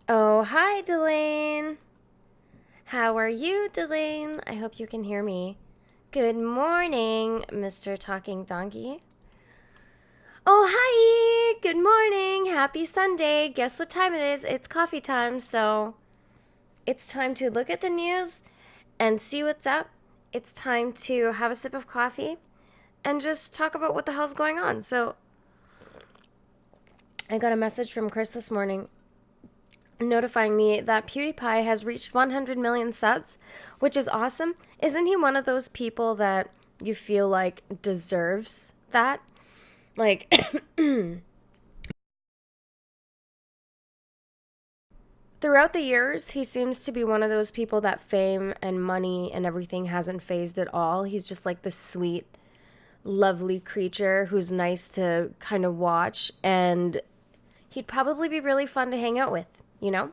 Oh, hi, Delane. How are you, Delane? I hope you can hear me. Good morning, Mr. Talking Donkey. Oh, hi! Good morning! Happy Sunday! Guess what time it is? It's coffee time, so it's time to look at the news and see what's up. It's time to have a sip of coffee and just talk about what the hell's going on. So, I got a message from Chris this morning notifying me that PewDiePie has reached 100 million subs, which is awesome. Isn't he one of those people that you feel like deserves that? Like, throughout the years, he seems to be one of those people that fame and money and everything hasn't phased at all. He's just like this sweet, lovely creature who's nice to kind of watch, and he'd probably be really fun to hang out with, you know?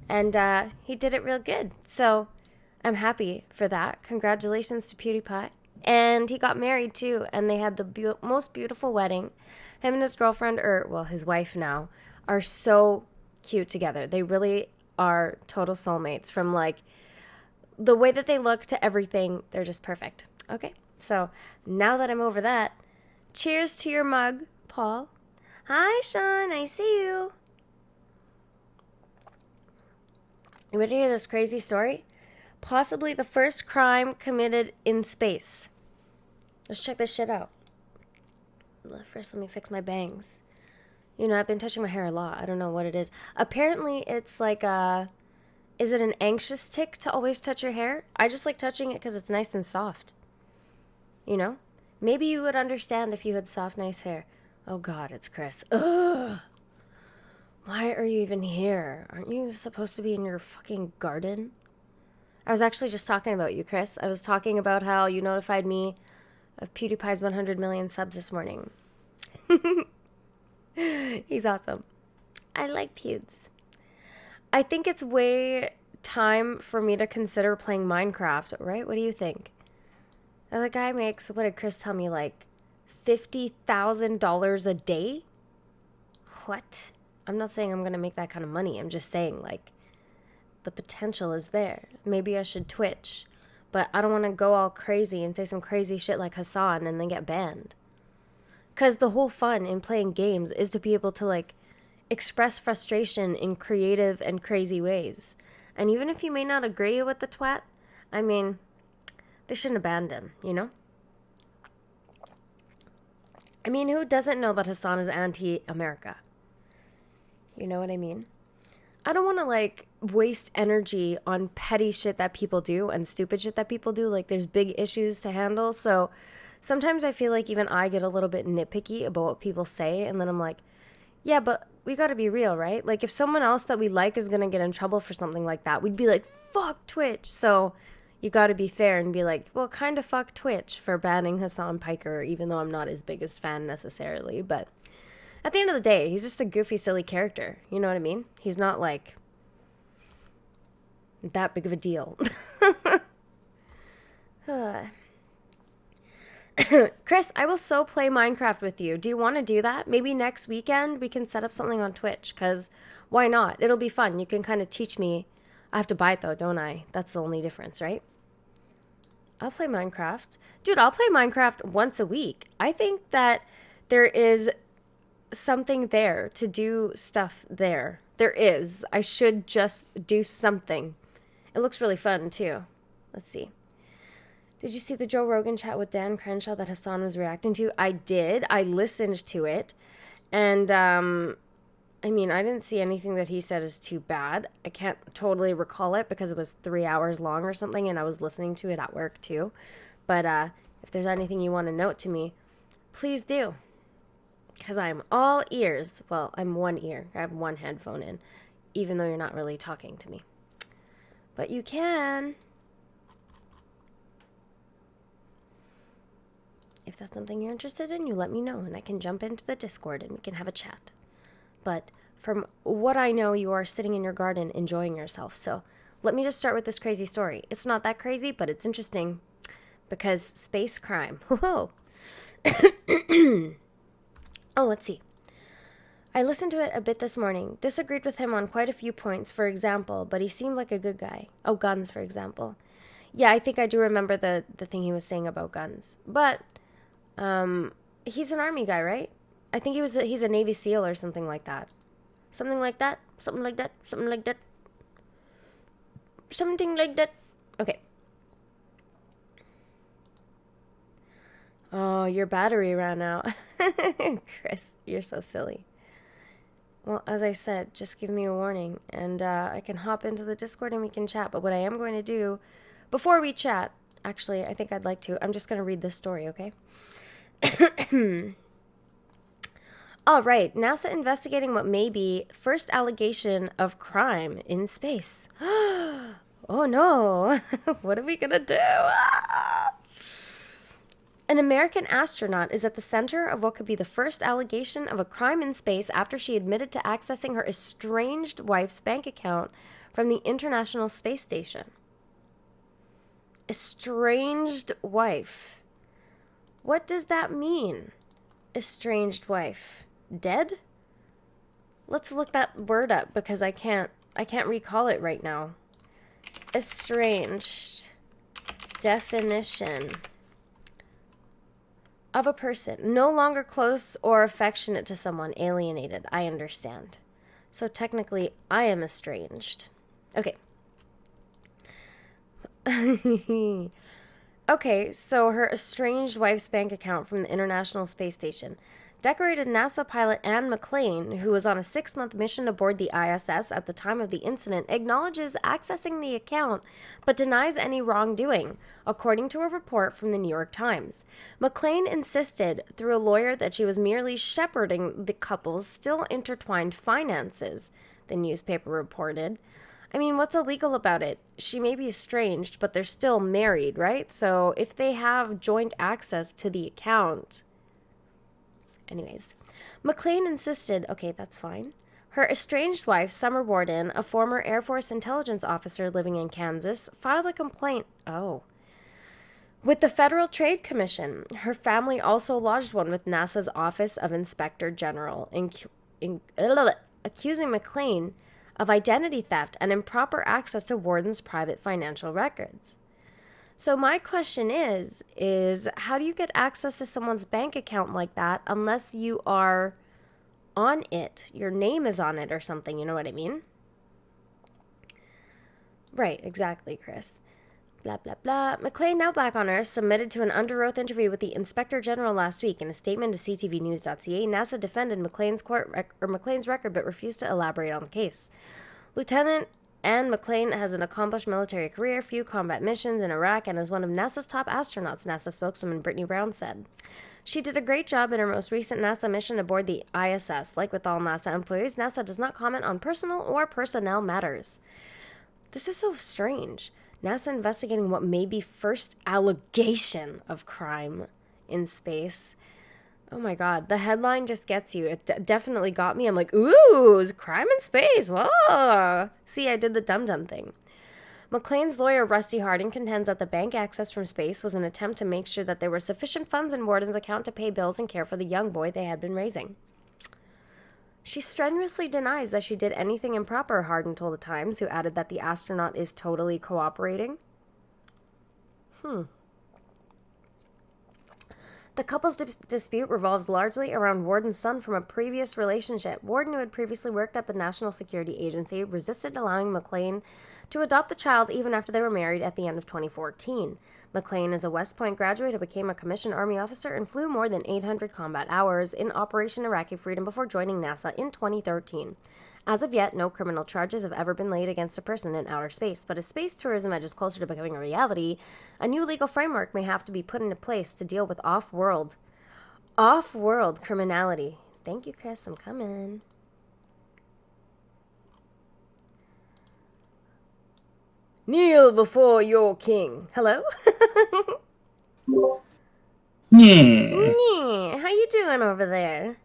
And he did it real good. So I'm happy for that. Congratulations to PewDiePie. And he got married too, and they had the most beautiful wedding. Him and his girlfriend, or well, his wife now, are so cute together. They really are total soulmates from like the way that they look to everything. They're just perfect. Okay, so now that I'm over that, cheers to your mug, Paul. Hi, Sean. I see you. You ready to hear this crazy story? Possibly the first crime committed in space. Let's check this shit out. First, let me fix my bangs. You know, I've been touching my hair a lot. I don't know what it is. Apparently, it's like is it an anxious tick to always touch your hair? I just like touching it because it's nice and soft. You know? Maybe you would understand if you had soft, nice hair. Oh God, it's Chris. Ugh. Why are you even here? Aren't you supposed to be in your fucking garden? I was actually just talking about you, Chris. I was talking about how you notified me of PewDiePie's 100 million subs this morning. He's awesome. I like Pewds. I think it's way time for me to consider playing Minecraft, right? What do you think? The guy makes, what did Chris tell me, like $50,000 a day? What? I'm not saying I'm going to make that kind of money. I'm just saying, like, the potential is there. Maybe I should Twitch. But I don't want to go all crazy and say some crazy shit like Hassan and then get banned. Because the whole fun in playing games is to be able to, like, express frustration in creative and crazy ways. And even if you may not agree with the twat, I mean, they shouldn't have banned him, you know? I mean, who doesn't know that Hassan is anti-America? You know what I mean? I don't want to like waste energy on petty shit that people do and stupid shit that people do. Like there's big issues to handle. So sometimes I feel like even I get a little bit nitpicky about what people say. And then I'm like, yeah, but we got to be real, right? Like if someone else that we like is going to get in trouble for something like that, we'd be like, fuck Twitch. So you got to be fair and be like, well, kind of fuck Twitch for banning Hassan Piker, even though I'm not his biggest fan necessarily. But at the end of the day, he's just a goofy, silly character. You know what I mean? He's not like that big of a deal. Chris, I will so play Minecraft with you. Do you want to do that? Maybe next weekend we can set up something on Twitch, because why not? It'll be fun. You can kind of teach me. I have to buy it though, don't I? That's the only difference, right? I'll play Minecraft. Dude, I'll play Minecraft once a week. I think that there is something there to do stuff there. There is. I should just do something. It looks really fun too. Let's see. Did you see the Joe Rogan chat with Dan Crenshaw that Hassan was reacting to? I did. I listened to it. And, I mean, I didn't see anything that he said is too bad. I can't totally recall it because it was 3 hours long or something, and I was listening to it at work too. But, if there's anything you want to note to me, please do. Because I'm all ears. Well, I'm one ear. I have one headphone in, even though you're not really talking to me. But you can. If that's something you're interested in, you let me know, and I can jump into the Discord and we can have a chat. But from what I know, you are sitting in your garden enjoying yourself. So let me just start with this crazy story. It's not that crazy, but it's interesting because space crime. Whoa. Oh, let's see. I listened to it a bit this morning. Disagreed with him on quite a few points, for example, but he seemed like a good guy. Oh, guns, for example. Yeah, I think I do remember the thing he was saying about guns. But he's an army guy, right? I think he's a Navy SEAL or something like that. Something like that. Something like that. Something like that. Something like that. Okay. Oh, your battery ran out. Chris, you're so silly. Well, as I said, just give me a warning and I can hop into the Discord and we can chat. But what I am going to do before we chat, actually, I think I'd like to. I'm just going to read this story, okay? All right, NASA investigating what may be first allegation of crime in space. Oh no, what are we going to do? An American astronaut is at the center of what could be the first allegation of a crime in space after she admitted to accessing her estranged wife's bank account from the International Space Station. Estranged wife. What does that mean? Estranged wife. Dead? Let's look that word up because I can't recall it right now. Estranged. Definition. Of a person, no longer close or affectionate to someone, alienated, I understand. So technically, I am estranged. Okay. Okay, so her estranged wife's bank account from the International Space Station. Decorated NASA pilot Anne McClain, who was on a 6-month mission aboard the ISS at the time of the incident, acknowledges accessing the account but denies any wrongdoing, according to a report from the New York Times. McClain insisted through a lawyer that she was merely shepherding the couple's still intertwined finances, the newspaper reported. I mean, what's illegal about it? She may be estranged, but they're still married, right? So if they have joint access to the account... Anyways, McClain insisted, okay, that's fine. Her estranged wife, Summer Warden, a former Air Force intelligence officer living in Kansas, filed a complaint. With the Federal Trade Commission. Her family also lodged one with NASA's Office of Inspector General, accusing McClain of identity theft and improper access to Warden's private financial records. So my question is how do you get access to someone's bank account like that unless you are on it? Your name is on it or something, you know what I mean? Right, exactly, Chris. Blah, blah, blah. McClain, now back on Earth, submitted to an under-oath interview with the Inspector General last week. In a statement to CTVnews.ca, NASA defended McClain's record but refused to elaborate on the case. Lieutenant Anne McClain has an accomplished military career, few combat missions in Iraq, and is one of NASA's top astronauts, NASA spokeswoman Brittany Brown said. She did a great job in her most recent NASA mission aboard the ISS. Like with all NASA employees, NASA does not comment on personal or personnel matters. This is so strange. NASA investigating what may be first allegation of crime in space. Oh my god, the headline just gets you. It definitely got me. I'm like, ooh, crime in space. Whoa. See, I did the dum-dum thing. McClain's lawyer, Rusty Harding, contends that the bank access from space was an attempt to make sure that there were sufficient funds in Warden's account to pay bills and care for the young boy they had been raising. She strenuously denies that she did anything improper, Harding told the Times, who added that the astronaut is totally cooperating. The couple's dispute revolves largely around Warden's son from a previous relationship. Warden, who had previously worked at the National Security Agency, resisted allowing McClain to adopt the child even after they were married at the end of 2014. McClain is a West Point graduate who became a commissioned Army officer and flew more than 800 combat hours in Operation Iraqi Freedom before joining NASA in 2013. As of yet, no criminal charges have ever been laid against a person in outer space, but as space tourism edges closer to becoming a reality, a new legal framework may have to be put into place to deal with off-world criminality. Thank you, Chris. I'm coming. Kneel before your king. Hello? Yeah. How you doing over there?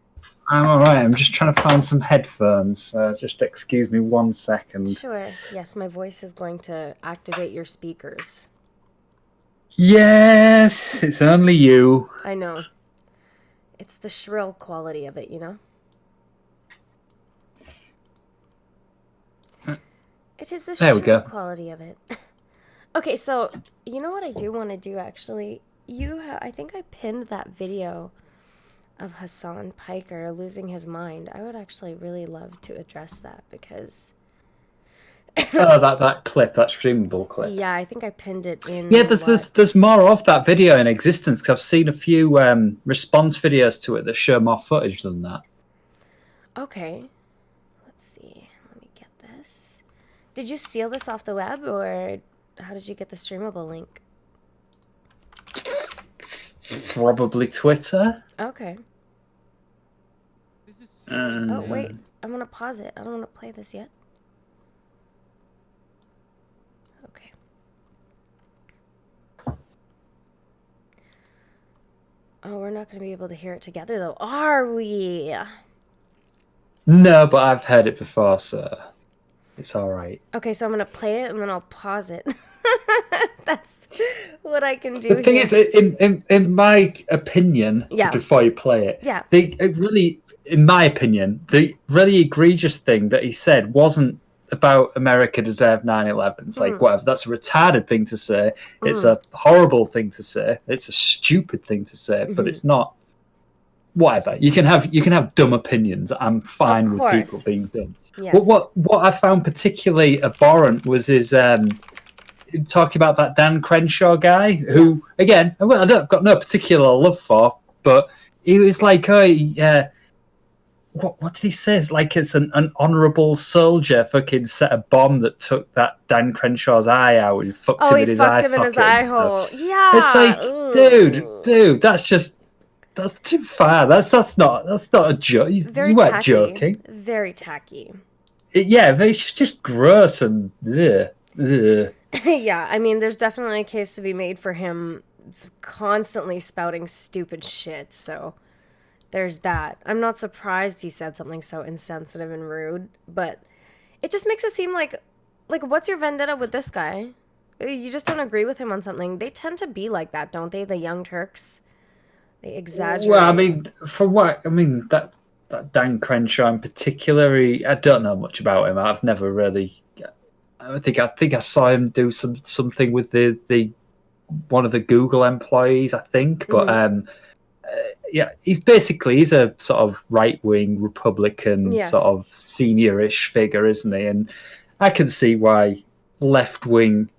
I'm alright. I'm just trying to find some headphones. Just excuse me 1 second. Sure. Yes, my voice is going to activate your speakers. Yes, it's only you. I know. It's the shrill quality of it, you know? It is the There we show go. quality of it. Okay, so you know what I do want to do actually? I think I pinned that video of Hassan Piker losing his mind. I would actually really love to address that because Oh, that clip, that streamable clip. yeah, I think I pinned it in Yeah, the WUT. there's more of that video in existence because I've seen a few response videos to it that show more footage than that. Okay, let's see. Let me get this. Did you steal this off the web or how did you get the streamable link? Probably Twitter. Okay. Oh, wait. I'm going to pause it. I don't want to play this yet. Okay. Oh, we're not going to be able to hear it together, though, are we? No, but I've heard it before, so it's all right. Okay, so I'm going to play it and then I'll pause it. That's what I can do The thing here. is, in my opinion, Yeah. before you play it, Yeah. it really, in my opinion, the really egregious thing that he said wasn't about America deserved 9/11. It's like, whatever, that's a retarded thing to say. It's a horrible thing to say. It's a stupid thing to say, but it's not. Whatever. You can have dumb opinions. I'm fine with people being dumb. Yes. What I found particularly abhorrent was his talking about that Dan Crenshaw guy, who, again, I've got no particular love for, but he was like, oh, yeah. What did he say? Like it's an honourable soldier fucking set a bomb that took that Dan Crenshaw's eye out and fucked him in his eye socket. Oh, he fucked him in his eye hole. Yeah. It's like, dude, that's too far. That's not a joke. You weren't joking. Very tacky. It's just gross and ugh. Yeah, I mean, there's definitely a case to be made for him constantly spouting stupid shit, so there's that. I'm not surprised he said something so insensitive and rude, but it just makes it seem like what's your vendetta with this guy? You just don't agree with him on something. They tend to be like that, don't they? The Young Turks. They exaggerate. Well, I mean, that Dan Crenshaw in particular, I don't know much about him. I've never really. I think I saw him do something with the one of the Google employees, I think, but yeah, he's a sort of right-wing Republican, sort of senior-ish figure, isn't he? And I can see why left-wing,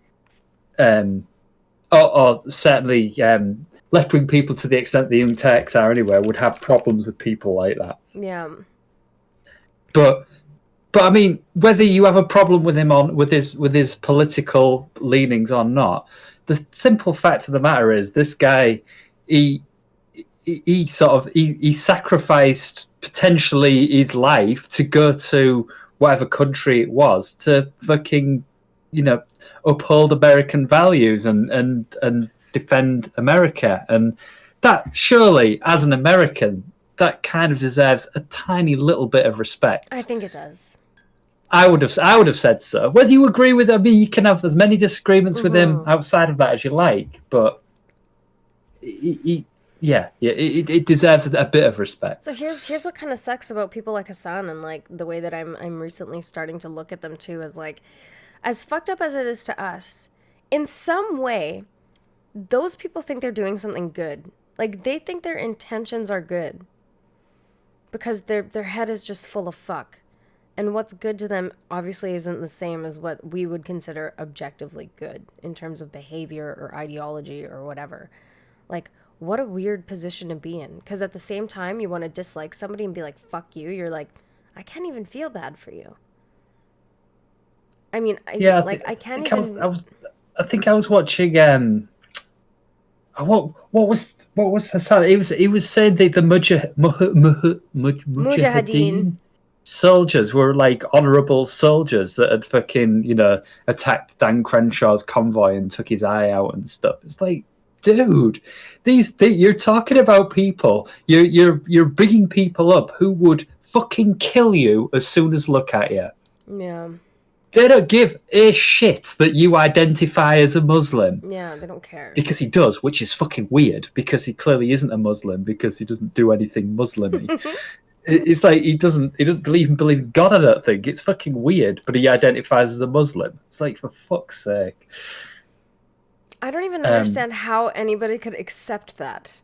or certainly left-wing people, to the extent the Young Turks are anyway, would have problems with people like that. Yeah. But I mean, whether you have a problem with him with his political leanings or not, the simple fact of the matter is this guy, he sacrificed potentially his life to go to whatever country it was to fucking, uphold American values and defend America. And that, surely, as an American, that kind of deserves a tiny little bit of respect. I think it does. I would have said so. Whether you agree with it, I mean, you can have as many disagreements with him outside of that as you like, but it deserves a bit of respect. So here's what kind of sucks about people like Hassan, and like the way that I'm recently starting to look at them too, is like, as fucked up as it is to us, in some way, those people think they're doing something good. Like, they think their intentions are good because their head is just full of fuck. And what's good to them obviously isn't the same as what we would consider objectively good in terms of behavior or ideology or whatever. Like, what a weird position to be in. Because at the same time, you want to dislike somebody and be like, fuck you. You're like, I can't even feel bad for you. I mean, I can't even... I think I was watching... What was Hassan? He was saying that the Mujahideen soldiers were like honourable soldiers that had fucking, attacked Dan Crenshaw's convoy and took his eye out and stuff. It's like, dude, you're talking about people. You're bigging people up who would fucking kill you as soon as look at you. Yeah. They don't give a shit that you identify as a Muslim. Yeah, they don't care. Because he does, which is fucking weird, because he clearly isn't a Muslim, because he doesn't do anything Muslim-y. It's like he doesn't believe in God. I don't think it's fucking weird, but he identifies as a Muslim. It's like, for fuck's sake. I don't even Um, understand how anybody could accept that.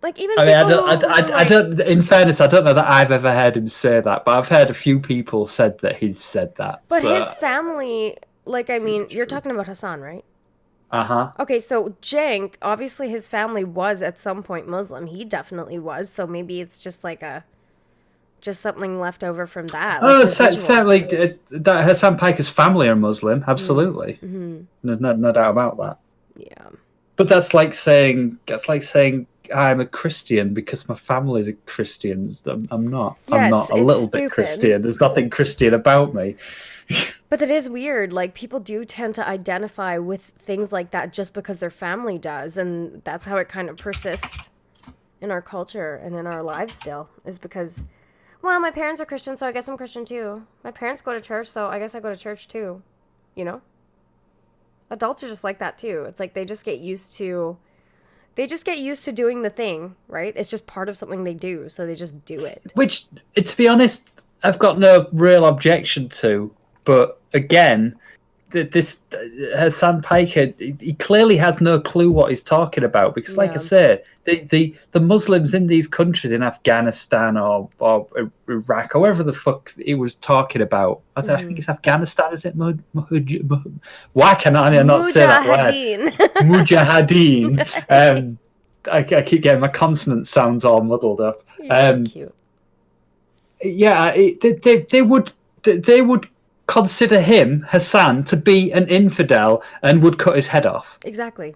Like even I mean, people who I like, don't. In fairness, I don't know that I've ever heard him say that, but I've heard a few people said that he's said that. but his So family, like I mean, it's you're true. talking about Hassan, right? Uh huh. Okay, so Cenk, obviously his family was at some point Muslim. He definitely was, so maybe it's just like a just something left over from that, like Oh, residual. certainly that Hassan Piker's family are Muslim. Mm, Absolutely, mm-hmm. no doubt about that. Yeah. But that's like saying I'm a Christian because my family's a Christians. I'm not. I'm Yeah, not a it's little bit stupid. Christian. There's nothing Christian about me. But it is weird. Like people do tend to identify with things like that just because their family does, and that's how it kind of persists in our culture and in our lives still. Is because, well, my parents are Christian, so I guess I'm Christian too. My parents go to church, so I guess I go to church too. You know? Adults are just like that too. It's like they just get used to doing the thing, right? It's just part of something they do, so they just do it. Which, to be honest, I've got no real objection to. But again, this Hassan Piker, he clearly has no clue what he's talking about because, like I Yeah. say, the Muslims in these countries, in Afghanistan or Iraq, or wherever the fuck he was talking about, I think Mm-hmm. it's Afghanistan. Is it? Why can I not say that word? Mujahideen. Mujahideen. I keep getting my consonant sounds all muddled up. You're so Um, cute. yeah, they would consider him, Hassan, to be an infidel and would cut his head off. Exactly.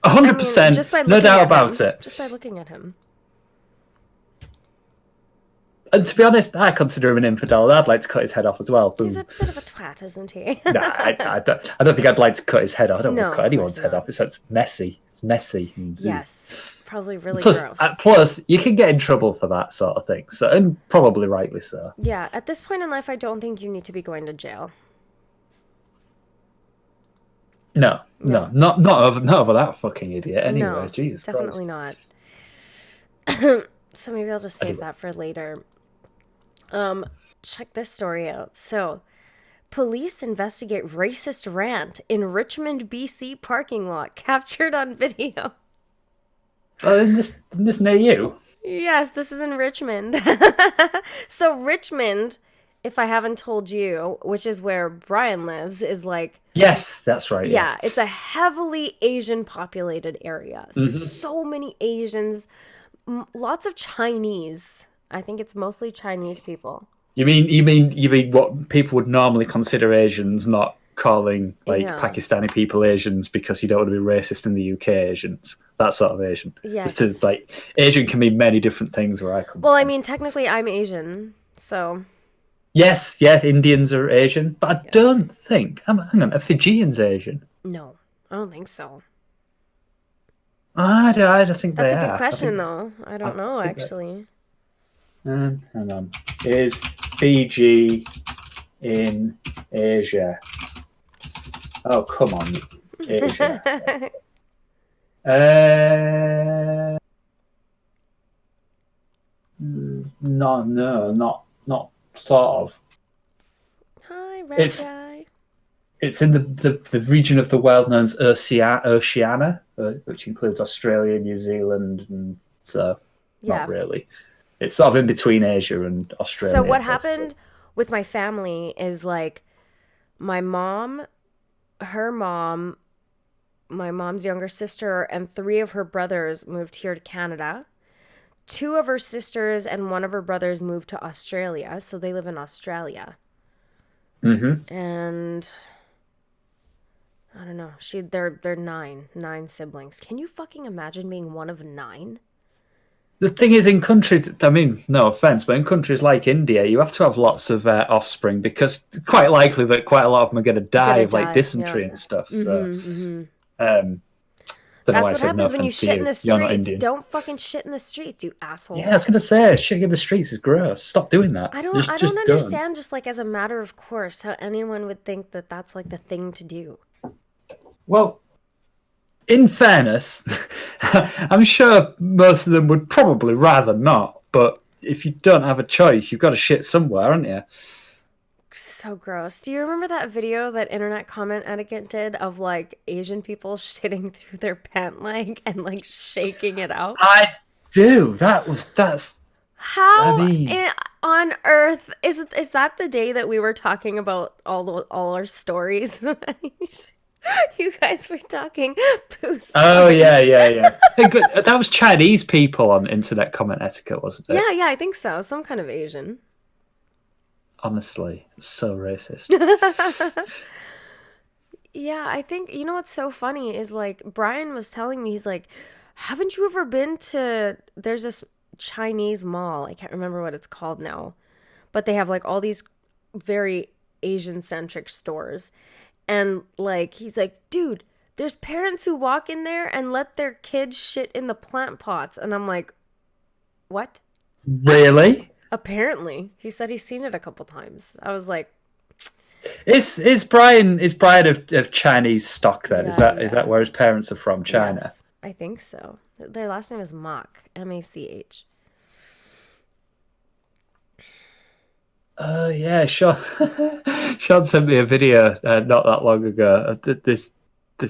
I mean, 100%, just by no looking doubt at about him. it. Just by looking at him. And to be honest, I consider him an infidel. I'd like to cut his head off as well. He's a Boom. bit of a twat, isn't he? Nah, I don't think I'd like to cut his head off. I don't want No, to of cut course anyone's head not. off. It's messy. It's messy. Yes. Probably really Plus, gross. plus, you can get in trouble for that sort of thing. So, and probably rightly so. Yeah, at this point in life, I don't think you need to be going to jail. No, No. not over that fucking idiot. Anyway, No, Jesus Christ. definitely not. So maybe I'll just save Anyway. that for later. Um, check this story out. So, police investigate racist rant in Richmond, BC parking lot captured on video. In this near you? Yes, this is in Richmond. So Richmond, if I haven't told you, which is where Brian lives, is like, Yes, that's right. Yeah. yeah, it's a heavily Asian populated area. Hmm. So many Asians, lots of Chinese. I think it's mostly Chinese people. You mean what people would normally consider Asians, not calling like Yeah. Pakistani people Asians because you don't want to be racist in the UK Asians. That sort of Asian. It's Yes. like Asian can mean many different things where I come Well, I from. mean, technically, I'm Asian, so Yes, Indians are Asian, but I yes. don't think. Hang on, are Fijians Asian? No, I don't think so. I don't think That's they a good are. question, though. I I don't know, think that. actually. Hang on. Is Fiji in Asia? Oh, come on, Asia. Uh, not sort of. Hi, red It's guy. it's in the region of the world known as Oceania, which includes Australia, New Zealand, and so not Yeah. really. It's sort of in between Asia and So Australia, what basically. happened with my family is like my mom, her mom, my mom's younger sister, and three of her brothers moved here to Canada. Two of her sisters and one of her brothers moved to Australia, so they live in Australia. Hmm. And I don't know. They're nine siblings. Can you fucking imagine being one of nine? The thing is, in countries, I mean, no offense, but in countries like India, you have to have lots of offspring because it's quite likely that quite a lot of them are going to die Gonna of like die. Yeah. dysentery and stuff. So, Mm-hmm. Mm-hmm. um, don't know why That's I what said no happens when you offense to shit in you. the You're not streets. Indian. Don't fucking shit in the streets, you Yeah, I was assholes. going to say, shitting in the streets is gross. Stop doing that. I don't Just don't. understand just like as a matter of course how anyone would think that that's like the thing to do. Well, in fairness, I'm sure most of them would probably rather not. But if you don't have a choice, you've got to shit somewhere, aren't you? So gross. Do you remember that video that internet comment etiquette did of like Asian people shitting through their pant leg and like shaking it out? I do. That's. I How mean, on earth is that the day that we were talking about all our stories? You guys were talking poo oh stories. yeah, yeah, yeah. Hey, good. That was Chinese people on internet comment etiquette, wasn't it? Yeah, yeah, I think so. Some kind of Asian. Honestly, it's so racist. Yeah, I think you know what's so funny is like Brian was telling me he's like, "Haven't you ever been to there's this Chinese mall. I can't remember what it's called now, but they have like all these very Asian centric stores." And like he's like, "Dude, there's parents who walk in there and let their kids shit in the plant pots." And I'm like, "What?" Really? Apparently. He said he's seen it a couple times. I was like, Is Brian of Chinese stock then? Is "Yeah, that yeah. where his parents are from? China? Yes, I think so. Their last name is Mach, Mach." Oh yeah, Sean. Sean sent me a video not that long ago of this. I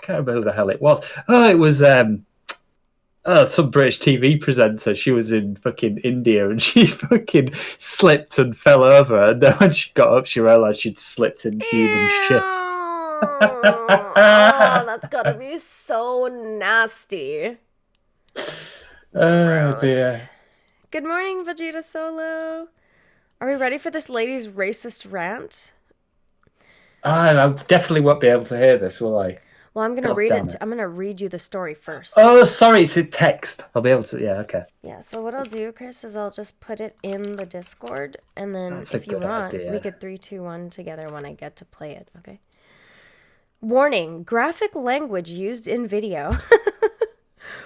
can't remember who the hell it was. Oh, it was some British TV presenter. She was in fucking India and she fucking slipped and fell over. And then when she got up, she realized she'd slipped in human shit. Ew. Oh, that's gotta be so nasty. Oh Gross. dear. Good morning, Vegeta Solo. Are we ready for this lady's racist rant? I definitely won't be able to hear this, will I? Well, I'm gonna God read damn it. it. I'm gonna read you the story first. Oh, sorry, it's a text. I'll be able to. Yeah, okay. Yeah, so what I'll do, Chris, is I'll just put it in the Discord, and then That's a if you good want, we idea. could 3, 2, 1 together when I get to play it, okay? Warning, graphic language used in video.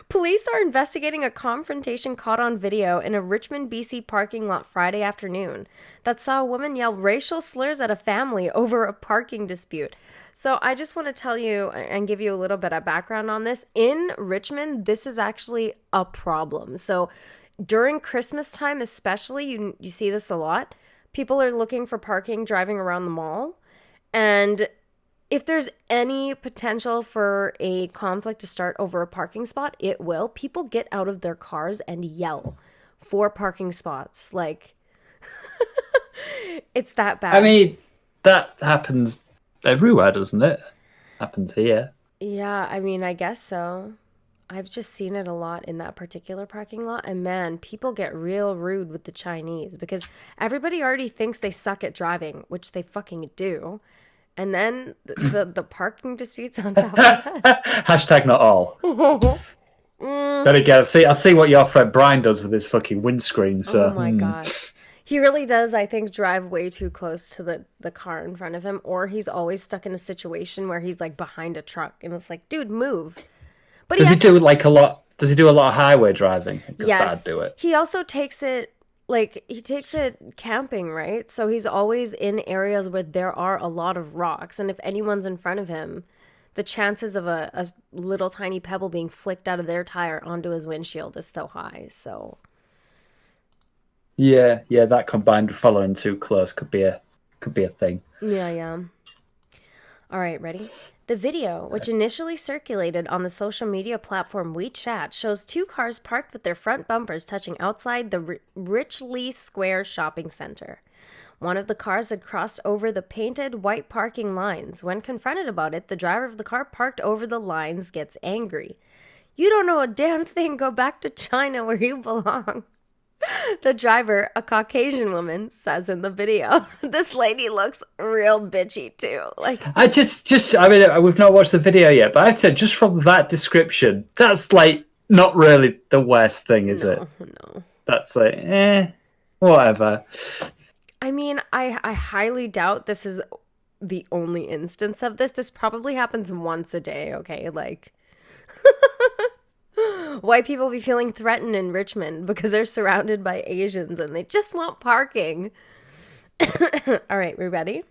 Police are investigating a confrontation caught on video in a Richmond, BC parking lot Friday afternoon that saw a woman yell racial slurs at a family over a parking dispute. So I just want to tell you and give you a little bit of background on this. In Richmond, this is actually a problem. So during Christmas time especially, you see this a lot. People are looking for parking driving around the mall, and if there's any potential for a conflict to start over a parking spot, it will. People get out of their cars and yell for parking spots. Like, it's that I bad. mean, that happens everywhere, doesn't it? Happens here. Yeah, I mean, I guess so. I've just seen it a lot in that particular parking lot. And man, people get real rude with the Chinese because everybody already thinks they suck at driving, which they fucking do. And then the parking disputes on top of that. Hashtag not all. Then again, I'll see what your friend Brian does with his fucking windscreen. Oh So, my God. He really does, I think, drive way too close to the car in front of him, or he's always stuck in a situation where he's like behind a truck and it's like, dude, move. But he does he do actually, like a lot? Does he do a lot of highway driving? Because that'd yes, do it. he also takes it like he takes it camping, right? So he's always in areas where there are a lot of rocks, and if anyone's in front of him, the chances of a little tiny pebble being flicked out of their tire onto his windshield is so high. So, Yeah, yeah. That combined with following too close could be a thing. yeah, yeah. All right, ready? The video, which initially circulated on the social media platform WeChat, shows two cars parked with their front bumpers touching outside the Richley Square shopping center. One of the cars had crossed over the painted white parking lines. When confronted about it, the driver of the car parked over the lines gets angry. "You don't know a damn thing. Go back to China where you belong." The driver, a Caucasian woman, says in the video. This lady looks real bitchy too. Like, I mean, we've not watched the video yet, but I'd say just from that description, that's like not really the worst thing, is it? no, no. That's like, whatever. I mean, I highly doubt this is the only instance of this. This probably happens once a day, okay? Like, white people be feeling threatened in Richmond because they're surrounded by Asians and they just want parking. All right, we ready?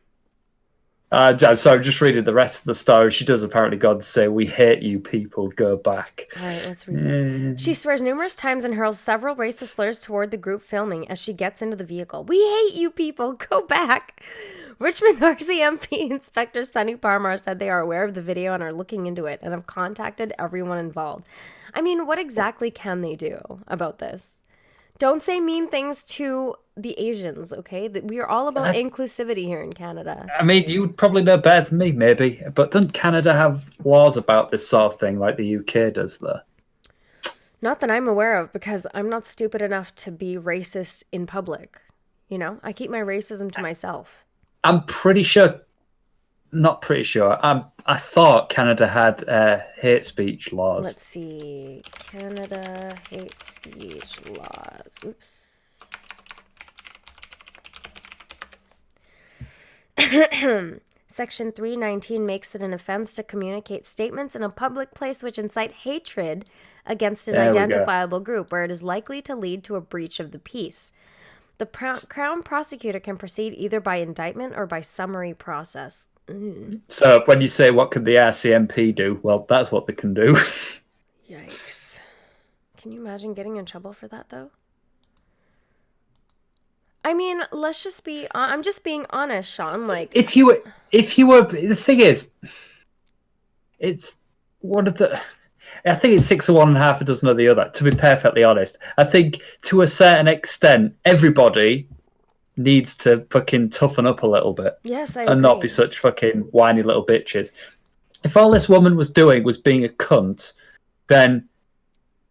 I'm sorry, I'm just reading the rest of the story. She does apparently go on to say, "We hate you people, go back." All right, let's read it. She swears numerous times and hurls several racist slurs toward the group filming as she gets into the vehicle. We hate you people, go back. Richmond RCMP Inspector Sunny Parmar said they are aware of the video and are looking into it and have contacted everyone involved. I mean, what exactly can they do about this? Don't say mean things to the Asians, okay? We are all about inclusivity here in Canada. I mean, you would probably know better than me, maybe. But doesn't Canada have laws about this sort of thing like the UK does, though? Not that I'm aware of, because I'm not stupid enough to be racist in public. You know, I keep my racism to myself. I'm pretty sure, not pretty sure. I thought Canada had hate speech laws. Let's see. Canada hate speech laws. Oops. Section 319 makes it an offense to communicate statements in a public place which incite hatred against an identifiable group, where it is likely to lead to a breach of the peace. The Crown prosecutor can proceed either by indictment or by summary process. So when you say what can the RCMP do, well, that's what they can do. Yikes. Can you imagine getting in trouble for that, though? I mean, let's just be... I'm just being honest, Sean. Like, if you were... The thing is, it's one of the... I think it's 6 of one and half a dozen of the other, to be perfectly honest. I think, to a certain extent, everybody needs to fucking toughen up a little bit. Yes, I and agree. Not be such fucking whiny little bitches. If all this woman was doing was being a cunt, then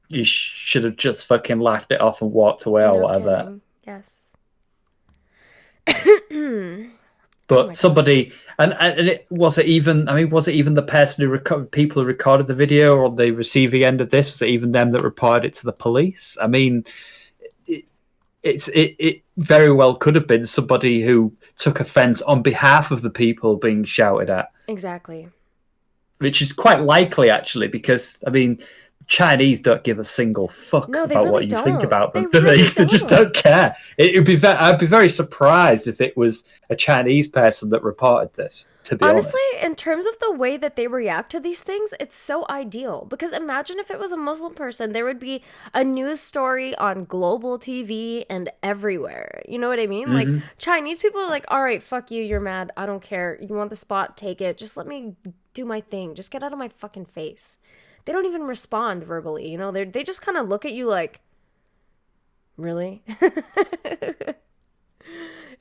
you should have just fucking laughed it off and walked away or whatever. Kidding. Yes. But somebody, and it was it even the person who people who recorded the video or on the receiving end of this? Was it even them that reported it to the police? I mean, it very well could have been somebody who took offence on behalf of the people being shouted at. Exactly. Which is quite likely, actually, because, I mean, Chinese don't give a single fuck about really what you don't. think about them. They really They just don't care. I'd be very surprised if it was a Chinese person that reported this, to be honest. Honestly, in terms of the way that they react to these things, it's so ideal. Because imagine if it was a Muslim person, there would be a news story on global TV and everywhere. You know what I mean? Mm-hmm. Like, Chinese people are like, all right, fuck you, you're mad, I don't care. You want the spot, take it. Just let me do my thing. Just get out of my fucking face. They don't even respond verbally, you know? They just kind of look at you like, really?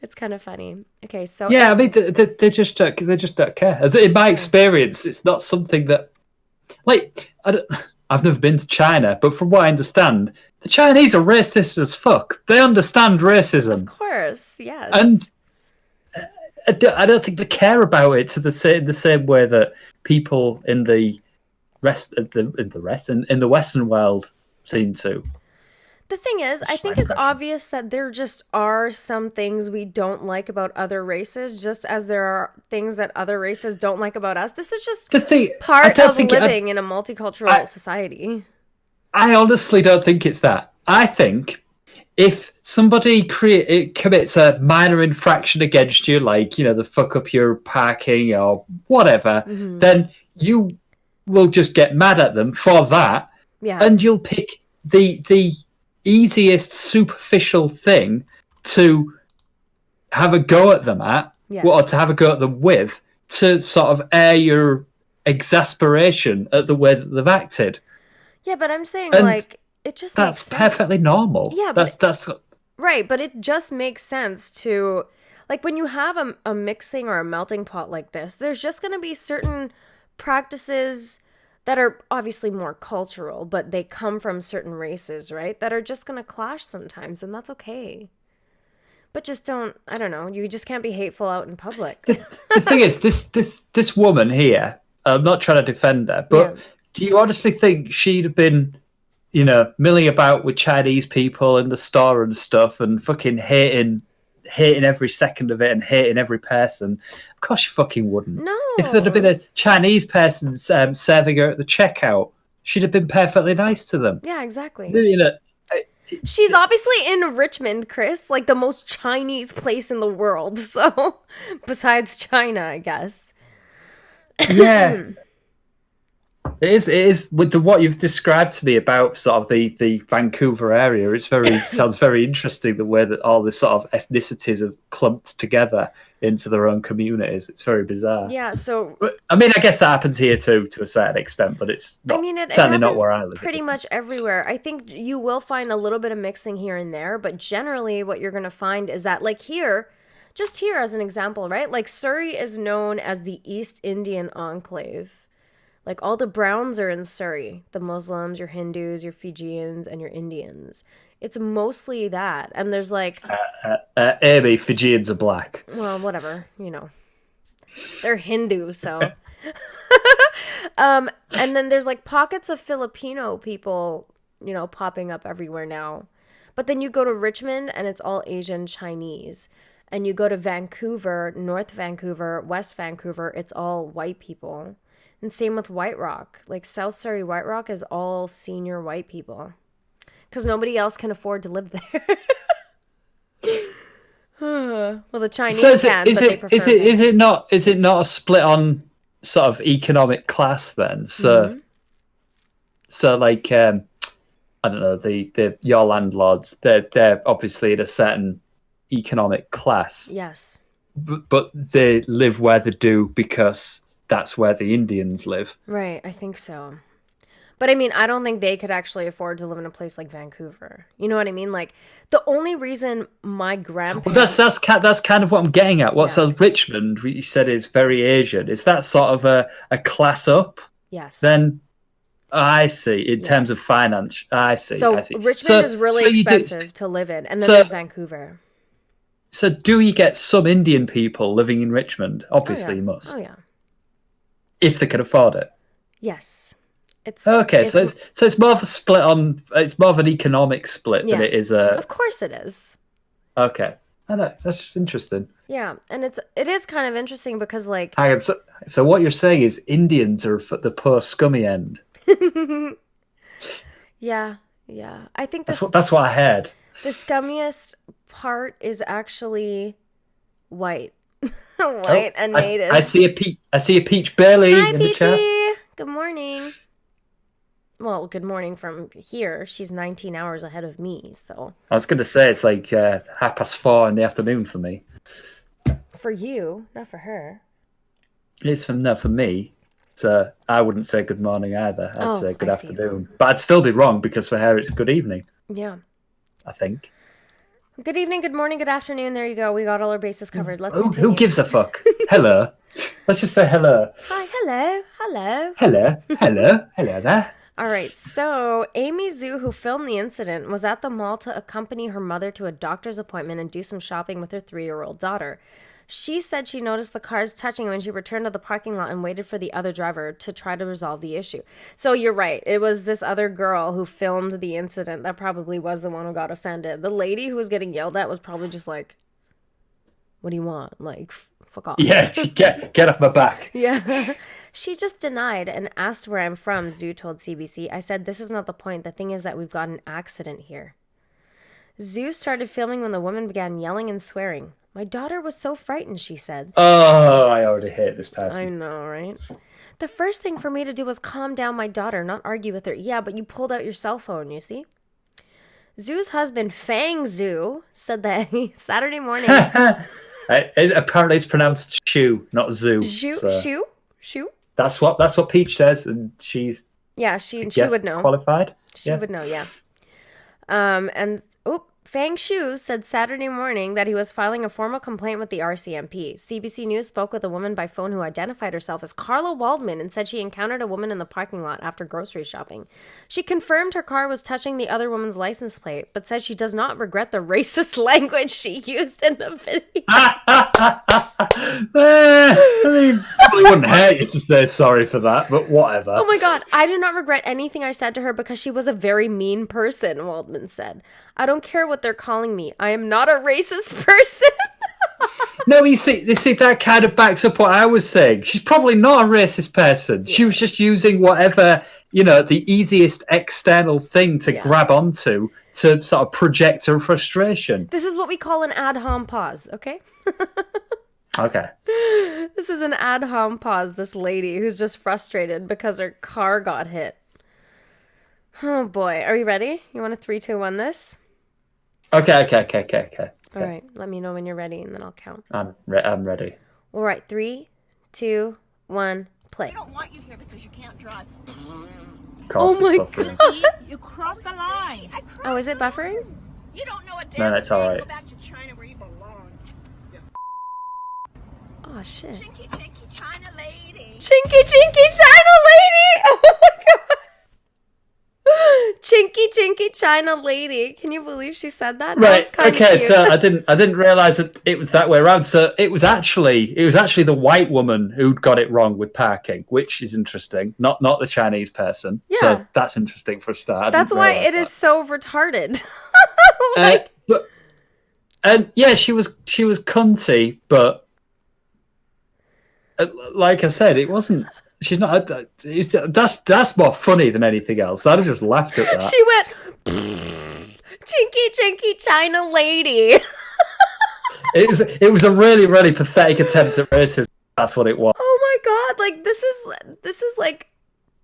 It's kind of funny. Okay, so yeah, I mean, they just don't care. In my experience, it's not something that, like, I've never been to China, but from what I understand, the Chinese are racist as fuck. They understand racism, of course, yes, and I don't think they care about it in the same way that people in the in the Western world seem to. The thing is, I think it's obvious that there just are some things we don't like about other races, just as there are things that other races don't like about us. This is just part of living in a multicultural society. I honestly don't think it's that. I think if somebody commits a minor infraction against you, like, you know, the fuck up your parking or whatever, then you will just get mad at them for that, and you'll pick the easiest superficial thing to have a go at them at, or to have a go at them with, to sort of air your exasperation at the way that they've acted. Yeah, but I'm saying, and like, it just makes sense. That's perfectly normal. Yeah, that's right, but it just makes sense to, like, when you have a mixing or a melting pot like this, there's just going to be certain practices that are obviously more cultural, but they come from certain races, right? That are just going to clash sometimes, and that's okay. But just don't, I don't know, you just can't be hateful out in public. The thing is, this woman here, I'm not trying to defend her, but do you honestly think she'd have been, you know, milling about with Chinese people in the store and stuff and fucking hating every second of it and hating every person? Of course you fucking wouldn't. No. If there'd have been a Chinese person serving her at the checkout, she'd have been perfectly nice to them. Yeah, exactly. You know, She's obviously in Richmond, Chris, like the most Chinese place in the world. So, besides China, I guess. Yeah, it is. It is with what you've described to me about sort of the Vancouver area. It's very sounds very interesting the way that all the sort of ethnicities have clumped together into their own communities. It's very bizarre. Yeah, so But, I mean, I guess that happens here too to a certain extent, but it's I not mean, it certainly not happens where I live. pretty much everywhere. I think you will find a little bit of mixing here and there, but generally, what you're going to find is that, like here, just here as an example, right? Like Surrey is known as the East Indian Enclave. Like all the Browns are in Surrey, the Muslims, your Hindus, your Fijians, and your Indians. It's mostly that. And there's like, Amy, Fijians are black. well, whatever, they're Hindu, so. And then there's like pockets of Filipino people, popping up everywhere now. But then you go to Richmond and it's all Asian Chinese. And you go to Vancouver, North Vancouver, West Vancouver, it's all white people. And same with White Rock. Like South Surrey White Rock is all senior white people. Because nobody else can afford to live there. Well, the Chinese can, but they prefer is it not a split on sort of economic class then? So like I don't know, the your landlords, they're obviously in a certain economic class. Yes. But they live where they do because that's where the Indians live. Right, I think so. But I mean, I don't think they could actually afford to live in a place like Vancouver. You know what I mean? Like the only reason my grandparents. Well, that's kind of what I'm getting at. So Richmond, you said, is very Asian. Is that sort of a class up? Yes. Then I see. In terms of finance, I see. So I see. Richmond is really expensive to live in, and then there's Vancouver. So do you get some Indian people living in Richmond? Obviously, you must. Oh yeah. If they can afford it. Yes. So it's more of a split on. It's more of an economic split than it is a. Of course it is. Okay, I know that's interesting. Yeah, and it is kind of interesting because like. So what you're saying is Indians are the poor scummy end. Yeah. I think that's what I heard. The scummiest part is actually white, white and native. I see a Peach Bailey Hi, in Peachy. the chat. Good morning. Well, good morning from here. She's 19 hours ahead of me, so. I was going to say it's like 4:30 in the afternoon for me. For you, not for her. It's for me. So I wouldn't say good morning either. I'd say good afternoon. But I'd still be wrong because for her it's good evening. Yeah. I think. Good evening, good morning, good afternoon. There you go. We got all our bases covered. Let's continue. Who gives a fuck? Hello. Let's just say hello. Hi, hello. Hello there. All right, so Amy Zhu, who filmed the incident, was at the mall to accompany her mother to a doctor's appointment and do some shopping with her 3-year-old daughter. She said she noticed the cars touching when she returned to the parking lot and waited for the other driver to try to resolve the issue. So you're right. It was this other girl who filmed the incident that probably was the one who got offended. The lady who was getting yelled at was probably just like, what do you want? Like, fuck off. Yeah, get off my back. Yeah. She just denied and asked where I'm from, Zhu told CBC. I said, this is not the point. The thing is that we've got an accident here. Zhu started filming when the woman began yelling and swearing. My daughter was so frightened, she said. Oh, I already hate this person. I know, right? The first thing for me to do was calm down my daughter, not argue with her. Yeah, but you pulled out your cell phone, you see? Zhu's husband, Fang Zhu, said that Saturday morning... Apparently it's pronounced shoe, not zoo. Shoe? That's what Peach says, and she's... Yeah, she would know. Qualified? She would know, yeah. Fang Shu said Saturday morning that he was filing a formal complaint with the RCMP. CBC News spoke with a woman by phone who identified herself as Carla Waldman and said she encountered a woman in the parking lot after grocery shopping. She confirmed her car was touching the other woman's license plate, but said she does not regret the racist language she used in the video. I mean, probably wouldn't hurt you to say sorry for that, but whatever. Oh my god, I do not regret anything I said to her because she was a very mean person, Waldman said. I don't care what they're calling me. I am not a racist person. No, you see, that kind of backs up what I was saying. She's probably not a racist person. Yeah. She was just using whatever, the easiest external thing to grab onto to sort of project her frustration. This is what we call an ad hom pause, okay? Okay. This is an ad hom pause, this lady who's just frustrated because her car got hit. Oh boy, are you ready? You want to 3, 2, 1 this? Okay. All right, let me know when you're ready and then I'll count. I'm ready. All right, 3, 2, 1, play. I don't want you here because you can't drive. Oh my God. You crossed the line. Oh, is it buffering? You don't know a damn No, that's all right. Go back to China where you belong. Oh, shit. Chinky, chinky China lady. Chinky, chinky, China lady! Oh my God! Chinky, chinky, China lady. Can you believe she said that? Right. Okay. Cute. So I didn't realize that it was that way around. So it was actually the white woman who'd got it wrong with parking, which is interesting. Not the Chinese person. Yeah. So that's interesting for a start. That's why it is so retarded. She was cunty, but like I said, it wasn't. She's not. That's more funny than anything else. I'd have just laughed at that. She went, chinky, chinky, China lady. It was a really, really pathetic attempt at racism. That's what it was. Oh my God! Like this is like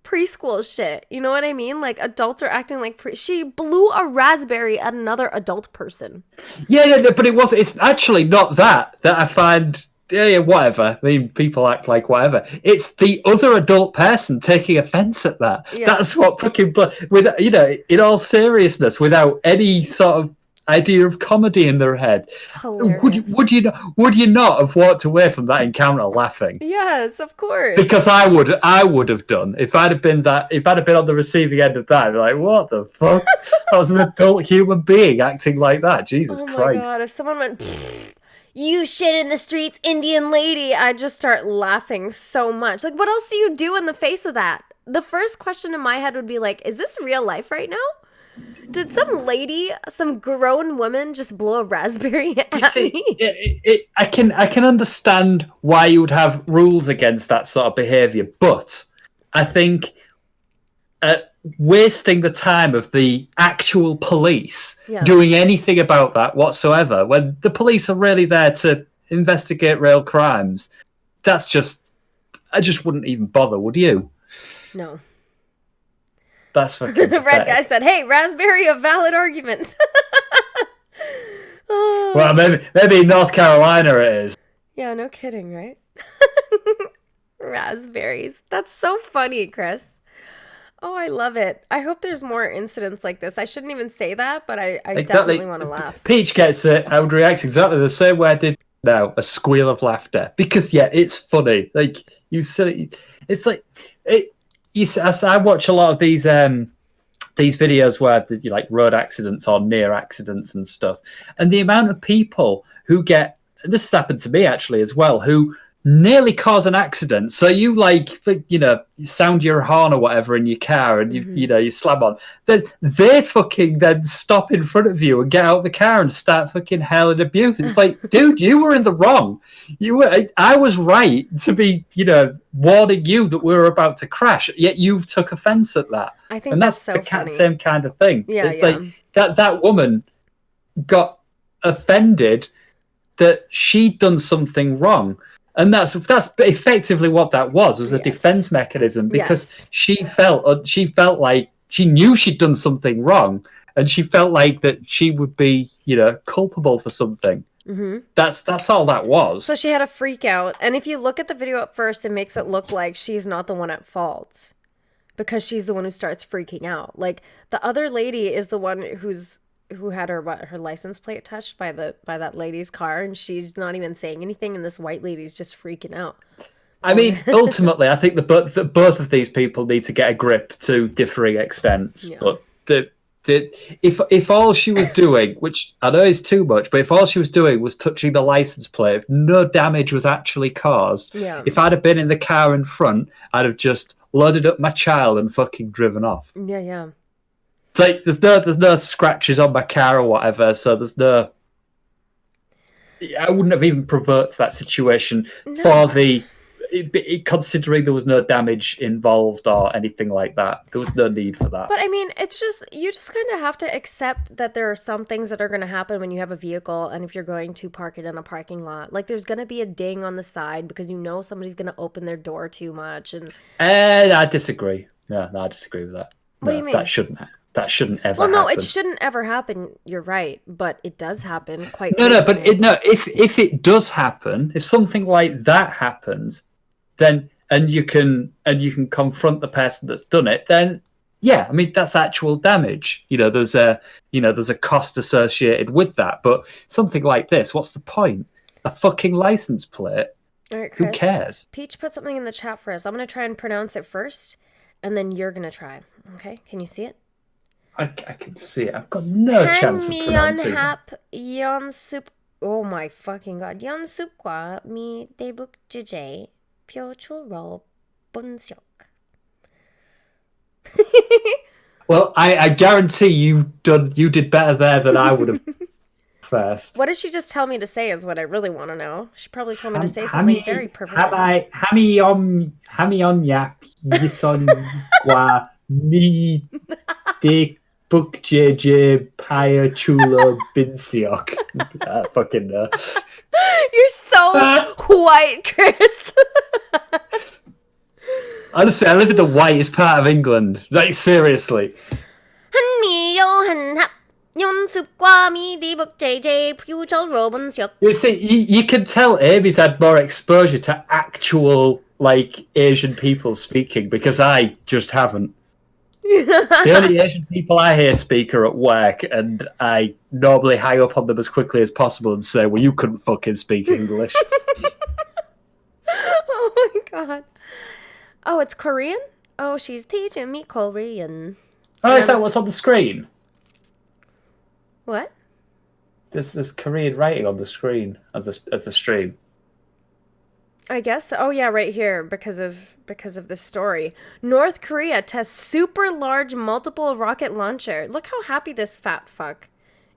preschool shit. You know what I mean? Like adults are acting like she blew a raspberry at another adult person. Yeah, but it was. It's actually not that I find. Yeah, whatever. I mean, people act like whatever. It's the other adult person taking offense at that. Yeah. That's what fucking with in all seriousness, without any sort of idea of comedy in their head. Hilarious. Would you not have walked away from that encounter laughing? Yes, of course. Because I would have done if I'd have been on the receiving end of that. I'd be like, what the fuck? I was an adult human being acting like that. Jesus Christ! Oh my God! If someone went. You shit in the streets, Indian lady. I just start laughing so much. Like, what else do you do in the face of that? The first question in my head would be like, is this real life right now? Did some grown woman just blow a raspberry at me? I can understand why you would have rules against that sort of behaviour, but I think wasting the time of the actual police doing anything about that whatsoever, when the police are really there to investigate real crimes, I just wouldn't even bother, would you? No. That's fucking Red guy said, hey, raspberry, a valid argument. Oh. Well, maybe in North Carolina it is. Yeah, no kidding, right? Raspberries. That's so funny, Chris. Oh, I love it. I hope there's more incidents like this. I shouldn't even say that, but I definitely want to laugh. Peach gets it. I would react exactly the same way I did now, a squeal of laughter. Because, it's funny. Like, you silly... It's like... I watch a lot of these videos where you like road accidents or near accidents and stuff. And the amount of people who get... And this has happened to me, actually, as well, who nearly cause an accident. So you you sound your horn or whatever in your car and you slam on. Then they fucking then stop in front of you and get out of the car and start fucking hailing abuse. It's like, dude, you were in the wrong. I was right to be, warning you that we were about to crash. Yet you've took offense at that. I think that's so the funny. Same kind of thing. Yeah, it's like that woman got offended that she'd done something wrong. And that's effectively what that was a defense mechanism, because she felt like she knew she'd done something wrong, and she felt like that she would be, culpable for something. Mm-hmm. That's all that was. So she had a freak out, and if you look at the video at first, it makes it look like she's not the one at fault, because she's the one who starts freaking out. Like the other lady is the one who had her license plate touched by that lady's car, and she's not even saying anything, and this white lady's just freaking out. I mean, ultimately, I think that both of these people need to get a grip to differing extents. Yeah. But if all she was doing, which I know is too much, but if all she was doing was touching the license plate, if no damage was actually caused, if I'd have been in the car in front, I'd have just loaded up my child and fucking driven off. Yeah. Like there's no scratches on my car or whatever, so there's no. I wouldn't have even provoked that situation for the considering there was no damage involved or anything like that, there was no need for that. But I mean, it's just, you just kind of have to accept that there are some things that are going to happen when you have a vehicle and if you're going to park it in a parking lot. Like, there's going to be a ding on the side because you know somebody's going to open their door too much. And I disagree. No, I disagree with that. What do you mean? That shouldn't ever well, no, happen. it shouldn't ever happen. You're right, but it does happen quite No, frequently. but if it does happen, if something like that happens, then and you can confront the person that's done it, then yeah, I mean that's actual damage. There's a cost associated with that. But something like this, what's the point? A fucking license plate. All right, Chris. Who cares? Peach put something in the chat for us. I'm going to try and pronounce it first, and then you're going to try. Okay? Can you see it? I can see it. I've got no chance of pronouncing it. Oh my fucking god. 연습과 미 대북 주제 표출로 분석. Well, I guarantee you did better there than I would have first. What did she just tell me to say is what I really want to know. She probably told me to say something very perfect. Hamion yap yisonwa mi de book JJ Paya Chulo Binsiok. I fucking know. You're so white, Chris. Honestly, I live in the whitest part of England. Like, seriously. You see, you can tell Amy's had more exposure to actual, like, Asian people speaking, because I just haven't. The only Asian people I hear speak are at work, and I normally hang up on them as quickly as possible and say, well, you couldn't fucking speak English. Oh my god. Oh, it's Korean? Oh, she's teaching me Korean. Oh, is that what's on the screen? What? There's Korean writing on the screen of the stream. I guess. Oh yeah, right here because of this story. North Korea tests super large multiple rocket launcher. Look how happy this fat fuck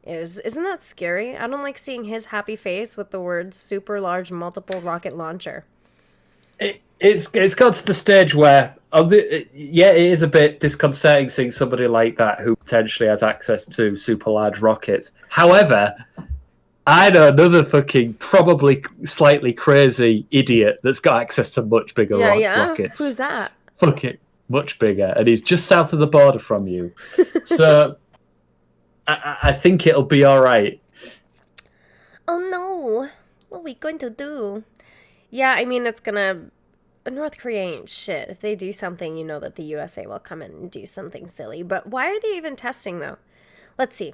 is. Isn't that scary? I don't like seeing his happy face with the words super large multiple rocket launcher. It's got to the stage where it is a bit disconcerting seeing somebody like that who potentially has access to super large rockets. However, I know another fucking probably slightly crazy idiot that's got access to much bigger rockets. Who's that? Fucking much bigger, and he's just south of the border from you. So I think it'll be all right. Oh no, what are we going to do? Yeah, I mean, North Korea ain't shit. If they do something, you know that the USA will come in and do something silly. But why are they even testing, though? Let's see.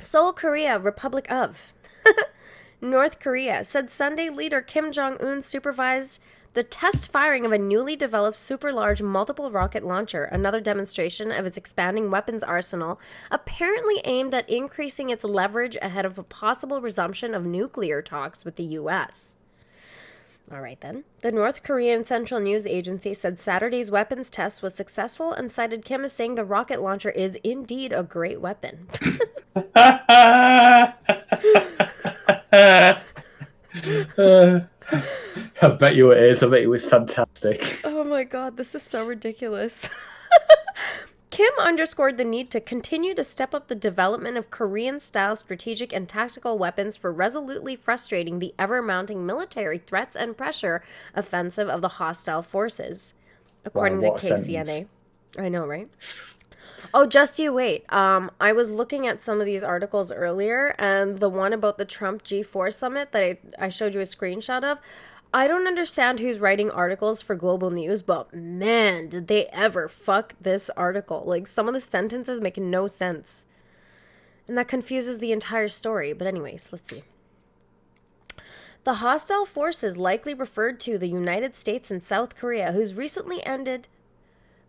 Seoul, Korea, Republic of. North Korea said Sunday leader Kim Jong-un supervised the test firing of a newly developed super large multiple rocket launcher, another demonstration of its expanding weapons arsenal, apparently aimed at increasing its leverage ahead of a possible resumption of nuclear talks with the U.S. All right, then. The North Korean Central News Agency said Saturday's weapons test was successful and cited Kim as saying the rocket launcher is indeed a great weapon. I bet you it is. I bet it was fantastic. Oh my god, this is so ridiculous. Kim underscored the need to continue to step up the development of Korean-style strategic and tactical weapons for resolutely frustrating the ever-mounting military threats and pressure offensive of the hostile forces, according to KCNA. I know, right? Oh, just you wait. I was looking at some of these articles earlier, and the one about the Trump G4 summit that I showed you a screenshot of, I don't understand who's writing articles for Global News, but man, did they ever fuck this article. Like, some of the sentences make no sense. And that confuses the entire story. But anyways, let's see. The hostile forces likely referred to the United States and South Korea, whose recently ended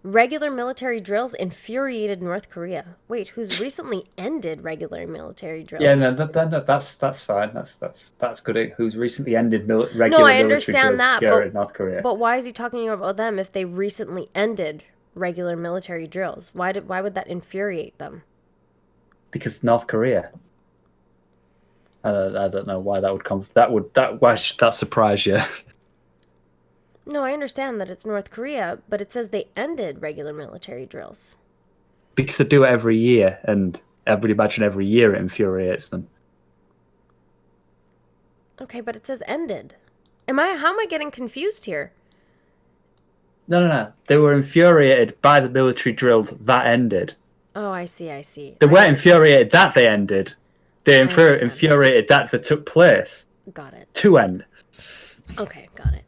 regular military drills infuriated North Korea. Wait, who's recently ended regular military drills? Yeah, no, that's fine. That's good. Who's recently ended regular no, I military understand drills that, in North Korea? But why is he talking about them if they recently ended regular military drills? Why would that infuriate them? Because North Korea. I don't know why that would come. Why should that surprise you? No, I understand that it's North Korea, but it says they ended regular military drills. Because they do it every year, and I would imagine every year it infuriates them. Okay, but it says ended. How am I getting confused here? No. They were infuriated by the military drills that ended. Oh, I see. They weren't infuriated that they ended. They understand. infuriated that they took place. Got it. To end. Okay, got it.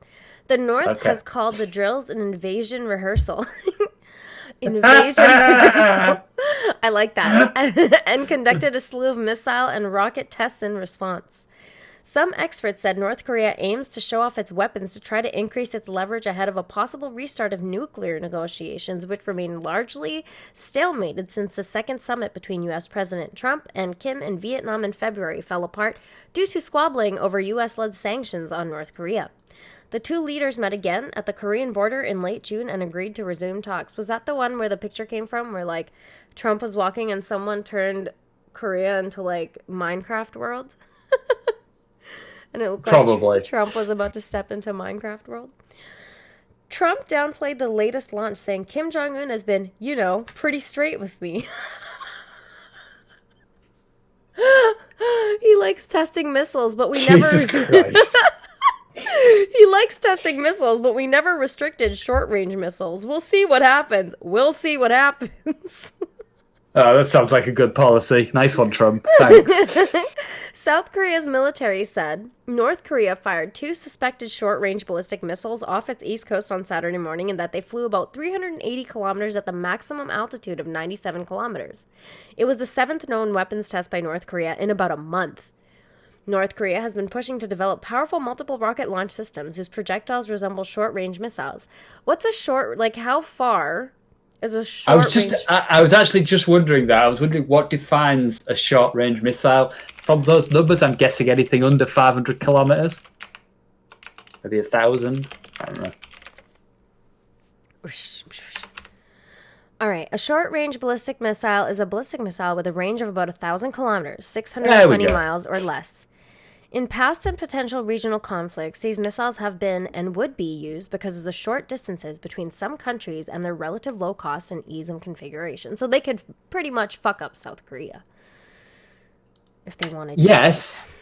The North has called the drills an invasion rehearsal. Invasion rehearsal. I like that. And conducted a slew of missile and rocket tests in response. Some experts said North Korea aims to show off its weapons to try to increase its leverage ahead of a possible restart of nuclear negotiations, which remain largely stalemated since the second summit between U.S. President Trump and Kim in Vietnam in February fell apart due to squabbling over U.S.-led sanctions on North Korea. The two leaders met again at the Korean border in late June and agreed to resume talks. Was that the one where the picture came from, where, like, Trump was walking and someone turned Korea into, like, Minecraft world? And it looked Probably. like Trump was about to step into Minecraft world. Trump downplayed the latest launch, saying Kim Jong-un has been, pretty straight with me. He likes testing missiles, but we Jesus Christ. He likes testing missiles, but we never restricted short-range missiles. We'll see what happens. Oh, that sounds like a good policy. Nice one, Trump. Thanks. South Korea's military said North Korea fired 2 suspected short-range ballistic missiles off its east coast on Saturday morning and that they flew about 380 kilometers at the maximum altitude of 97 kilometers. It was the 7th known weapons test by North Korea in about a month. North Korea has been pushing to develop powerful multiple rocket launch systems whose projectiles resemble short-range missiles. What's a short, like, how far is a short range? I was actually just wondering that. I was wondering what defines a short-range missile. From those numbers, I'm guessing anything under 500 kilometers. Maybe 1,000. I don't know. All right. A short-range ballistic missile is a ballistic missile with a range of about 1,000 kilometers, 620 miles or less. In past and potential regional conflicts, these missiles have been and would be used because of the short distances between some countries and their relative low cost and ease of configuration. So they could pretty much fuck up South Korea if they wanted to. Yes,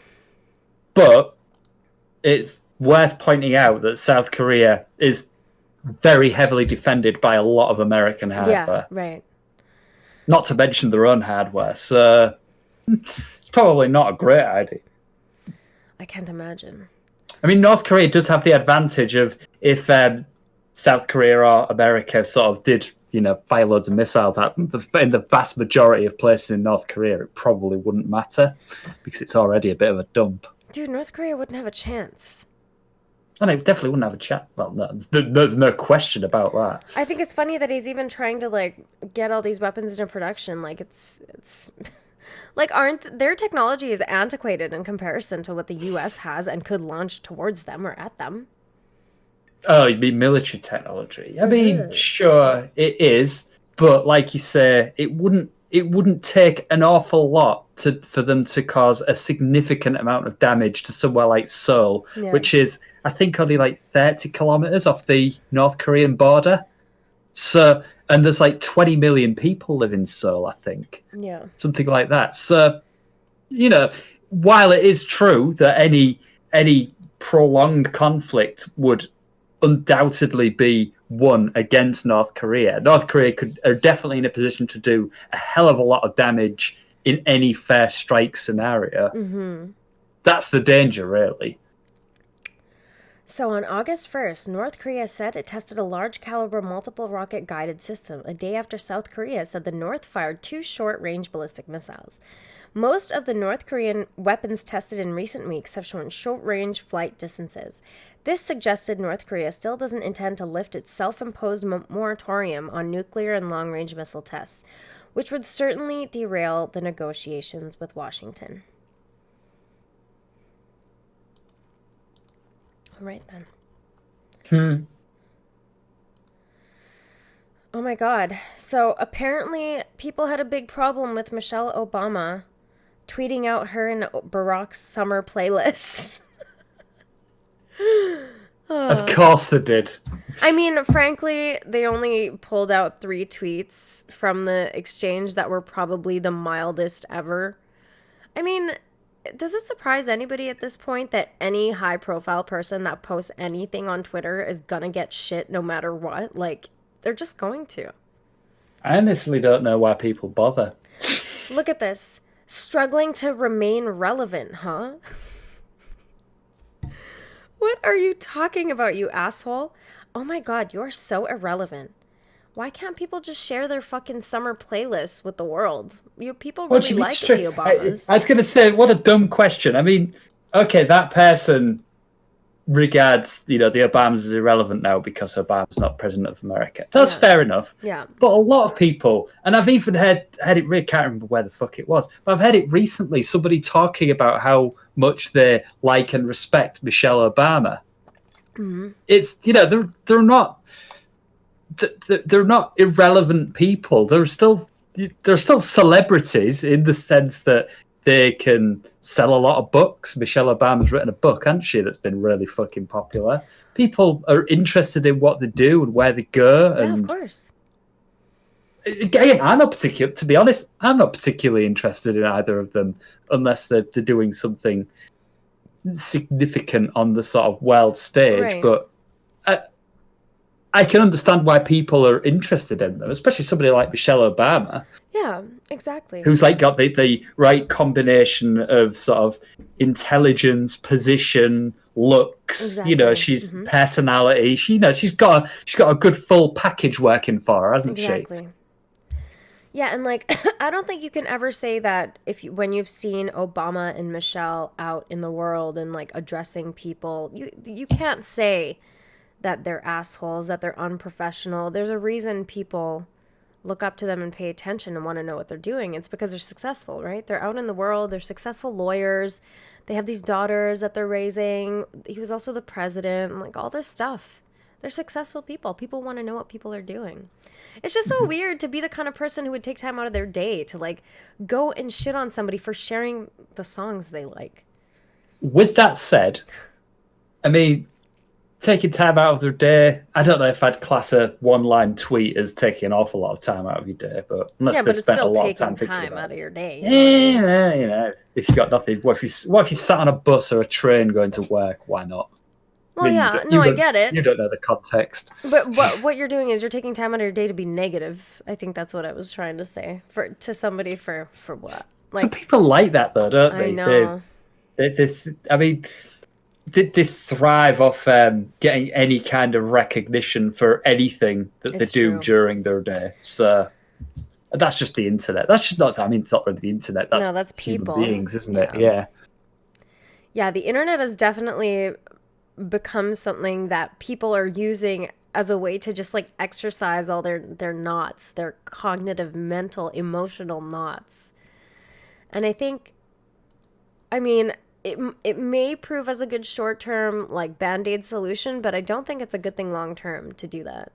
but it's worth pointing out that South Korea is very heavily defended by a lot of American hardware. Yeah, right. Not to mention their own hardware. So it's probably not a great idea. I can't imagine. I mean, North Korea does have the advantage of if South Korea or America sort of did, fire loads of missiles at them, in the vast majority of places in North Korea, it probably wouldn't matter because it's already a bit of a dump. Dude, North Korea wouldn't have a chance. And it definitely wouldn't have a chat. Well, no, there's no question about that. I think it's funny that he's even trying to, like, get all these weapons into production. Like, it's like, their technology is antiquated in comparison to what the U.S. has and could launch towards them or at them. Oh, you mean military technology? I mean, sure, it is, but like you say, it wouldn't take an awful lot for them to cause a significant amount of damage to somewhere like Seoul, which is, I think, only like 30 kilometers off the North Korean border. So, and there's like 20 million people live in Seoul, I think. Yeah. Something like that. So, while it is true that any prolonged conflict would undoubtedly be won against North Korea, North Korea are definitely in a position to do a hell of a lot of damage in any fair strike scenario. Mm-hmm. That's the danger, really. So on August 1st, North Korea said it tested a large-caliber multiple rocket-guided system, a day after South Korea said the North fired 2 short-range ballistic missiles. Most of the North Korean weapons tested in recent weeks have shown short-range flight distances. This suggested North Korea still doesn't intend to lift its self-imposed moratorium on nuclear and long-range missile tests, which would certainly derail the negotiations with Washington. All right, then. Oh, my God. So, apparently, people had a big problem with Michelle Obama tweeting out her and Barack's summer playlist. Of course they did. I mean, frankly, they only pulled out 3 tweets from the exchange that were probably the mildest ever. I mean, does it surprise anybody at this point that any high profile person that posts anything on Twitter is gonna get shit no matter what? Like, they're just going to. I honestly don't know why people bother. Look at this. Struggling to remain relevant, huh? What are you talking about, you asshole? Oh my god, you're so irrelevant. Why can't people just share their fucking summer playlists with the world? People What do really you mean like the straight? Obamas. I was going to say, what a dumb question. I mean, okay, that person regards, the Obamas as irrelevant now because Obama's not president of America. That's fair enough. Yeah. But a lot of people, and I've even heard it, really can't remember where the fuck it was, but I've heard it recently, somebody talking about how much they like and respect Michelle Obama. Mm-hmm. It's, they're not irrelevant people. They're still celebrities in the sense that they can sell a lot of books. Michelle Obama's written a book, hasn't she, that's been really fucking popular. People are interested in what they do and where they go. Yeah, and of course. Again, to be honest, I'm not particularly interested in either of them unless they're doing something significant on the sort of world stage. Right. But I can understand why people are interested in them, especially somebody like Michelle Obama. Yeah, exactly. Who's like got the right combination of sort of intelligence, position, looks. Exactly. She's personality. She's got a good full package working for her, hasn't she? Exactly. Yeah, and like I don't think you can ever say that when you've seen Obama and Michelle out in the world and like addressing people, you can't say that they're assholes, that they're unprofessional. There's a reason people look up to them and pay attention and want to know what they're doing. It's because they're successful, right? They're out in the world. They're successful lawyers. They have these daughters that they're raising. He was also the president, like all this stuff. They're successful people. People want to know what people are doing. It's just so weird to be the kind of person who would take time out of their day to like go and shit on somebody for sharing the songs they like. With that said, I mean, taking time out of their day, I don't know if I'd class a one-line tweet as taking an awful lot of time out of your day, but unless they spent a lot of time thinking about out of your day. Yeah, if you got nothing, what if you sat on a bus or a train going to work? Why not? Well, I get it. You don't know the context. But what you're doing is you're taking time out of your day to be negative. I think that's what I was trying to say to somebody for what? Like, some people like that though, don't they? I know. They thrive off getting any kind of recognition for anything that they do during their day. So that's just the internet. That's just not. I mean, it's not really the internet. That's people, human beings, isn't it? Yeah. Yeah, the internet has definitely become something that people are using as a way to just like exercise all their knots, their cognitive, mental, emotional knots. And I think, I mean, it may prove as a good short-term like band-aid solution, but I don't think it's a good thing long-term to do that.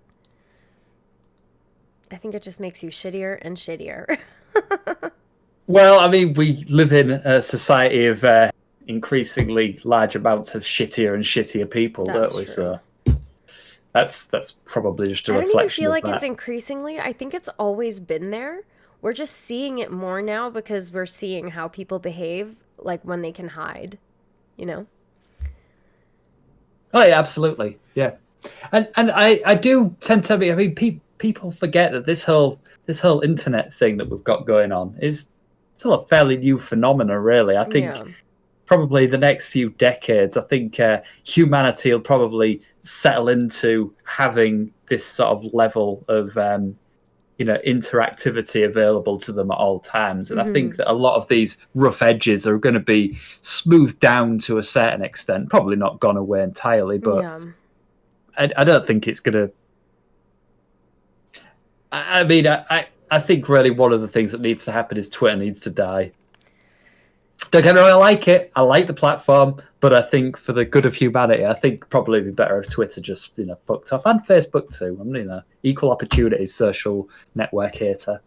I think it just makes you shittier and shittier. Well, I mean, we live in a society of increasingly large amounts of shittier and shittier people, don't we? True. So that's probably just a reflection of that. I don't even feel like it's increasingly. I think it's always been there. We're just seeing it more now because we're seeing how people behave, like when they can hide, Oh yeah, absolutely, yeah. And I do tend to be. I mean, people forget that this whole internet thing that we've got going on is still a fairly new phenomenon, really. I think. Yeah. Probably the next few decades, I think humanity will probably settle into having this sort of level of, interactivity available to them at all times. And I think that a lot of these rough edges are going to be smoothed down to a certain extent. Probably not gone away entirely, but I don't think it's going to. I mean, I think really one of the things that needs to happen is Twitter needs to die. Don't get me wrong, I like it. I like the platform, but I think for the good of humanity, I think probably it'd be better if Twitter just, fucked off, and Facebook too. I'm, equal opportunities social network hater.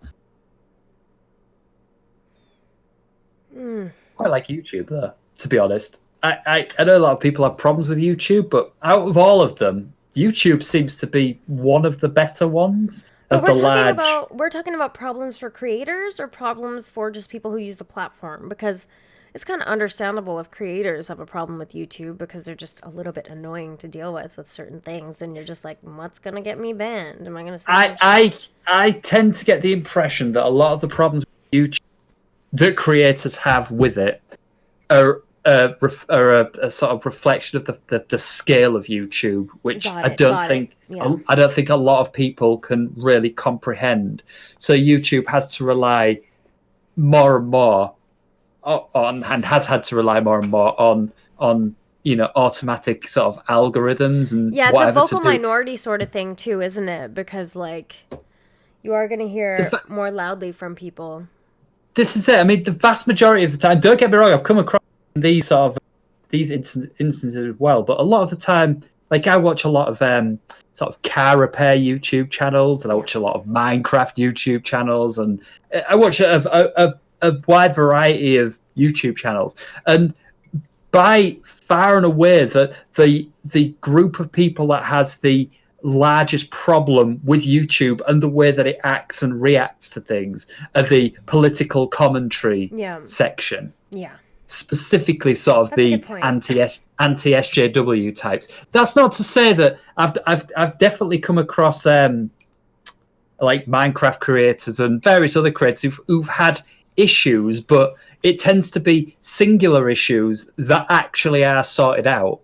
Quite like YouTube though, to be honest. I know a lot of people have problems with YouTube, but out of all of them, YouTube seems to be one of the better ones But of the large. we're talking about problems for creators or problems for just people who use the platform, because it's kind of understandable if creators have a problem with YouTube because they're just a little bit annoying to deal with certain things, and you're just like, what's gonna get me banned? Am I gonna say I tend to get the impression that a lot of the problems with YouTube that creators have with it are a sort of reflection of the scale of YouTube, which Got I it, don't got it. think Yeah. I don't think a lot of people can really comprehend. So YouTube has to rely more and more on, and has had to rely more and more on automatic sort of algorithms and Yeah, it's a whatever to vocal do. minority sort of thing too, isn't it? Because like you are gonna hear more loudly from people. This is it. I mean, the vast majority of the time, don't get me wrong, I've come across these sort of instances as well, but a lot of the time, like I watch a lot of sort of car repair YouTube channels, and I watch a lot of Minecraft YouTube channels, and I watch a wide variety of YouTube channels, and by far and away the group of people that has the largest problem with YouTube and the way that it acts and reacts to things are the political commentary Yeah. section. Yeah. Specifically, sort of That's a the good point. anti SJW types. That's not to say that I've definitely come across like Minecraft creators and various other creators who've had issues, but it tends to be singular issues that actually are sorted out.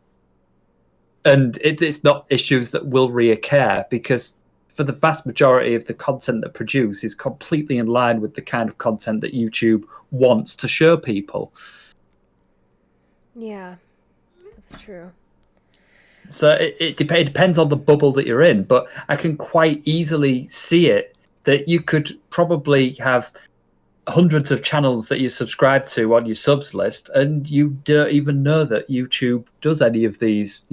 And it's not issues that will reoccur, because for the vast majority of the content that produce is completely in line with the kind of content that YouTube wants to show people. Yeah, that's true. So it depends on the bubble that you're in, but I can quite easily see it that you could probably have hundreds of channels that you subscribe to on your subs list, and you don't even know that YouTube does any of these,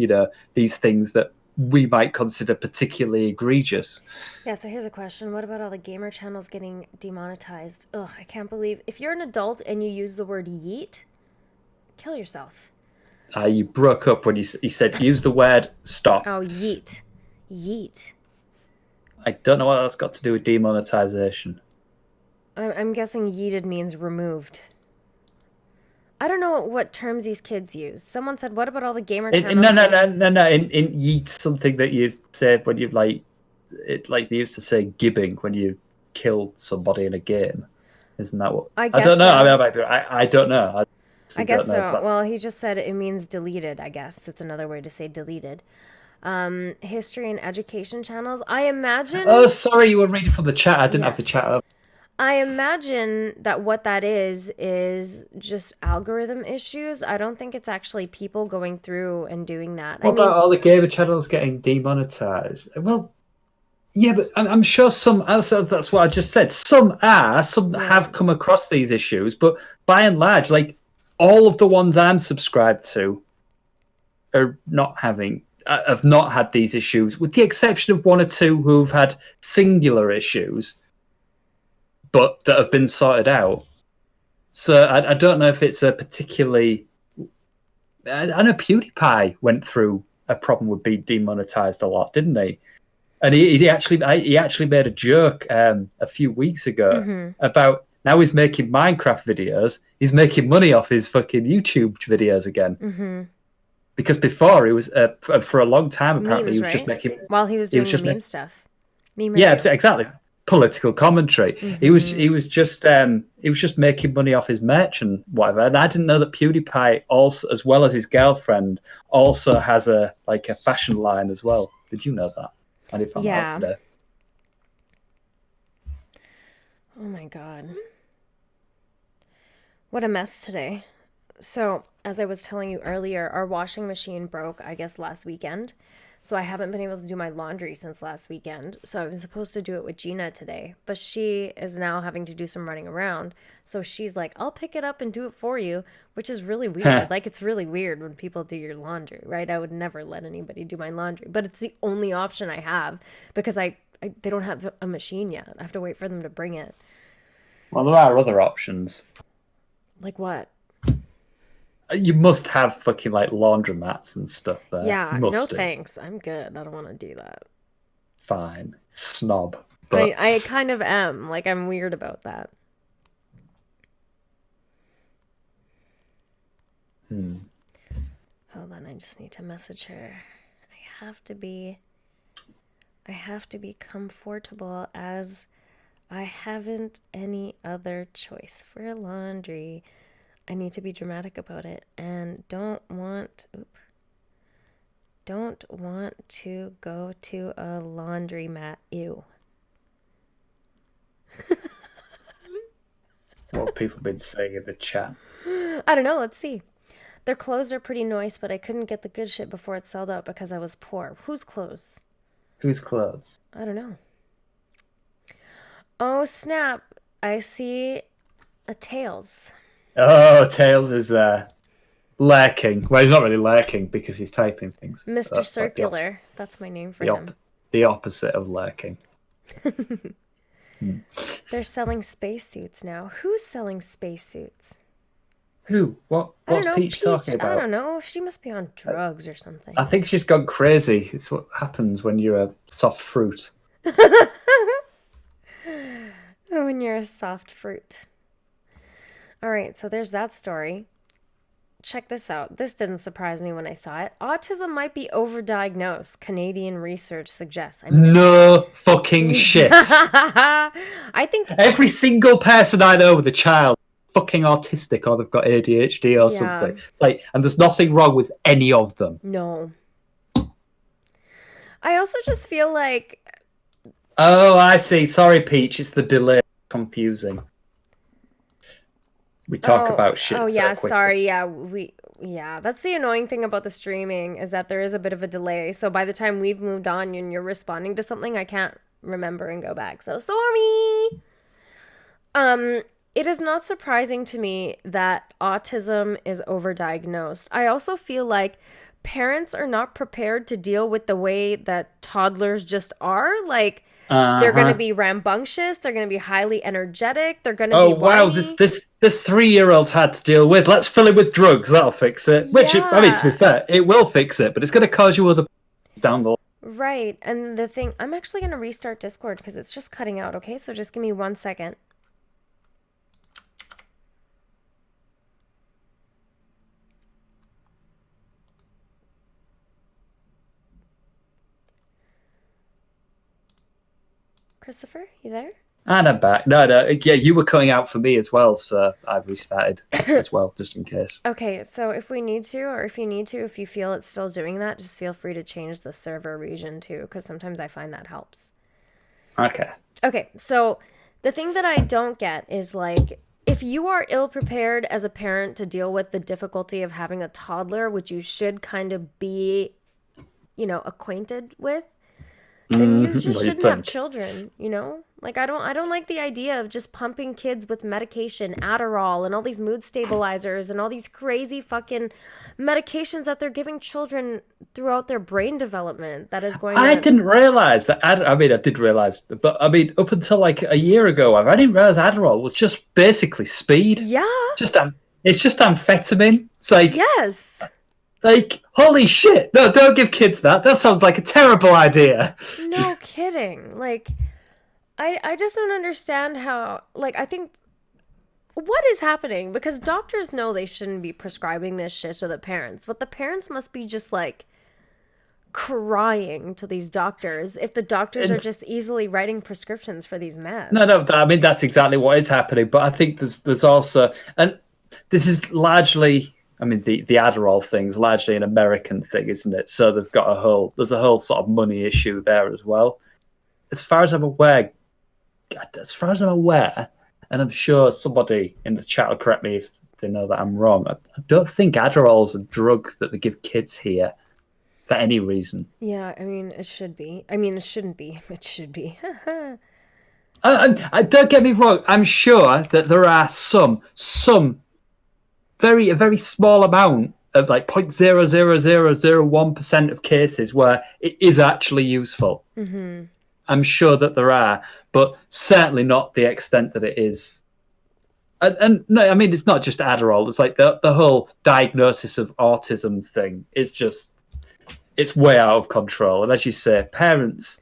these things that we might consider particularly egregious. Yeah, so here's a question. What about all the gamer channels getting demonetized? Ugh, I can't believe. If you're an adult and you use the word yeet, kill yourself. You broke up when you said use the word stop. Oh, yeet. Yeet. I don't know what that's got to do with demonetization. I'm guessing yeeted means removed. I don't know what terms these kids use. Someone said, what about all the gamer channels? No. In yeet, something that you said when you like they used to say gibbing when you killed somebody in a game. Isn't that what? I guess don't know. so. I don't know. I guess so. Well, he just said it means deleted, I guess. It's another way to say deleted. History and education channels. I imagine... Oh, sorry, you were reading from the chat. I didn't have the chat up. I imagine that what that is just algorithm issues. I don't think it's actually people going through and doing that. What about all the gamer channels getting demonetized? Well, yeah, but I'm sure some. That's what I just said. Some have come across these issues, but by and large, like all of the ones I'm subscribed to, are not having. Have not had these issues, with the exception of one or two who've had singular issues, but that have been sorted out. So I don't know if it's a particularly. I know PewDiePie went through a problem with being demonetized a lot, didn't he? And he actually made a joke a few weeks ago about now he's making Minecraft videos. He's making money off his fucking YouTube videos again. Because before he was for a long time apparently memes, he was just making while he was doing the meme stuff. Yeah, exactly. Political commentary. He was just making money off his merch and whatever. And I didn't know that PewDiePie also, as well as his girlfriend, also has a fashion line as well. Did you know that? I did find out today. Oh my god. What a mess today. So, as I was telling you earlier, our washing machine broke, I guess, last weekend. So I haven't been able to do my laundry since last weekend. So I was supposed to do it with Gina today. But she is now having to do some running around. So she's like, I'll pick it up and do it for you, which is really weird. Like, it's really weird when people do your laundry, right? I would never let anybody do my laundry. But it's the only option I have because they don't have a machine yet. I have to wait for them to bring it. Well, there are other options. Like what? You must have fucking like laundromats and stuff there. Yeah, Must no do. thanks. I'm good. I don't want to do that. Fine. Snob. But I kind of am. Like, I'm weird about that. Hold on, I just need to message her. I have to be comfortable as I haven't any other choice for laundry. I need to be dramatic about it and don't want to go to a laundromat. Ew. what people been saying in the chat. I don't know, let's see. Their clothes are pretty nice, but I couldn't get the good shit before it sold out because I was poor. Whose clothes? Whose clothes? I don't know. Oh, snap. I see a Tails. Oh, Tails is there. Lurking. Well, he's not really lurking because he's typing things. Mr. That's Circular. That's my name for him. The opposite of lurking. They're selling spacesuits now. Who's selling spacesuits? Who? What's Peach talking about? I don't know. She must be on drugs or something. I think she's gone crazy. It's what happens when you're a soft fruit. When you're a soft fruit. All right, so there's that story. Check this out. This didn't surprise me when I saw it. Autism might be overdiagnosed, Canadian research suggests. No fucking shit. I think every single person I know with a child fucking autistic or they've got ADHD or something. It's like, and there's nothing wrong with any of them. No. I also just feel like... Oh, I see. Sorry, Peach. It's the delay. Confusing. We talk about shit. Oh, yeah. So sorry. Yeah, that's the annoying thing about the streaming is that there is a bit of a delay. So by the time we've moved on and you're responding to something, I can't remember and go back. So sorry. It is not surprising to me that autism is overdiagnosed. I also feel like parents are not prepared to deal with the way that toddlers just are. Like, they're going to be rambunctious. They're going to be highly energetic. They're going to be wow, whiny. this 3-year-old's had to deal with. Let's fill it with drugs. That'll fix it. Which, I mean, to be fair, it will fix it, but it's going to cause you other down the line. Right. And the thing, I'm actually going to restart Discord because it's just cutting out. Okay, so just give me 1 second. Christopher, you there? And I'm back. No, yeah, you were cutting out for me as well, so I've restarted as well, just in case. Okay, so if we need to, or if you need to, if you feel it's still doing that, just feel free to change the server region too, because sometimes I find that helps. Okay. Okay, so the thing that I don't get is like, if you are ill-prepared as a parent to deal with the difficulty of having a toddler, which you should kind of be, acquainted with, then you just shouldn't have children, Like, I don't like the idea of just pumping kids with medication, Adderall, and all these mood stabilizers, and all these crazy fucking medications that they're giving children throughout their brain development. That is going. I didn't realize that. I did realize, but I mean, up until like a year ago, I didn't realize Adderall was just basically speed. Yeah. It's just amphetamine. It's like yes. Like, holy shit. No, don't give kids that. That sounds like a terrible idea. No kidding. Like, I just don't understand how, like, I think, what is happening? Because doctors know they shouldn't be prescribing this shit to the parents, but the parents must be just, like, crying to these doctors if the doctors are just easily writing prescriptions for these meds. No, I mean, that's exactly what is happening, but I think there's also, and this is largely... I mean, the Adderall thing's largely an American thing, isn't it? So they've got there's a whole sort of money issue there as well. As far as I'm aware, and I'm sure somebody in the chat will correct me if they know that I'm wrong, I don't think Adderall's a drug that they give kids here for any reason. Yeah, I mean, it should be. I mean, it shouldn't be. It should be. I don't get me wrong. I'm sure that there are some a very small amount of like 0.00001% of cases where it is actually useful. Mm-hmm. I'm sure that there are, but certainly not the extent that it is And no, I mean it's not just Adderall. It's like the whole diagnosis of autism thing. It's way out of control. And as you say, parents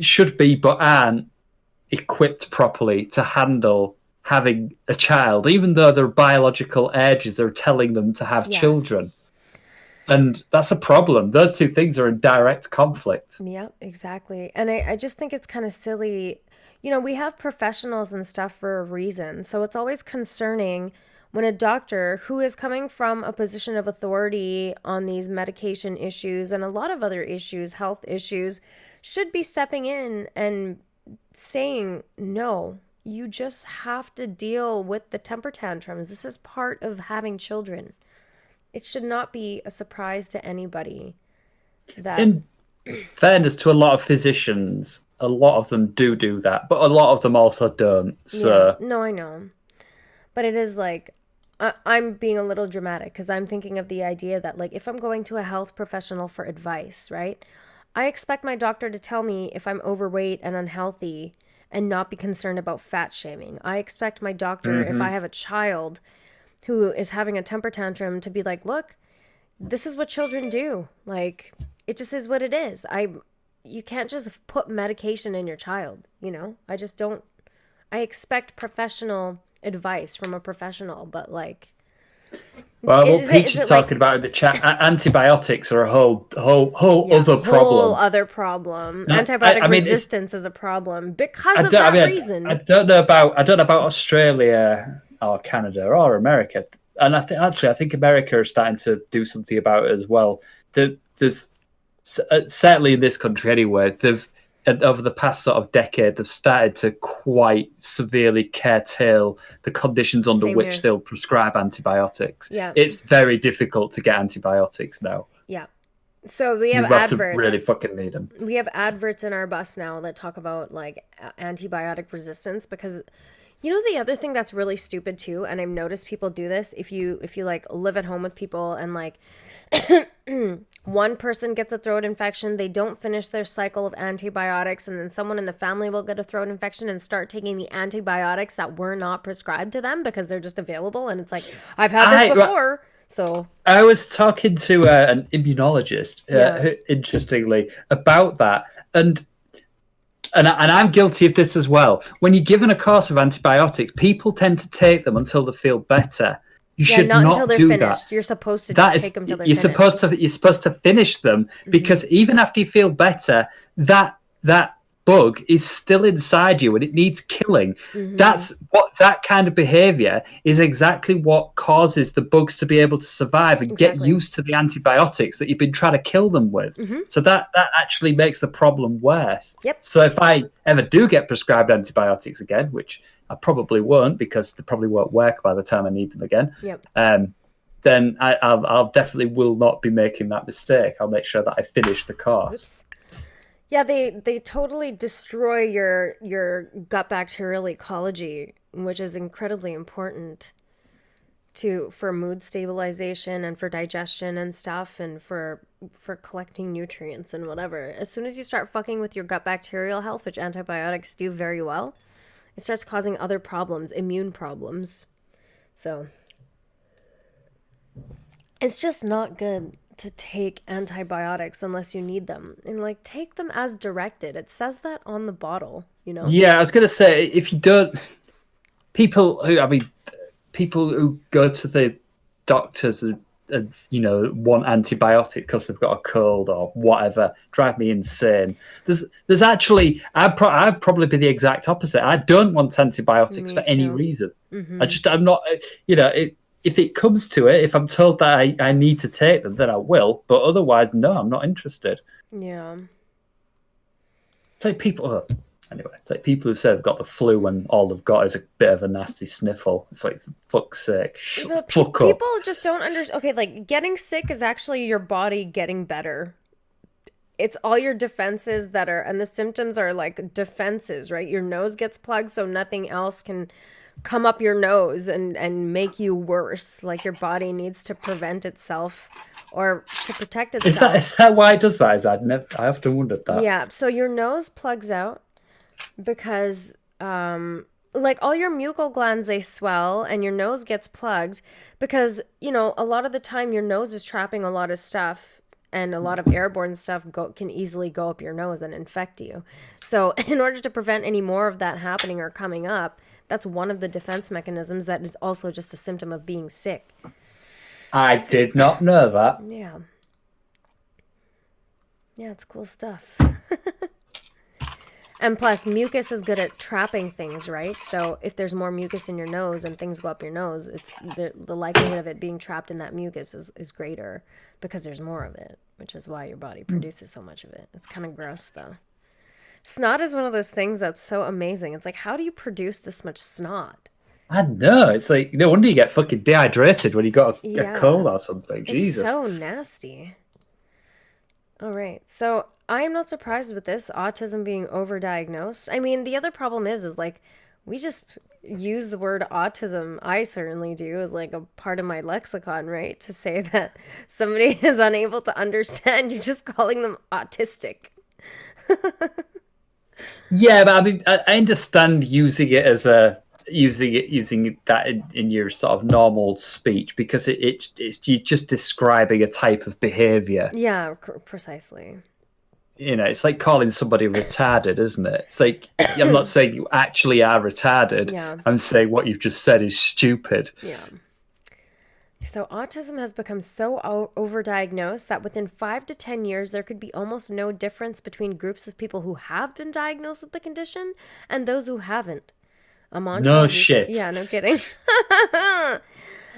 should be but aren't equipped properly to handle having a child, even though their biological ages are telling them to have children. And that's a problem. Those two things are in direct conflict. Yep, exactly. And I just think it's kind of silly. You know, we have professionals and stuff for a reason. So it's always concerning when a doctor who is coming from a position of authority on these medication issues and a lot of other issues, health issues, should be stepping in and saying, no, you just have to deal with the temper tantrums. This is part of having children. It should not be a surprise to anybody that. In fairness to a lot of physicians, a lot of them do that, but a lot of them also don't. So Yeah, no, I know. But it is like, I'm being a little dramatic because I'm thinking of the idea that, like, if I'm going to a health professional for advice, right? I expect my doctor to tell me if I'm overweight and unhealthy and not be concerned about fat shaming. I expect my doctor, if I have a child who is having a temper tantrum, to be like, look, this is what children do. Like, it just is what it is. You can't just put medication in your child, you know? I just don't. I expect professional advice from a professional, but like. well, what is Peach is it talking about in the chat, antibiotics are a whole other whole problem. other problem. No, Antibiotic I mean, resistance is a problem because of that reason. I don't know about Australia or Canada or America, and I think America is starting to do something about it as well. There's certainly in this country anyway. Over the past sort of decade, they've started to quite severely curtail the conditions under Same which here. they'll prescribe antibiotics. Yeah. It's very difficult to get antibiotics now. Yeah. So we You have have to adverts. really fucking need them. We have adverts in our bus now that talk about like antibiotic resistance because you know the other thing that's really stupid too, and I've noticed people do this if you like live at home with people and like one person gets a throat infection, they don't finish their cycle of antibiotics, and then someone in the family will get a throat infection and start taking the antibiotics that were not prescribed to them because they're just available, and it's like, I've had this before. So I was talking to an immunologist, who, interestingly, about that, and I'm guilty of this as well. When you're given a course of antibiotics, people tend to take them until they feel better. You should not not until they're do finished. that. You're supposed to take them till they're you're finished. you're supposed to finish them because even after you feel better, that bug is still inside you and it needs killing. That's what that kind of behavior is exactly what causes the bugs to be able to survive and get used to the antibiotics that you've been trying to kill them with. So that actually makes the problem worse. Yep. So if I ever do get prescribed antibiotics again, which I probably won't because they probably won't work by the time I need them again. Yep. Then I'll definitely will not be making that mistake. I'll make sure that I finish the course. Oops. Yeah, they totally destroy your gut bacterial ecology, which is incredibly important for mood stabilization and for digestion and stuff and for collecting nutrients and whatever. As soon as you start fucking with your gut bacterial health, which antibiotics do very well, it starts causing other problems, immune problems. So it's just not good to take antibiotics unless you need them. And like take them as directed. It says that on the bottle, you know? Yeah, I was gonna say if you don't people who go to the doctors and want antibiotic because they've got a cold or whatever drive me insane. There's actually I'd probably be the exact opposite. I don't want antibiotics for any reason. I'm not if it comes to it, if I'm told that I need to take them, then I will, but otherwise no, I'm not interested. Yeah. It's like people it's like people who say they've got the flu when all they've got is a bit of a nasty sniffle. It's like, for fuck's sake, fuck up. People just don't understand. Okay, like getting sick is actually your body getting better. It's all your defenses and the symptoms are like defenses, right? Your nose gets plugged so nothing else can come up your nose and make you worse. Like your body needs to prevent itself or to protect itself. Is that why it does that? I often wondered that. Yeah, so your nose plugs out because like all your mucal glands, they swell and your nose gets plugged because, a lot of the time your nose is trapping a lot of stuff, and a lot of airborne stuff can easily go up your nose and infect you. So in order to prevent any more of that happening or coming up, that's one of the defense mechanisms that is also just a symptom of being sick. I did not know that. Yeah. Yeah, it's cool stuff. And plus, mucus is good at trapping things, right? So if there's more mucus in your nose and things go up your nose, it's the likelihood of it being trapped in that mucus is greater because there's more of it, which is why your body produces so much of it. It's kind of gross, though. Snot is one of those things that's so amazing. It's like, how do you produce this much snot? I know. It's like, no wonder you get fucking dehydrated when you got a Yeah. cold or something. It's Jesus. so nasty. All right. So I am not surprised with this autism being overdiagnosed. I mean, the other problem is like we just use the word autism. I certainly do as like a part of my lexicon, right? To say that somebody is unable to understand, you're just calling them autistic. Yeah, but I mean, I understand using it as using that in your sort of normal speech because it's you're just describing a type of behavior. Yeah, precisely. It's like calling somebody retarded, isn't it? It's like, I'm not saying you actually are retarded. Yeah. I'm saying what you've just said is stupid. Yeah. So autism has become so overdiagnosed that within 5 to 10 years, there could be almost no difference between groups of people who have been diagnosed with the condition and those who haven't. No shit. Yeah, no kidding.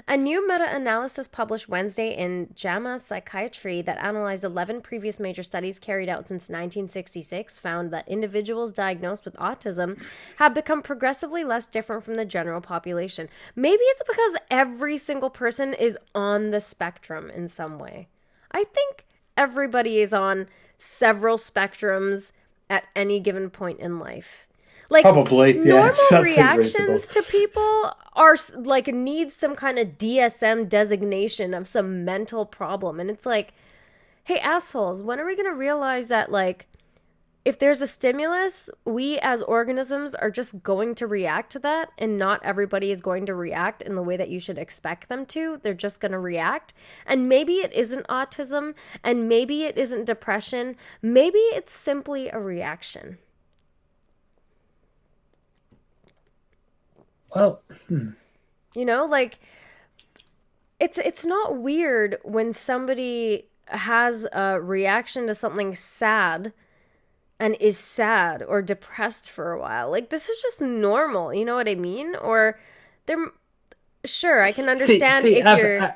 A new meta-analysis published Wednesday in JAMA Psychiatry that analyzed 11 previous major studies carried out since 1966 found that individuals diagnosed with autism have become progressively less different from the general population. Maybe it's because every single person is on the spectrum in some way. I think everybody is on several spectrums at any given point in life. Like, Probably, yeah. normal That seems reactions to reasonable. people are like need some kind of DSM designation of some mental problem. And it's like, hey, assholes, when are we going to realize that, like, if there's a stimulus, we as organisms are just going to react to that, and not everybody is going to react in the way that you should expect them to. They're just going to react. And maybe it isn't autism, and maybe it isn't depression. Maybe it's simply a reaction. Well, Like, it's not weird when somebody has a reaction to something sad and is sad or depressed for a while. Like, this is just normal, you know what I mean? Or they're sure, I can understand if you're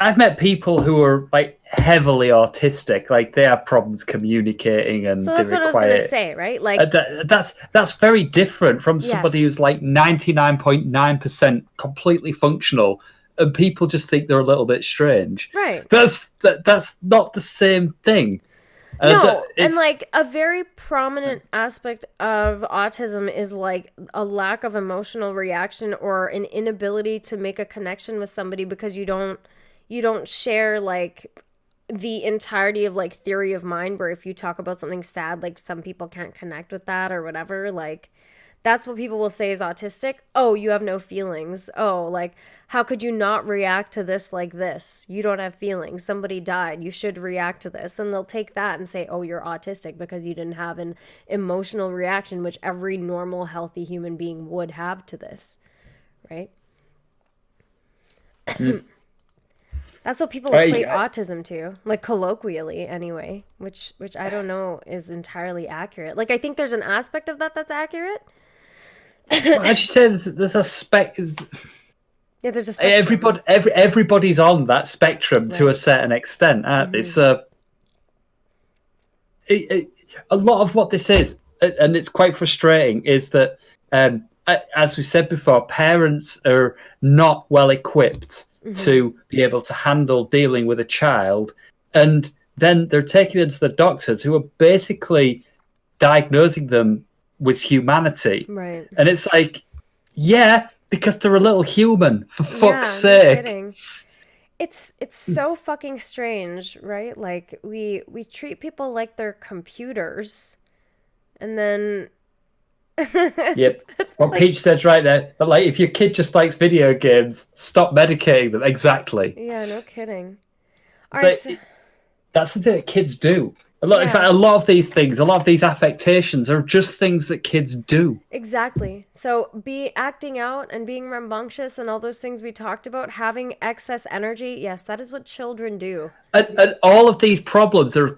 I've met people who are like heavily autistic, like they have problems communicating and so that's they what I was require. gonna say, right? Like, That's very different from somebody Yes. who's like 99.9% completely functional, and people just think they're a little bit strange. right. That's not the same thing. No, and It's like a very prominent aspect of autism is like a lack of emotional reaction or an inability to make a connection with somebody because you don't share like the entirety of like theory of mind, where if you talk about something sad, like some people can't connect with that or whatever. Like, that's what people will say is autistic. Oh, you have no feelings. Oh, like, how could you not react to this like this? You don't have feelings. Somebody died. You should react to this. And they'll take that and say, oh, you're autistic because you didn't have an emotional reaction, which every normal, healthy human being would have to this. Right? That's what people equate autism to, like colloquially anyway, which I don't know is entirely accurate. Like, I think there's an aspect of that that's accurate. as you said, there's a spec. Yeah, there's a spectrum. Everybody's on that spectrum to a certain extent. It's a lot of what this is, and it's quite frustrating, is that as we said before, parents are not well equipped to be able to handle dealing with a child, and then they're taking them to the doctors who are basically diagnosing them with humanity. Right. And it's like, yeah, because they're a little human, for fuck's No sake. kidding. It's so fucking strange, right? Like, we treat people like they're computers, and then Yep. What Peach said right there. But like, if your kid just likes video games, stop medicating them. Exactly. Yeah, no kidding. All So right. So, that's the thing that kids do. In fact, yeah. a lot of these things, a lot of these affectations are just things that kids do. Exactly. So be acting out and being rambunctious and all those things we talked about, having excess energy. Yes, that is what children do. And all of these problems are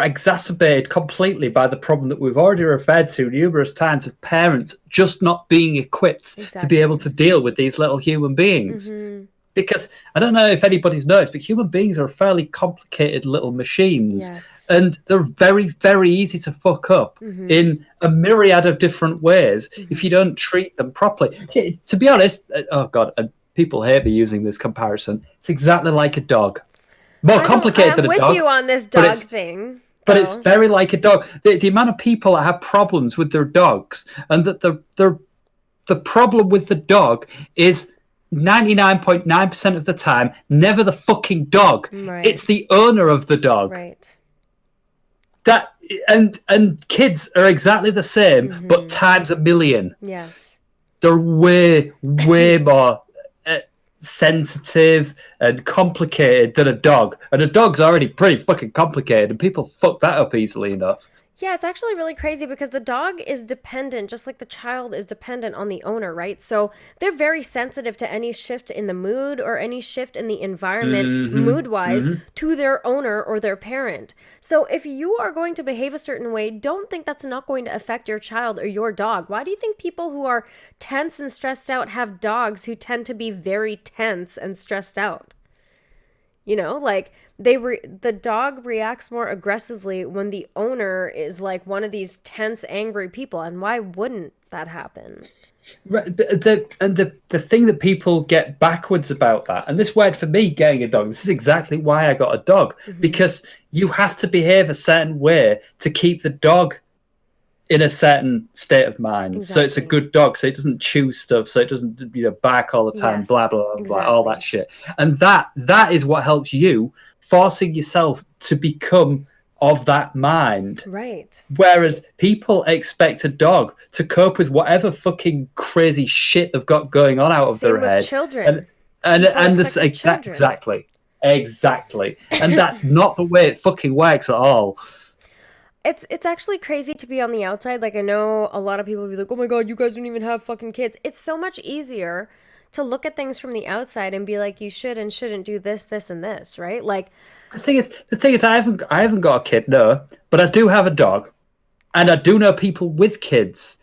exacerbated completely by the problem that we've already referred to numerous times of parents just not being equipped to be Exactly. able to deal with these little human beings. Because I don't know if anybody's noticed, but human beings are fairly complicated little machines. Yes. And they're very, very easy to fuck up in a myriad of different ways if you don't treat them properly. To be honest, oh God, and people hate me using this comparison. It's exactly like a dog. More complicated than a dog. I'm with you on this dog thing. But it's very like a dog. The amount of people that have problems with their dogs, and that the problem with the dog is 99.9% of the time never the fucking dog. Right. It's the owner of the dog. Right. That and kids are exactly the same, but times a million. Yes. They're way more sensitive and complicated than a dog, and a dog's already pretty fucking complicated, and people fuck that up easily enough. Yeah, it's actually really crazy because the dog is dependent, just like the child is dependent on the owner, right? So they're very sensitive to any shift in the mood or any shift in the environment, mood-wise, to their owner or their parent. So if you are going to behave a certain way, don't think that's not going to affect your child or your dog. Why do you think people who are tense and stressed out have dogs who tend to be very tense and stressed out? You know, like the dog reacts more aggressively when the owner is like one of these tense, angry people. And why wouldn't that happen? Right, the thing that people get backwards about that, and this word for me, getting a dog, this is exactly why I got a dog, because you have to behave a certain way to keep the dog in a certain state of mind. Exactly. So it's a good dog, so it doesn't chew stuff, so it doesn't bark all the time, Yes, blah blah blah, exactly. all that shit. And that is what helps you, forcing yourself to become of that mind. Right. Whereas people expect a dog to cope with whatever fucking crazy shit they've got going on out of Same their with head. children. And this children. exactly. And that's not the way it fucking works at all. It's actually crazy to be on the outside. Like, I know a lot of people will be like, oh my God, you guys don't even have fucking kids. It's so much easier to look at things from the outside and be like, you should and shouldn't do this, this, and this, right? Like, The thing is, I haven't got a kid, no, but I do have a dog, and I do know people with kids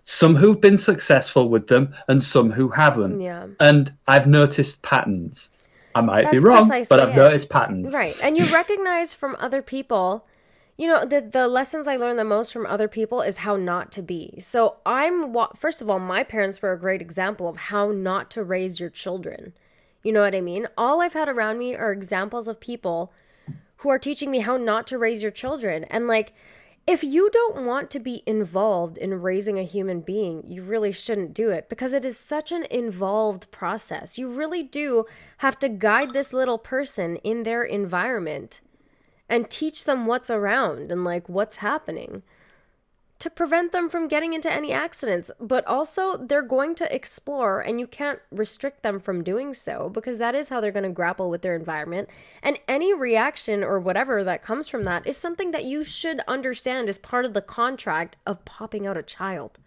some who've been successful with them, and some who haven't. yeah. And I've noticed patterns. I might be That's wrong, precisely but I've it. noticed patterns. Right. And you recognize from other people, you know, the lessons I learned the most from other people is how not to be. So first of all, my parents were a great example of how not to raise your children. You know what I mean? All I've had around me are examples of people who are teaching me how not to raise your children. And like, if you don't want to be involved in raising a human being, you really shouldn't do it because it is such an involved process. You really do have to guide this little person in their environment and teach them what's around and like what's happening to prevent them from getting into any accidents. But also they're going to explore and you can't restrict them from doing so because that is how they're going to grapple with their environment. And any reaction or whatever that comes from that is something that you should understand as part of the contract of popping out a child.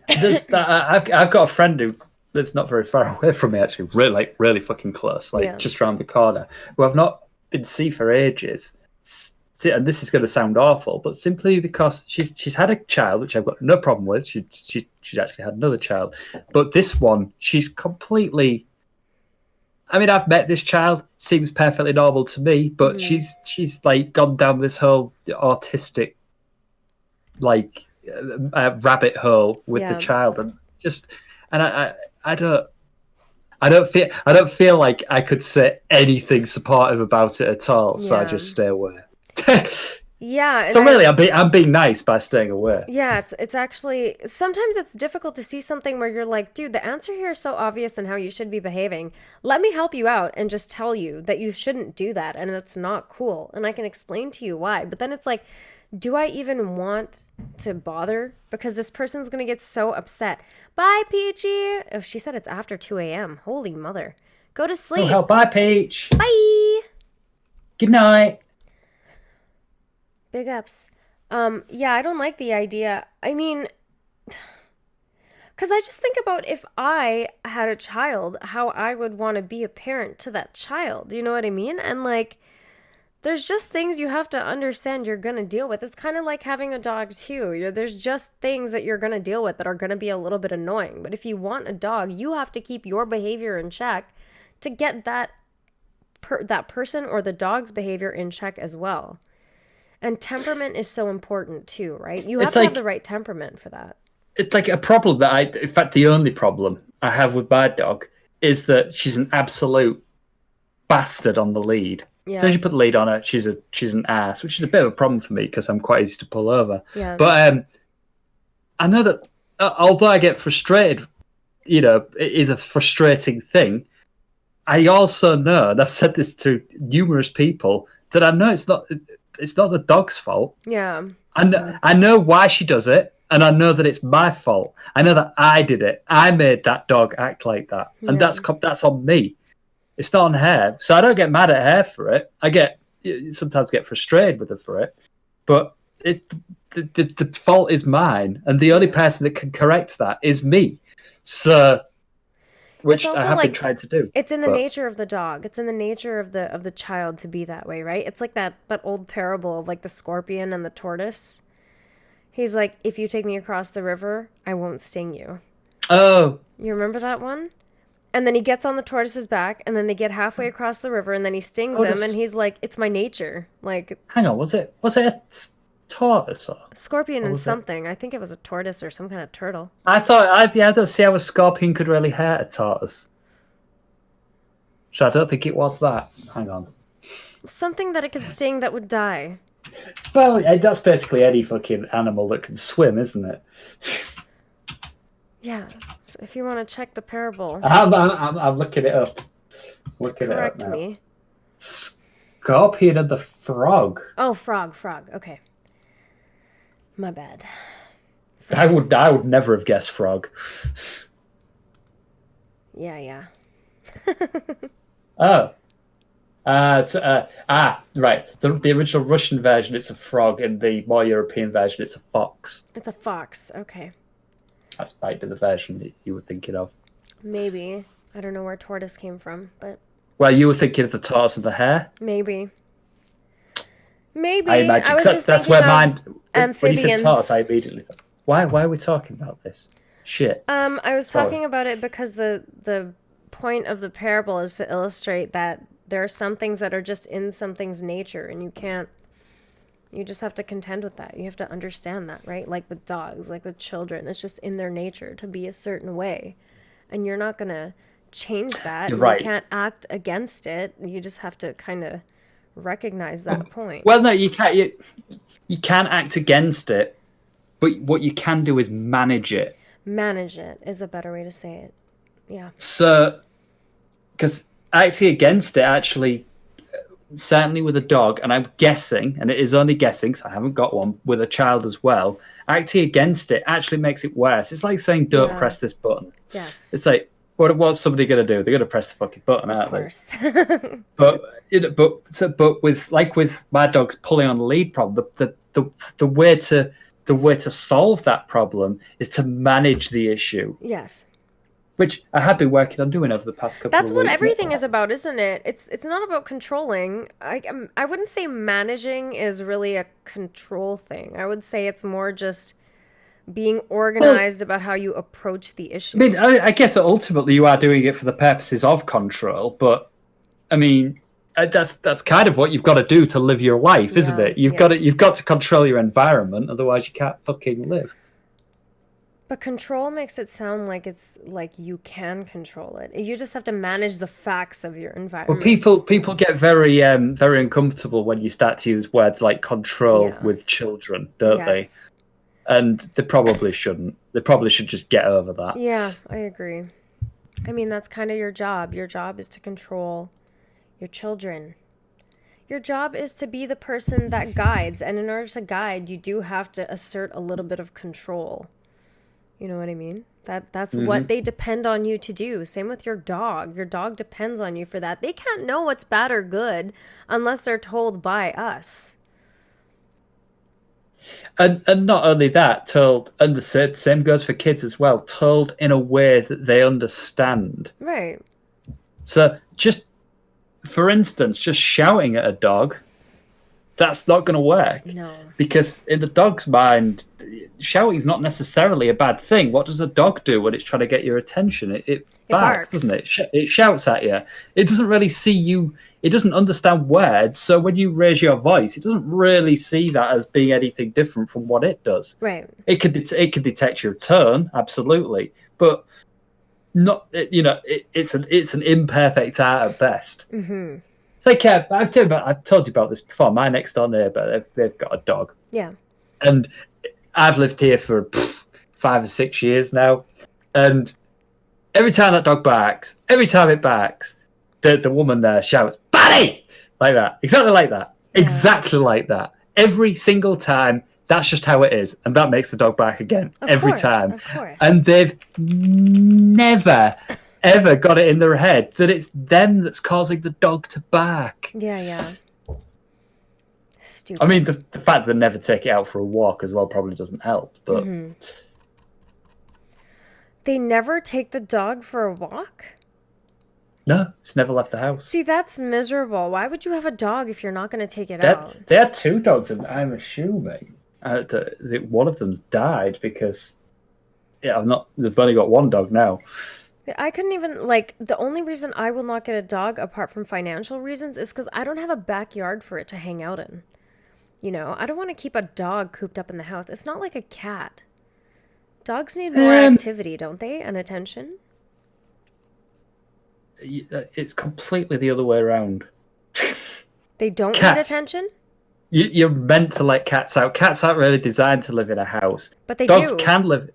I've got a friend who lives not very far away from me, actually, really fucking close, just around the corner, who I've not been to see for ages. And this is going to sound awful, but simply because she's had a child, which I've got no problem with. She's actually had another child, but this one, she's completely. I mean, I've met this child; seems perfectly normal to me, but she's like gone down this whole autistic, like rabbit hole with the child, and I don't feel like I could say anything supportive about it at all. So I just stay away. Yeah, and So really, I'm being nice by staying away. yeah, it's actually sometimes it's difficult to see something where you're like, dude, the answer here is so obvious and how you should be behaving. Let me help you out and just tell you that you shouldn't do that and that's not cool. And I can explain to you why. But then it's like, do I even want to bother? Because this person's gonna get so upset. Bye, Peachy. Oh, she said it's after 2 a.m. Holy mother. Go to Oh sleep. hell, bye, Peach. Bye. Good night. Big ups. Yeah, I don't like the idea. I mean, because I just think about if I had a child, how I would want to be a parent to that child. You know what I mean? And like, there's just things you have to understand you're going to deal with. It's kind of like having a dog too. There's just things that you're going to deal with that are going to be a little bit annoying. But if you want a dog, you have to keep your behavior in check to get that person or the dog's behavior in check as well. And temperament is so important too, right? You have to have the right temperament for that. It's like a problem that in fact, the only problem I have with my dog is that she's an absolute bastard on the lead. Yeah. So as you put the lead on her, she's an ass, which is a bit of a problem for me because I'm quite easy to pull over. Yeah. But I know that although I get frustrated, it is a frustrating thing. I also know, and I've said this to numerous people, that I know it's not the dog's fault. Yeah. I know why she does it, and I know that it's my fault. I know that I did it. I made that dog act like that, and that's on me. It's not on her, so I don't get mad at her for it. I sometimes get frustrated with her for it, but it's the fault is mine, and the only person that can correct that is me. So, which I have been trying to do. It's in the nature of the dog. It's in the nature of the child to be that way, right? It's like that old parable of like the scorpion and the tortoise. He's like, if you take me across the river, I won't sting you. Oh. You remember that one? And then he gets on the tortoise's back, and then they get halfway across the river, and then he stings him, and he's like, it's my nature. Like, hang on, was it a tortoise? Or scorpion and something. I think it was a tortoise or some kind of turtle. I don't see how a scorpion could really hurt a tortoise. So I don't think it was that. Hang on. Something that it could sting that would die. Well, that's basically any fucking animal that can swim, isn't it? Yeah. So if you want to check the parable, I'm looking it up. Correct me. Scorpion and the frog. Oh, frog. Okay. My bad. I would never have guessed frog. Yeah. Oh. Right. The original Russian version, it's a frog. In the more European version, it's a fox. It's a fox. Okay. That might be the version that you were thinking of. Maybe. I don't know where tortoise came from, but... Well, you were thinking of the tortoise and the hare? Maybe. I imagine. I was just that's thinking where mine... amphibians. When you said tortoise, I immediately thought, why are we talking about this? Shit. I was talking about it because the point of the parable is to illustrate that there are some things that are just in something's nature, and you just have to contend with that. You have to understand that, right? Like with dogs, like with children, it's just in their nature to be a certain way. And you're not going to change that. You're right. You can't act against it. You just have to kind of recognize that point. Well, no, you can't. You can't act against it, but what you can do is manage it. Manage it is a better way to say it. Yeah. So, because acting against it actually... Certainly with a dog, and I'm guessing, and it is only guessing, so I haven't got one, with a child as well, acting against it actually makes it worse. It's like saying, don't press this button. Yes. It's like, what's somebody going to do? They're going to press the fucking button, aren't they? Of course. But with my dog's pulling on the lead problem, the way to solve that problem is to manage the issue. Yes. Which I have been working on doing over the past couple of weeks. That's what everything is about, isn't it? It's not about controlling. I wouldn't say managing is really a control thing. I would say it's more just being organized about how you approach the issue. I mean, I guess ultimately you are doing it for the purposes of control, but I mean, that's kind of what you've got to do to live your life, isn't it? You've got to control your environment, otherwise you can't fucking live. But control makes it sound like it's like you can control it. You just have to manage the facts of your Well, environment. people get very very uncomfortable when you start to use words like control Yeah. with children, don't they? Yes. And they probably shouldn't. They probably should just get over that. Yeah, I agree. I mean, that's kind of your job. Your job is to control your children. Your job is to be the person that guides. And in order to guide, you do have to assert a little bit of control. You know what I mean? That's what they depend on you to do. Same with your dog. Your dog depends on you for that. They can't know what's bad or good unless they're told by us. And not only that, told, and the same goes for kids as well, told in a way that they understand. Right. So just, for instance, just shouting at a dog, that's not going to work. No. Because in the dog's mind, shouting is not necessarily a bad thing. What does a dog do when it's trying to get your attention? It barks, doesn't it? It shouts at you. It doesn't really see you. It doesn't understand words. So when you raise your voice, it doesn't really see that as being anything different from what it does. Right. It could detect your tone, absolutely, but not. It's an imperfect art at best. Mm-hmm. It's like I've told you about this before. My next door neighbour, they've got a dog. Yeah. And I've lived here for 5 or 6 years now, and every time that dog barks, every time it barks, the woman there shouts, "Buddy!" like that, exactly like that, exactly like that. Every single time, that's just how it is, and that makes the dog bark again every time. Of course. And they've never ever got it in their head that it's them that's causing the dog to bark. Yeah. Stupid. I mean, the fact that they never take it out for a walk as well probably doesn't help, but They never take the dog for a walk? no, it's never left the house. See, that's miserable. Why would you have a dog if you're not going to take it out? They had 2 dogs, and I'm assuming that one of them's died because they've only got 1 dog now. I couldn't even, the only reason I will not get a dog apart from financial reasons is because I don't have a backyard for it to hang out in. You know, I don't want to keep a dog cooped up in the house. It's not like a cat. Dogs need more activity, don't they? And attention? It's completely the other way around. They don't need Cats. attention? You're meant to let cats out. Cats aren't really designed to live in a house. But they Dogs do. can live.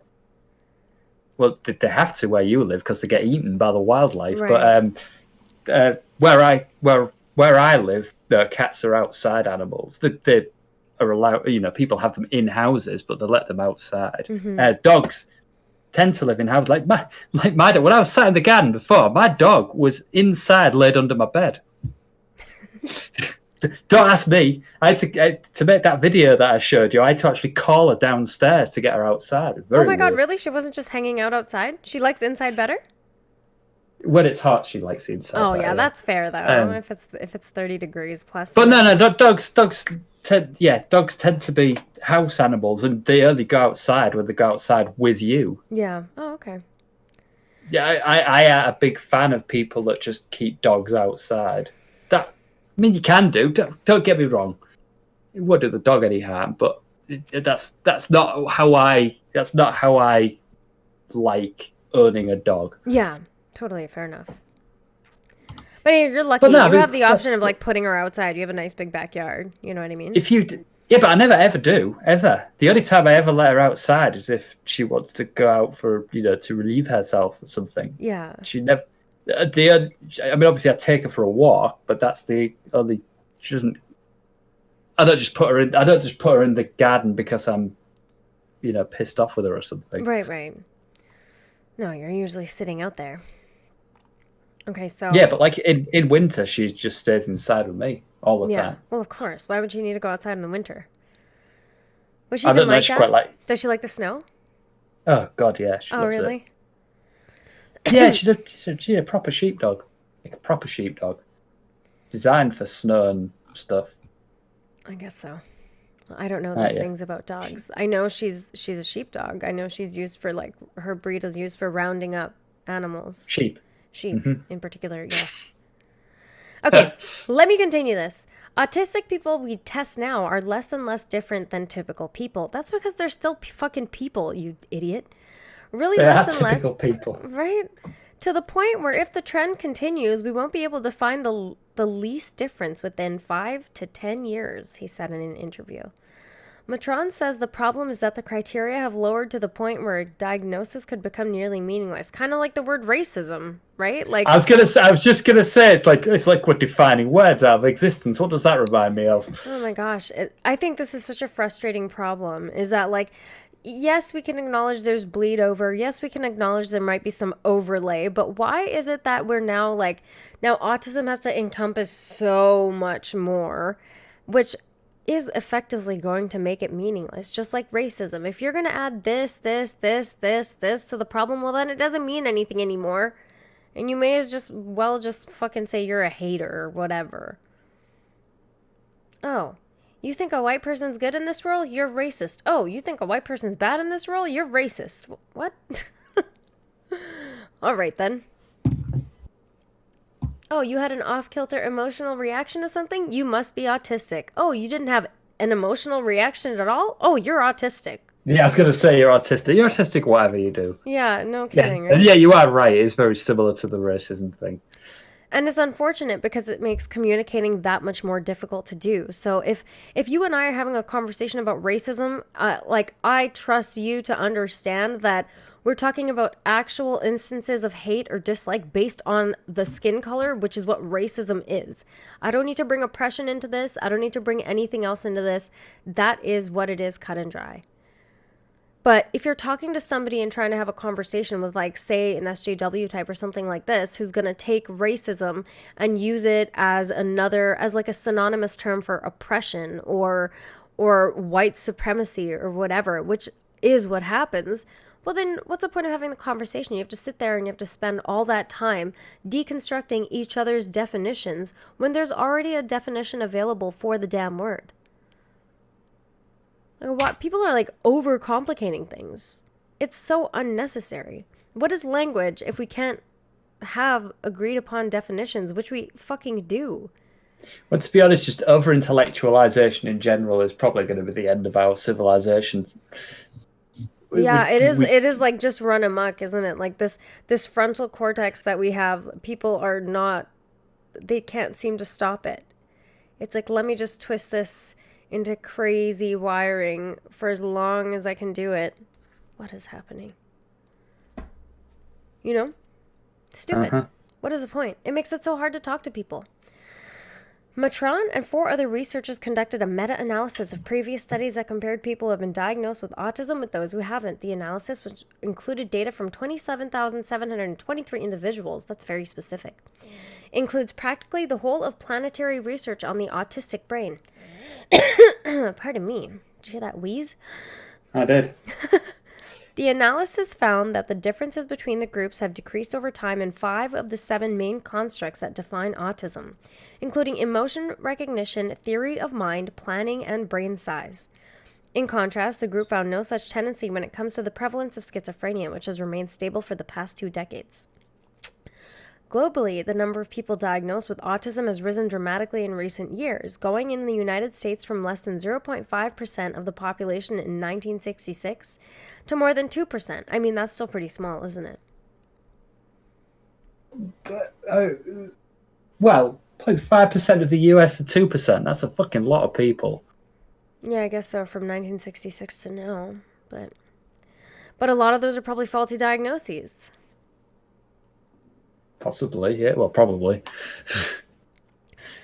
Well, they have to where you live because they get eaten by the wildlife. Right. But where I live, cats are outside animals. They are allowed. People have them in houses, but they let them outside. Dogs tend to live in houses. Like my dog. When I was sat in the garden before, my dog was inside, laid under my bed. Don't ask me. I had to make that video that I showed you. I had to actually call her downstairs to get her outside. Oh my God, really? She wasn't just hanging out outside? She likes inside better? When it's hot, she likes the inside. Oh better, yeah, that's fair though. If it's 30 degrees plus. But no, dogs tend to be house animals, and they only go outside when they go outside with you. Yeah. Oh, okay. Yeah, I am a big fan of people that just keep dogs outside. I mean, you can do. Don't get me wrong. It would do the dog any harm, but that's not how I like owning a dog. Yeah, totally fair enough. But you're lucky. But no, you have the option of putting her outside. You have a nice big backyard. You know what I mean? But I never ever do ever. The only time I ever let her outside is if she wants to go out for to relieve herself or something. Yeah. She never. I mean, obviously, I take her for a walk, but that's the only. She doesn't. I don't just put her in the garden because I'm, pissed off with her or something. Right. No, you're usually sitting out there. Okay, so Yeah, but in winter, she just stays inside with me all the time. Well, of course. Why would she need to go outside in the winter? Was she I even don't know. like She that? quite like. Does she like the snow? Oh God, yeah. She Oh, loves really? It. Yeah, she's a proper sheepdog, like a proper sheepdog, designed for snow and stuff. I guess so. I don't know those Yeah. things about dogs. I know she's a sheepdog. I know she's used for her breed is used for rounding up animals. Sheep. Sheep in particular, yes. Okay, let me continue this. Autistic people we test now are less and less different than typical people. That's because they're still fucking people, you idiot. Really They are less and less. typical people. Right? To the point where if the trend continues, we won't be able to find the least difference within 5 to 10 years, he said in an interview. Matron says the problem is that the criteria have lowered to the point where a diagnosis could become nearly meaningless. Kind of like the word racism, right? Like I was just gonna say it's like we're defining words out of existence. What does that remind me of? oh my gosh, I think this is such a frustrating problem. Is that like, yes, we can acknowledge there's bleed over. Yes, we can acknowledge there might be some overlay. But why is it that we're now like, now autism has to encompass so much more, which is effectively going to make it meaningless, just like racism. If you're going to add this to the problem, well, then it doesn't mean anything anymore. And you may as just fucking say you're a hater or whatever. Oh, you think a white person's good in this role? You're racist. Oh, you think a white person's bad in this role? You're racist. What? All right, then. Oh, you had an off-kilter emotional reaction to something? You must be autistic. Oh, you didn't have an emotional reaction at all? Oh, you're autistic. Yeah, I was gonna say you're autistic. You're autistic, whatever you do. Yeah, no kidding, Yeah, right? yeah, you are right. It's very similar to the racism thing. And it's unfortunate because it makes communicating that much more difficult to do. So if you and I are having a conversation about racism, like I trust you to understand that we're talking about actual instances of hate or dislike based on the skin color, which is what racism is. I don't need to bring oppression into this. I don't need to bring anything else into this. That is what it is, cut and dry. But if you're talking to somebody and trying to have a conversation with, like, say, an SJW type or something like this, who's going to take racism and use it as like a synonymous term for oppression or white supremacy or whatever, which is what happens, well, then what's the point of having the conversation? You have to sit there and you have to spend all that time deconstructing each other's definitions when there's already a definition available for the damn word. What people are like overcomplicating things. It's so unnecessary. What is language if we can't have agreed upon definitions, which we fucking do? Well, to be honest, just over intellectualization in general is probably going to be the end of our civilization. Yeah, it is. It is like just run amok, isn't it? Like this frontal cortex that we have, people are not. They can't seem to stop it. It's like, let me just twist this into crazy wiring for as long as I can do it. What is happening? You know? Stupid. What is the point? It makes it so hard to talk to people. Matron and 4 other researchers conducted a meta-analysis of previous studies that compared people who have been diagnosed with autism with those who haven't. The analysis, which included data from 27,723 individuals, that's very specific, includes practically the whole of planetary research on the autistic brain. Pardon me. Did you hear that wheeze? I did. The analysis found that the differences between the groups have decreased over time in 5 of the 7 main constructs that define autism, including emotion recognition, theory of mind, planning, and brain size. In contrast, the group found no such tendency when it comes to the prevalence of schizophrenia, which has remained stable for the past 2 decades. Globally, the number of people diagnosed with autism has risen dramatically in recent years, going in the United States from less than 0.5% of the population in 1966 to more than 2%. I mean, that's still pretty small, isn't it? But, well, 0.5% of the US to 2%. That's a fucking lot of people. Yeah, I guess so, from 1966 to now. But a lot of those are probably faulty diagnoses. Possibly, yeah. Well, probably.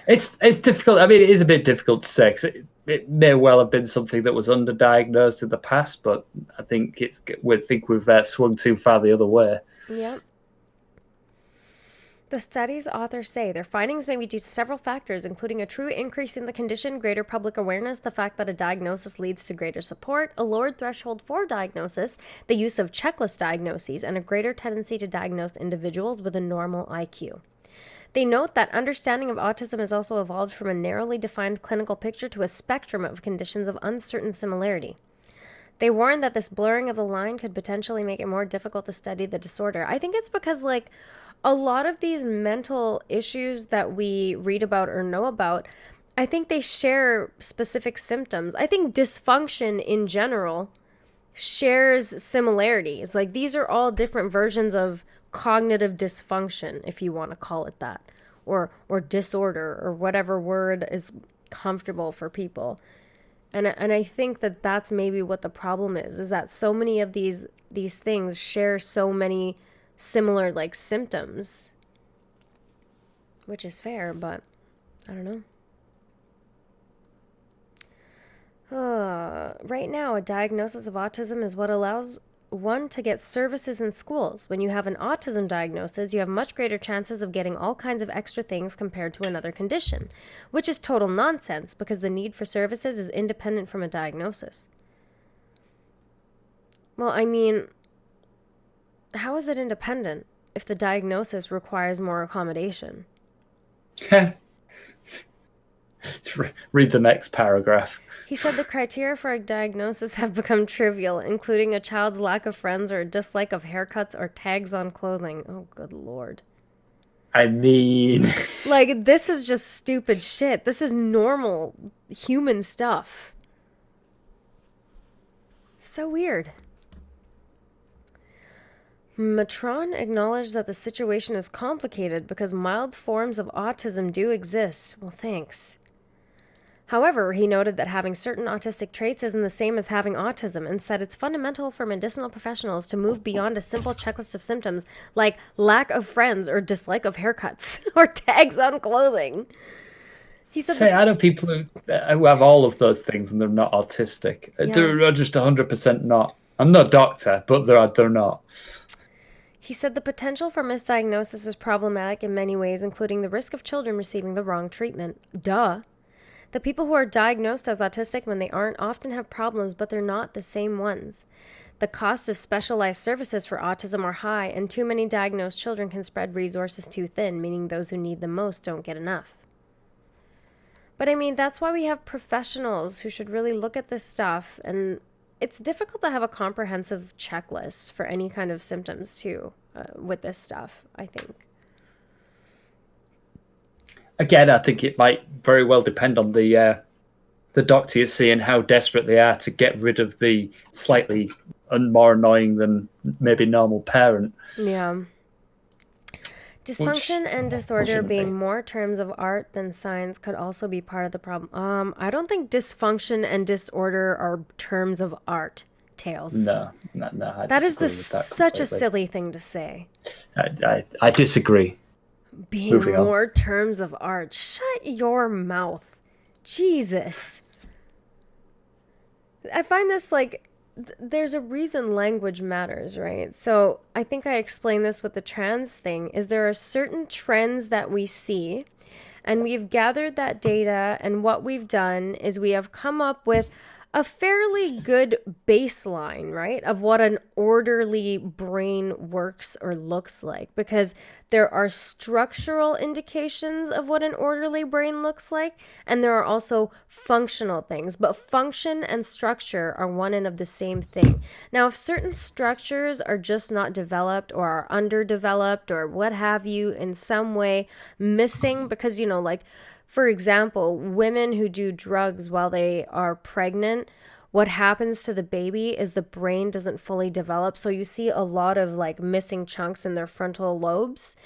It's difficult. I mean, it is a bit difficult to say because it may well have been something that was underdiagnosed in the past, but I think we've swung too far the other way. Yep. The study's authors say their findings may be due to several factors, including a true increase in the condition, greater public awareness, the fact that a diagnosis leads to greater support, a lowered threshold for diagnosis, the use of checklist diagnoses, and a greater tendency to diagnose individuals with a normal IQ. They note that understanding of autism has also evolved from a narrowly defined clinical picture to a spectrum of conditions of uncertain similarity. They warn that this blurring of the line could potentially make it more difficult to study the disorder. I think it's because, like, a lot of these mental issues that we read about or know about, I think they share specific symptoms. I think dysfunction in general shares similarities. Like these are all different versions of cognitive dysfunction, if you want to call it that, or disorder, or whatever word is comfortable for people. And I think that that's maybe what the problem is that so many of these things share so many similar like symptoms, which is fair, but I don't know. Right now, a diagnosis of autism is what allows one to get services in schools. When you have an autism diagnosis, you have much greater chances of getting all kinds of extra things compared to another condition, which is total nonsense because the need for services is independent from a diagnosis. Well, I mean, how is it independent if the diagnosis requires more accommodation? Read the next paragraph. He said the criteria for a diagnosis have become trivial, including a child's lack of friends or a dislike of haircuts or tags on clothing. Oh, good Lord. I mean... like, this is just stupid shit. This is normal human stuff. So weird. Matron acknowledged that the situation is complicated because mild forms of autism do exist. Well, thanks. However, he noted that having certain autistic traits isn't the same as having autism and said it's fundamental for medicinal professionals to move beyond a simple checklist of symptoms like lack of friends or dislike of haircuts or tags on clothing. He said I know people who have all of those things and they're not autistic. Yeah. They're just 100% not. I'm not a doctor, but they're not. He said the potential for misdiagnosis is problematic in many ways, including the risk of children receiving the wrong treatment. Duh. The people who are diagnosed as autistic when they aren't often have problems, but they're not the same ones. The cost of specialized services for autism are high, and too many diagnosed children can spread resources too thin, meaning those who need them most don't get enough. But I mean, that's why we have professionals who should really look at this stuff, and it's difficult to have a comprehensive checklist for any kind of symptoms too, with this stuff, I think. Again, I think it might very well depend on the doctor you see and how desperate they are to get rid of the slightly more annoying than maybe normal parent. Yeah. Dysfunction and disorder being more terms of art than science could also be part of the problem. I don't think dysfunction and disorder are terms of art, Tails. No. That is such a silly thing to say. I disagree. Being more terms of art. Shut your mouth. Jesus. I find this like, there's a reason language matters, right? So I think I explained this with the trans thing, is there are certain trends that we see, and we've gathered that data, and what we've done is we have come up with a fairly good baseline, right, of what an orderly brain works or looks like, because there are structural indications of what an orderly brain looks like, and there are also functional things, but function and structure are one and of the same thing. Now, if certain structures are just not developed or are underdeveloped or what have you in some way missing, because, you know, like, for example, women who do drugs while they are pregnant, what happens to the baby is the brain doesn't fully develop. So you see a lot of like missing chunks in their frontal lobes.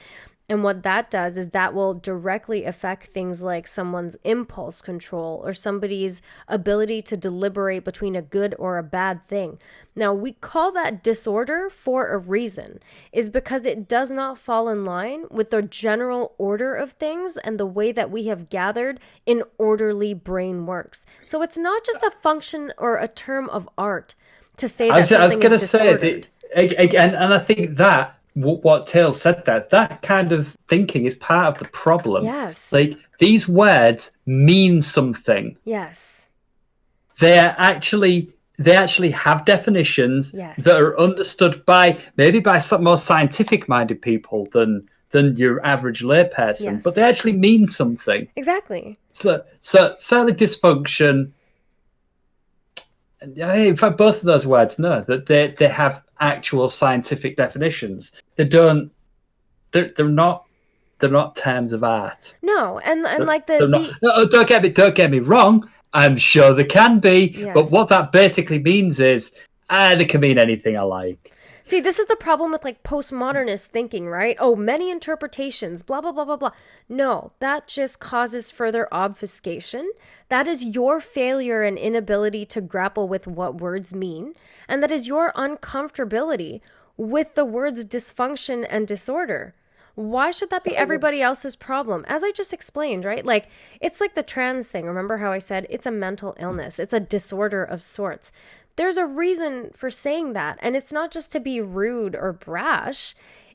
And what that does is that will directly affect things like someone's impulse control or somebody's ability to deliberate between a good or a bad thing. Now, we call that disorder for a reason, is because it does not fall in line with the general order of things and the way that we have gathered an orderly brain works. So it's not just a function or a term of art to say that something is disordered. Again, and I think that what Tails said that kind of thinking is part of the problem. Yes. Like, these words mean something. Yes. They actually have definitions Yes. that are understood by some more scientific-minded people than your average layperson, Yes. but they actually mean something. Exactly. So certainly dysfunction. In fact, both of those words, no, that they have actual scientific definitions. They don't. They're not terms of art. No, and like don't get me wrong. I'm sure there can be, Yes. but what that basically means is They can mean anything I like. See, this is the problem with like postmodernist thinking, right? Oh, many interpretations, blah, blah, blah, blah, blah. No, that just causes further obfuscation. That is your failure and inability to grapple with what words mean. And that is your uncomfortability with the words dysfunction and disorder. Why should that be everybody else's problem? As I just explained, right? Like, it's like the trans thing. Remember how I said it's a mental illness, it's a disorder of sorts. There's a reason for saying that. And it's not just to be rude or brash,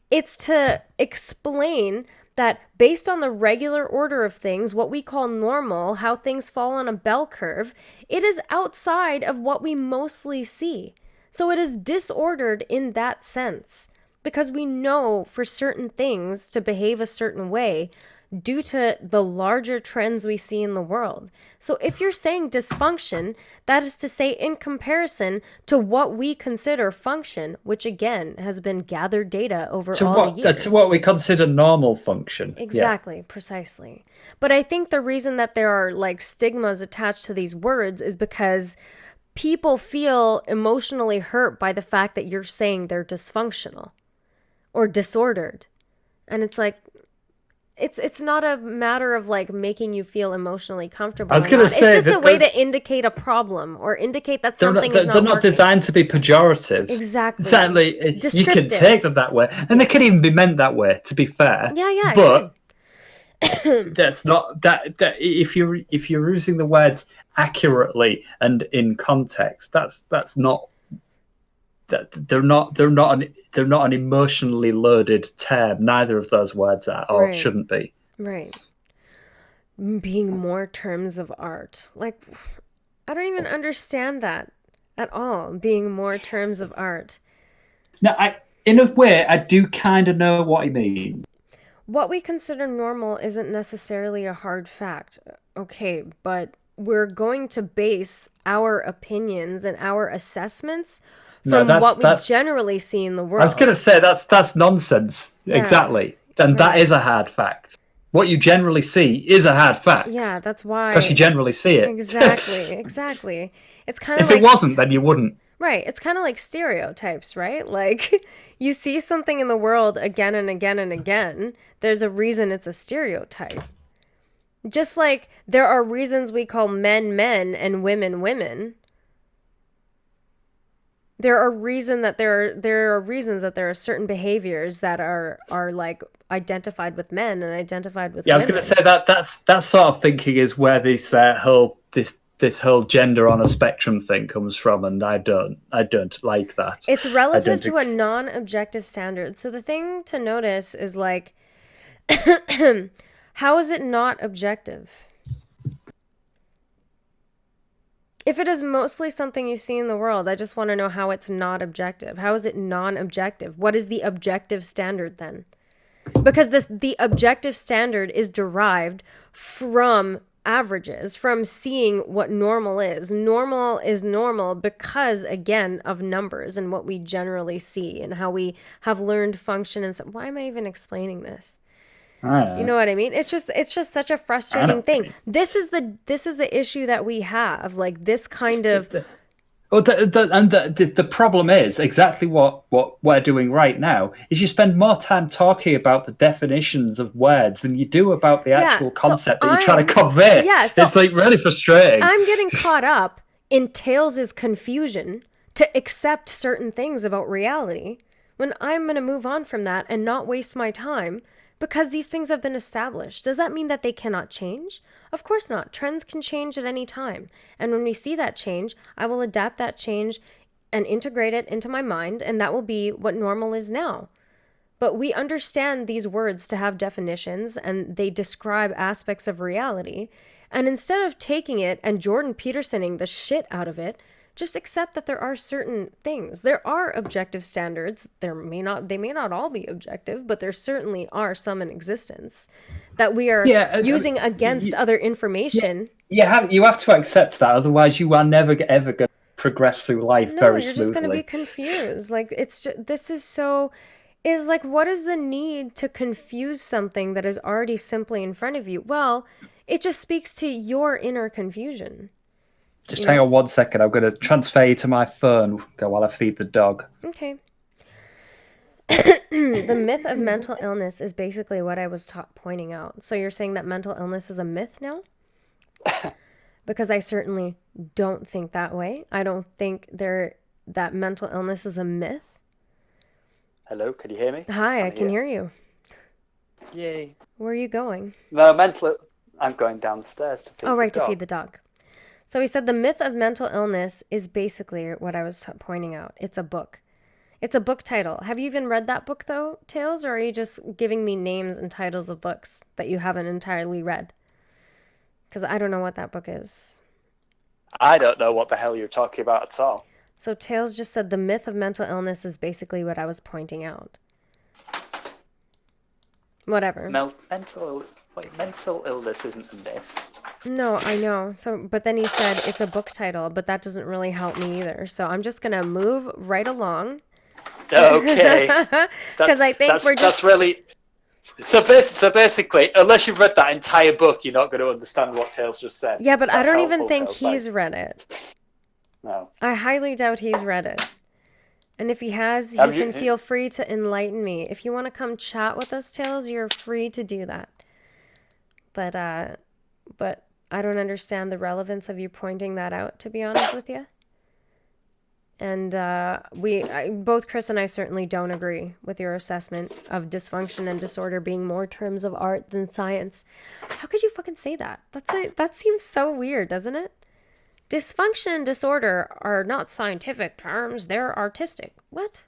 it's to explain that based on the regular order of things, what we call normal, how things fall on a bell curve, it is outside of what we mostly see. So it is disordered in that sense because we know for certain things to behave a certain way due to the larger trends we see in the world. So if you're saying dysfunction, that is to say in comparison to what we consider function, which again has been gathered data over all the years. To what we consider normal function. Exactly, precisely. But I think the reason that there are like stigmas attached to these words is because people feel emotionally hurt by the fact that you're saying they're dysfunctional or disordered. And it's like, it's not a matter of like making you feel emotionally comfortable. I was going to say it's just a way to indicate a problem or indicate that something is not they're not working. Designed to be pejorative. Exactly. Certainly, you can take them that way, and they can even be meant that way. To be fair, yeah. But that's not that. If you're using the words accurately and in context, that's not. That they're not an emotionally loaded term. Neither of those words are or shouldn't be. Right. Being more terms of art. Like, I don't even understand that at all. Being more terms of art. Now, in a way, I do kind of know what you mean. What we consider normal isn't necessarily a hard fact. Okay, but we're going to base our opinions and our assessments from what we generally see in the world. I was going to say that's nonsense. Yeah. Exactly. And that is a hard fact. What you generally see is a hard fact. Yeah, that's why. Because you generally see it. Exactly. It's kind of if it wasn't, then you wouldn't. Right. It's kind of like stereotypes, right? Like, you see something in the world again and again and again. There's a reason it's a stereotype. Just like there are reasons we call men men and women women. There are reasons that there are certain behaviors that are like identified with men and identified with women. I was going to say that sort of thinking is where this whole gender on a spectrum thing comes from, and I don't like that. It's relative to a non-objective standard. So the thing to notice is like, how is it not objective? If it is mostly something you see in the world, I just want to know how it's not objective. How is it non-objective? What is the objective standard then? Because the objective standard is derived from averages, from seeing what normal is. Normal is normal because, again, of numbers and what we generally see and how we have learned function. And so, why am I even explaining this? You know what I mean? It's just such a frustrating thing. This is the issue that we have. Like this kind of. The problem is exactly what we're doing right now is you spend more time talking about the definitions of words than you do about the actual concept that you're trying to convey. Yeah, so it's like really frustrating. I'm getting caught up in Tails' confusion to accept certain things about reality when I'm going to move on from that and not waste my time. Because these things have been established. Does that mean that they cannot change? Of course not. Trends can change at any time. And when we see that change, I will adapt that change and integrate it into my mind, and that will be what normal is now. But we understand these words to have definitions, and they describe aspects of reality. And instead of taking it and Jordan Petersoning the shit out of it, just accept that there are certain things. There are objective standards. They may not all be objective, but there certainly are some in existence that we are using against other information. You have to accept that, otherwise you are never ever going to progress through life very smoothly. You're just going to be confused. Like is like, what is the need to confuse something that is already simply in front of you? Well, it just speaks to your inner confusion. Just hang on 1 second. I'm going to transfer you to my phone while I feed the dog. Okay. The myth of mental illness is basically what I was pointing out. So you're saying that mental illness is a myth now? Because I certainly don't think that way. I don't think that mental illness is a myth. Hello, can you hear me? Hi, I can hear you. Yay. Where are you going? No, I'm going downstairs to feed Oh, right, the to dog. feed the dog. So he said the myth of mental illness is basically what I was pointing out. It's a book. It's a book title. Have you even read that book, though, Tails? Or are you just giving me names and titles of books that you haven't entirely read? Because I don't know what that book is. I don't know what the hell you're talking about at all. So Tails just said the myth of mental illness is basically what I was pointing out. Whatever. Mental illness isn't a myth. No, I know. But then he said it's a book title, but that doesn't really help me either. So I'm just going to move right along. Okay. Because I think that's really... So basically, unless you've read that entire book, you're not going to understand what Tails just said. Yeah, but I That's don't even helpful, think Tails, he's read it. No. I highly doubt he's read it. And if he has, he can feel free to enlighten me. If you want to come chat with us, Tails, you're free to do that. But I don't understand the relevance of you pointing that out, to be honest with you. And both Chris and I certainly don't agree with your assessment of dysfunction and disorder being more terms of art than science. How could you fucking say that? That seems so weird, doesn't it? Dysfunction and disorder are not scientific terms, they're artistic. What?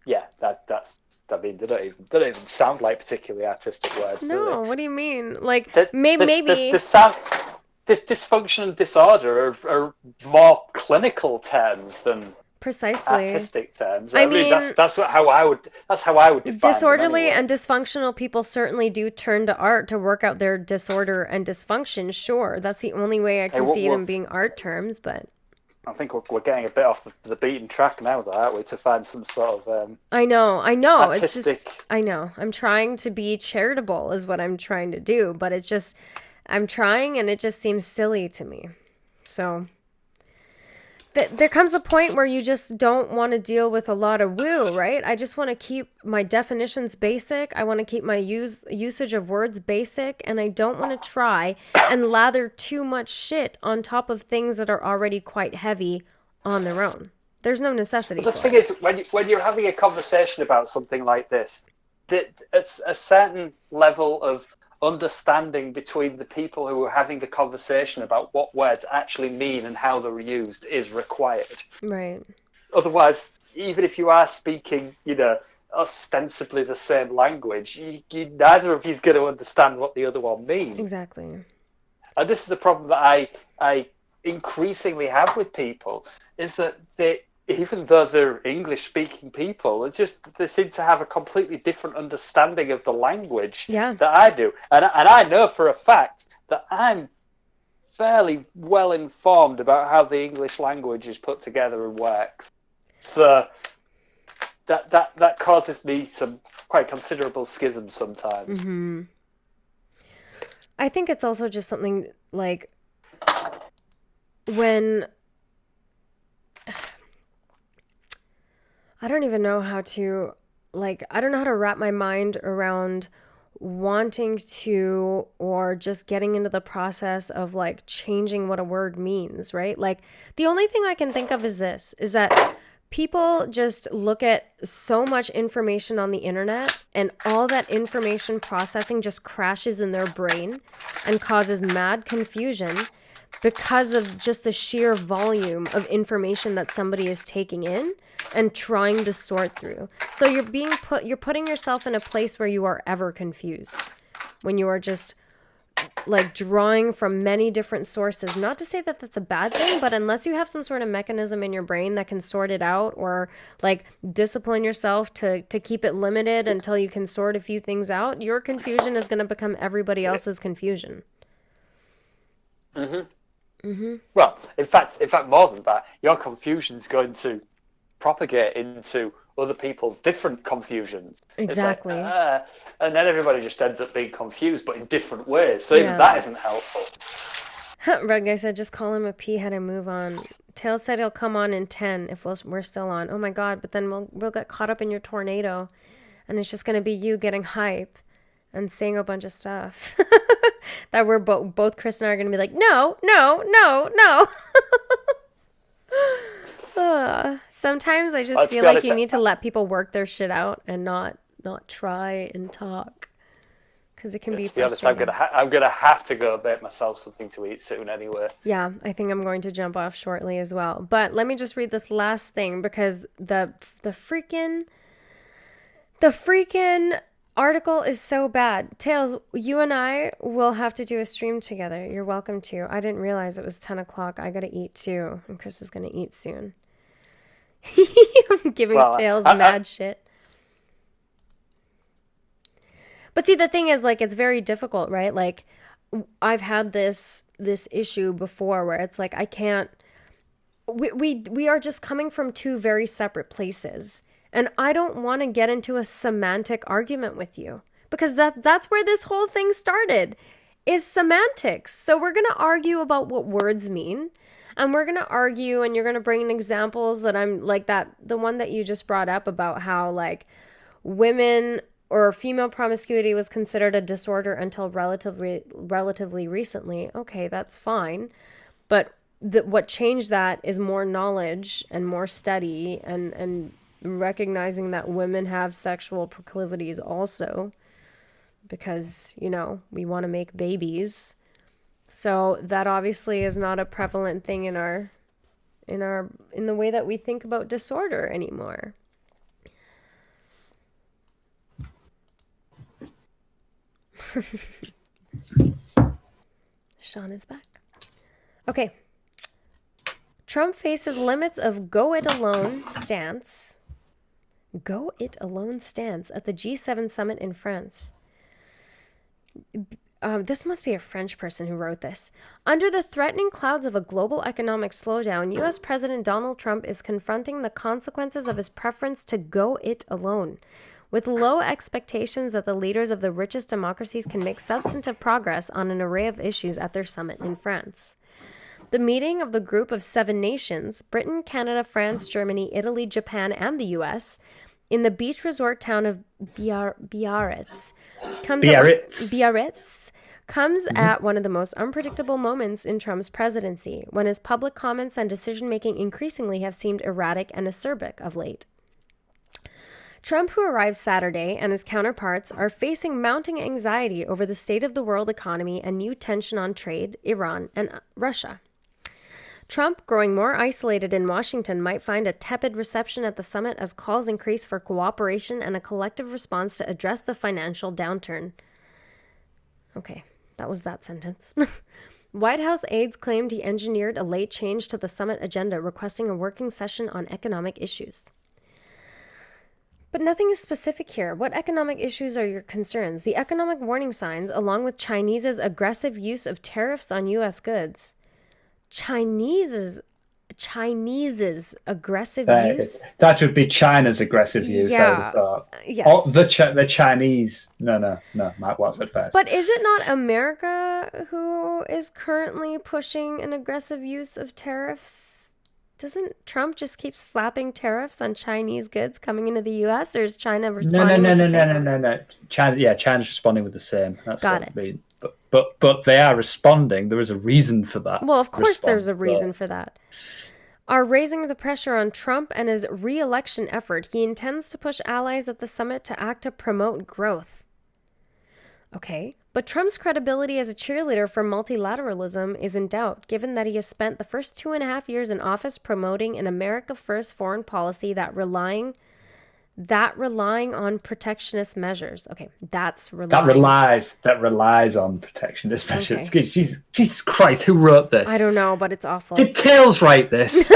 Yeah, that's... I mean, they don't even sound like particularly artistic words. No, what do you mean? Like, maybe... This dysfunction and disorder are more clinical terms than precisely artistic terms. I mean that's how I would define disorderly them anyway. And dysfunctional people certainly do turn to art to work out their disorder and dysfunction. Sure, that's the only way I can see them being art terms. But I think we're getting a bit off the beaten track now, though, aren't we? To find some sort of I know. artistic... It's just I know. I'm trying to be charitable, is what I'm trying to do, but it's just. I'm trying, and it just seems silly to me. So, there comes a point where you just don't want to deal with a lot of woo, right? I just want to keep my definitions basic. I want to keep my usage of words basic, and I don't want to try and lather too much shit on top of things that are already quite heavy on their own. There's no necessity for it. The thing is, when you're having a conversation about something like this, it's a certain level of understanding between the people who are having the conversation about what words actually mean and how they're used is required. Right. Otherwise, even if you are speaking, ostensibly the same language, neither of you's going to understand what the other one means. Exactly. And this is the problem that I increasingly have with people, is that even though they're English-speaking people, they seem to have a completely different understanding of the language that I do. And I know for a fact that I'm fairly well informed about how the English language is put together and works. So that causes me some quite considerable schisms sometimes. Mm-hmm. I think it's also just something like when... I don't even know how to, I don't know how to wrap my mind around wanting to or just getting into the process of, changing what a word means, right? The only thing I can think of is that people just look at so much information on the internet, and all that information processing just crashes in their brain and causes mad confusion because of just the sheer volume of information that somebody is taking in and trying to sort through. So you're putting yourself in a place where you are ever confused, when you are just drawing from many different sources. Not to say that that's a bad thing, but unless you have some sort of mechanism in your brain that can sort it out, or discipline yourself to keep it limited until you can sort a few things out, your confusion is going to become everybody else's confusion. Mm-hmm. Mm-hmm. Well, in fact, more than that, your confusion is going to propagate into other people's different confusions. Exactly. And then everybody just ends up being confused, but in different ways. So even that isn't helpful. Red guy said, just call him a peahead and move on. Tails said he'll come on in 10 if we're still on. Oh my god, but then we'll get caught up in your tornado, and it's just gonna be you getting hype and saying a bunch of stuff that we're both Chris and I are gonna be like, no, no, no, no. Sometimes I just feel like you need to let people work their shit out and not try and talk, because it can be frustrating. To be honest, I'm gonna have to go make myself something to eat soon anyway. Yeah, I think I'm going to jump off shortly as well. But let me just read this last thing, because the freaking article is so bad. Tails, you and I will have to do a stream together. You're welcome to. I didn't realize it was 10 o'clock. I gotta eat too, and Chris is gonna eat soon. I'm giving Tails mad shit. But see, the thing is, like, it's very difficult, right? Like, I've had this issue before where it's like, I can't, we are just coming from two very separate places. And I don't want to get into a semantic argument with you, because that's where this whole thing started, is semantics. So we're going to argue about what words mean. And we're going to argue, and you're going to bring in examples that I'm like the one that you just brought up about how, like, women or female promiscuity was considered a disorder until relatively recently. Okay, that's fine. But what changed that is more knowledge and more study and recognizing that women have sexual proclivities also, because, you know, we want to make babies. So that obviously is not a prevalent thing in the way that we think about disorder anymore. Sean is back. Okay. Trump faces limits of go it alone stance at the G7 summit in France. This must be a French person who wrote this. Under the threatening clouds of a global economic slowdown, U.S. President Donald Trump is confronting the consequences of his preference to go it alone, with low expectations that the leaders of the richest democracies can make substantive progress on an array of issues at their summit in France. The meeting of the group of 7 nations, Britain, Canada, France, Germany, Italy, Japan, and the U.S., in the beach resort town of Biarritz, comes at one of the most unpredictable moments in Trump's presidency, when his public comments and decision-making increasingly have seemed erratic and acerbic of late. Trump, who arrived Saturday, and his counterparts are facing mounting anxiety over the state of the world economy and new tension on trade, Iran, and Russia. Trump, growing more isolated in Washington, might find a tepid reception at the summit as calls increase for cooperation and a collective response to address the financial downturn. Okay, that was that sentence. White House aides claimed he engineered a late change to the summit agenda, requesting a working session on economic issues. But nothing is specific here. What economic issues are your concerns? The economic warning signs, along with Chinese's aggressive use of tariffs on U.S. goods. Chinese's aggressive use? That would be China's aggressive use, I would have thought. Yes. Oh, the Chinese. No. Mike Watts at first. But is it not America who is currently pushing an aggressive use of tariffs? Doesn't Trump just keep slapping tariffs on Chinese goods coming into the U.S., or is China responding with the same? No. China's responding with the same. That's Got what it. I mean. But they are responding. There is a reason for that. Well, of course there's a reason for that. Are raising the pressure on Trump and his re-election effort. He intends to push allies at the summit to act to promote growth. Okay, but Trump's credibility as a cheerleader for multilateralism is in doubt, given that he has spent the first 2.5 years in office promoting an America First foreign policy that relying on protectionist measures. Okay, that relies on protectionist measures. Okay. Jesus Christ, who wrote this? I don't know, but it's awful. Did Tails write this?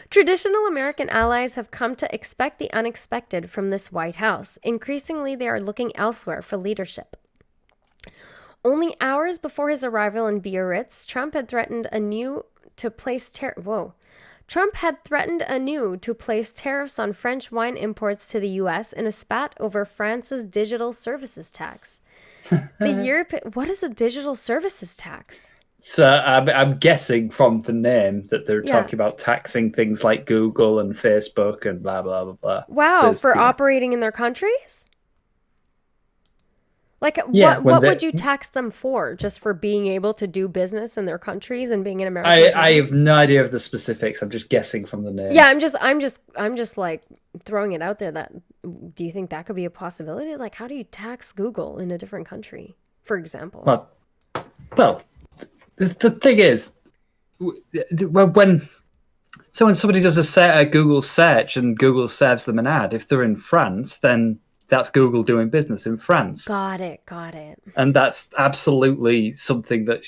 Traditional American allies have come to expect the unexpected from this White House. Increasingly, they are looking elsewhere for leadership. Only hours before his arrival in Biarritz, Trump had threatened anew to place tariffs on French wine imports to the U.S. in a spat over France's digital services tax. What is a digital services tax? So I'm guessing from the name that they're Yeah. talking about taxing things like Google and Facebook and blah blah blah blah. Wow, There's, for you know, operating in their countries? Like yeah, when what would you tax them for? Just for being able to do business in their countries and being an American I company? have no idea of the specifics. I'm just guessing from the name. Yeah, I'm just like throwing it out there that do you think that could be a possibility? Like how do you tax Google in a different country, for example? Well, the thing is, when somebody does a Google search and Google serves them an ad, if they're in France, then that's Google doing business in France. Got it. And that's absolutely something that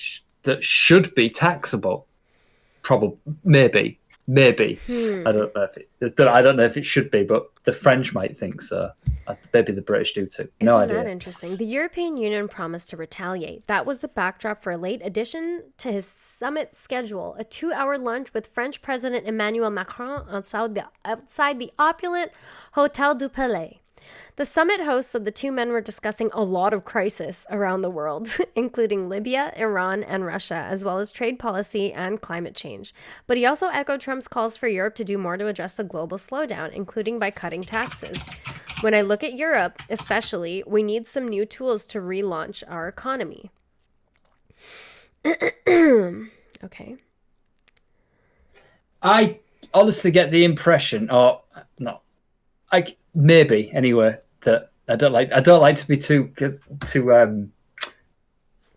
should be taxable. Probably, maybe. I don't know if it should be, but the French might think so. Maybe the British do too. No Isn't idea. that interesting? The European Union promised to retaliate. That was the backdrop for a late addition to his summit schedule, a 2-hour lunch with French President Emmanuel Macron outside the opulent Hotel du Palais. The summit hosts said the two men were discussing a lot of crisis around the world, including Libya, Iran, and Russia, as well as trade policy and climate change. But he also echoed Trump's calls for Europe to do more to address the global slowdown, including by cutting taxes. When I look at Europe, especially, we need some new tools to relaunch our economy. Okay. I honestly get the impression, or no, maybe anyway, that I don't like to be too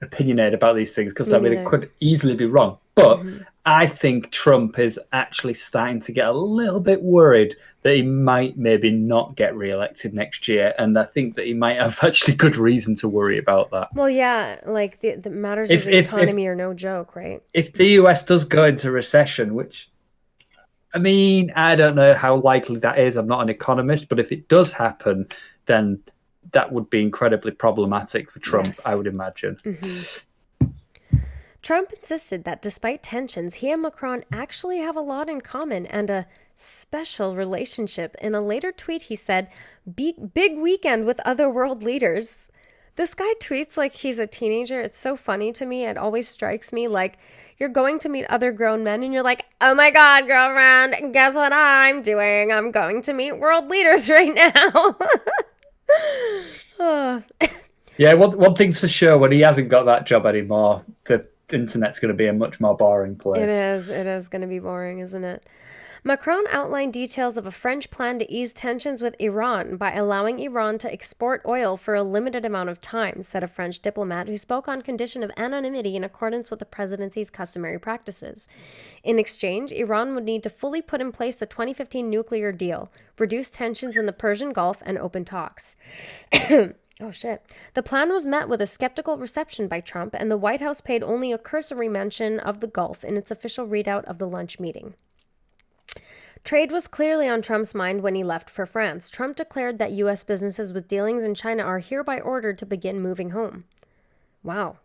opinionated about these things because it could easily be wrong. But I think Trump is actually starting to get a little bit worried that he might maybe not get re-elected next year, and I think that he might have actually good reason to worry about that. Well, yeah, like the matters of the economy are no joke, right? If the US does go into recession, which I mean, I don't know how likely that is. I'm not an economist, but if it does happen, then that would be incredibly problematic for Trump, yes. I would imagine. Trump insisted that despite tensions, he and Macron actually have a lot in common and a special relationship. In a later tweet, he said, big weekend with other world leaders. This guy tweets like he's a teenager. It's so funny to me. It always strikes me like you're going to meet other grown men and you're like, oh my God, girlfriend, guess what I'm doing? I'm going to meet world leaders right now. Yeah, one thing's for sure, when he hasn't got that job anymore, the internet's going to be a much more boring place. It is going to be boring, isn't it? Macron outlined details of a French plan to ease tensions with Iran by allowing Iran to export oil for a limited amount of time, said a French diplomat who spoke on condition of anonymity in accordance with the presidency's customary practices. In exchange, Iran would need to fully put in place the 2015 nuclear deal, reduce tensions in the Persian Gulf, and open talks. Oh, shit. The plan was met with a skeptical reception by Trump, and the White House paid only a cursory mention of the Gulf in its official readout of the lunch meeting. Trade was clearly on Trump's mind when he left for France. Trump declared that U.S. businesses with dealings in China are hereby ordered to begin moving home. Wow.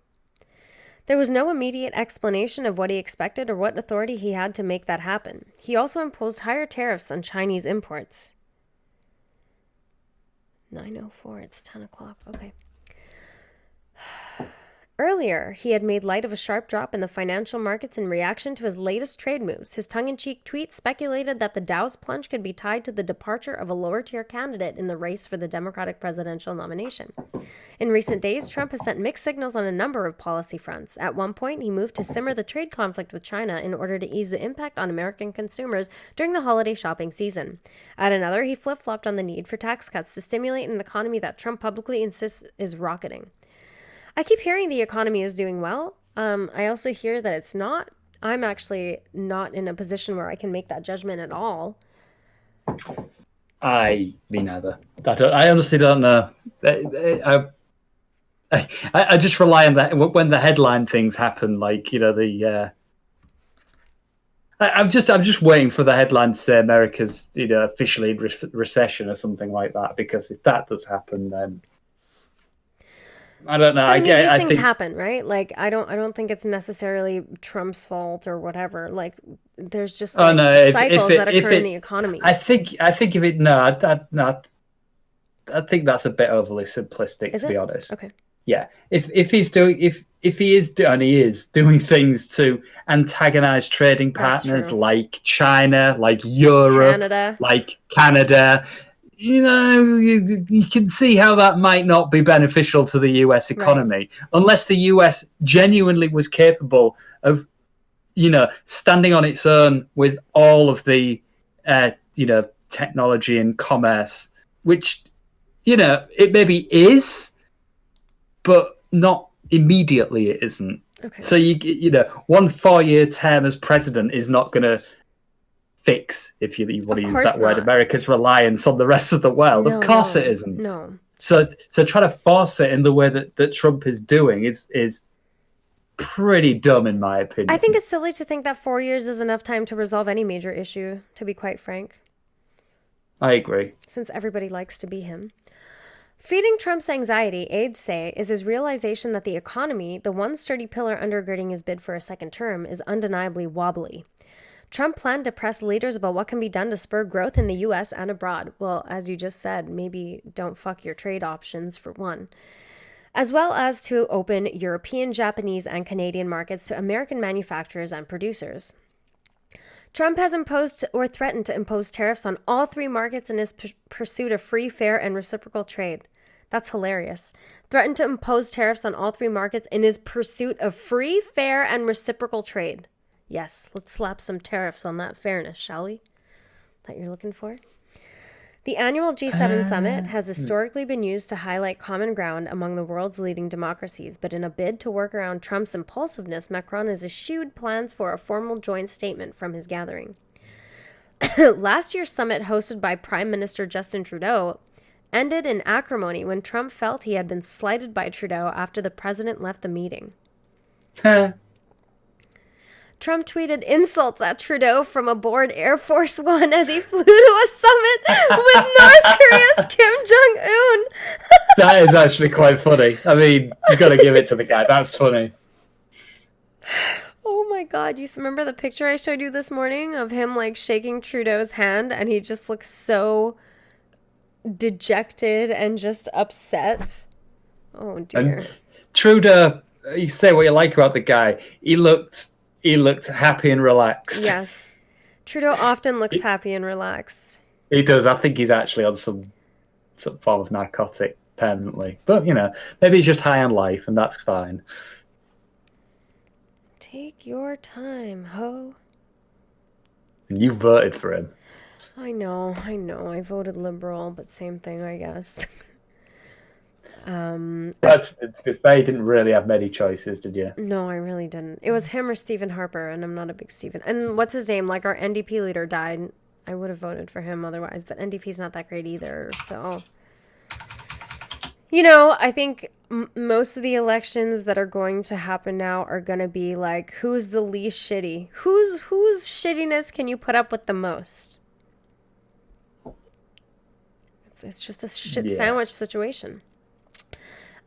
There was no immediate explanation of what he expected or what authority he had to make that happen. He also imposed higher tariffs on Chinese imports. 9:04, it's 10 o'clock. Okay. Earlier, he had made light of a sharp drop in the financial markets in reaction to his latest trade moves. His tongue-in-cheek tweet speculated that the Dow's plunge could be tied to the departure of a lower-tier candidate in the race for the Democratic presidential nomination. In recent days, Trump has sent mixed signals on a number of policy fronts. At one point, he moved to simmer the trade conflict with China in order to ease the impact on American consumers during the holiday shopping season. At another, he flip-flopped on the need for tax cuts to stimulate an economy that Trump publicly insists is rocketing. I keep hearing the economy is doing well. I also hear that it's not. I'm actually not in a position where I can make that judgment at all. Me neither. I honestly don't know. I just rely on that when the headline things happen, like, you know, the. I'm just waiting for the headline to say America's, you know, officially in recession or something like that, because if that does happen, then. I don't know. I mean, these things happen, right? Like, I don't think it's necessarily Trump's fault or whatever. Like, there's just cycles that occur in the economy. I think if it I think that's a bit overly simplistic, to be honest. Okay. Yeah. If he's doing he is, and he is doing things to antagonize trading That's partners true. like China, like Europe, like Canada, you can see how that might not be beneficial to the US economy unless the US genuinely was capable of, standing on its own with all of the, technology and commerce, which, it maybe is, but not immediately it isn't. Okay. So, 1 4-year term as president is not going to fix, if you want to use that word, America's reliance on the rest of the world. Of course it isn't. No. So try to force it in the way that Trump is doing is pretty dumb, in my opinion. I think it's silly to think that 4 years is enough time to resolve any major issue, to be quite frank. I agree. Since everybody likes to be him. Feeding Trump's anxiety, aides say, is his realization that the economy, the one sturdy pillar undergirding his bid for a second term, is undeniably wobbly. Trump planned to press leaders about what can be done to spur growth in the U.S. and abroad. Well, as you just said, maybe don't fuck your trade options, for one. As well as to open European, Japanese, and Canadian markets to American manufacturers and producers. Trump has imposed or threatened to impose tariffs on all 3 markets in his pursuit of free, fair, and reciprocal trade. That's hilarious. Threatened to impose tariffs on all 3 markets in his pursuit of free, fair, and reciprocal trade. Yes, let's slap some tariffs on that fairness, shall we? That you're looking for? The annual G7 summit has historically been used to highlight common ground among the world's leading democracies, but in a bid to work around Trump's impulsiveness, Macron has eschewed plans for a formal joint statement from his gathering. Last year's summit, hosted by Prime Minister Justin Trudeau, ended in acrimony when Trump felt he had been slighted by Trudeau after the president left the meeting. Trump tweeted insults at Trudeau from aboard Air Force One as he flew to a summit with North Korea's Kim Jong-un. That is actually quite funny. I mean, you've got to give it to the guy. That's funny. Oh my God. You remember the picture I showed you this morning of him like shaking Trudeau's hand and he just looks so dejected and just upset? Oh dear. And Trudeau, you say what you like about the guy. He looked happy and relaxed. Yes. Trudeau often looks happy and relaxed. He does. I think he's actually on some form of narcotic permanently. But, maybe he's just high on life, and that's fine. Take your time, ho. And you voted for him. I know. I voted Liberal, but same thing, I guess. But it's because they didn't really have many choices, did you? No, I really didn't. It was him or Stephen Harper, and I'm not a big Stephen. And what's his name? Like, our NDP leader died. I would have voted for him otherwise, but NDP's not that great either, so... I think most of the elections that are going to happen now are going to be like, who's the least shitty? Whose shittiness can you put up with the most? It's just a shit sandwich situation.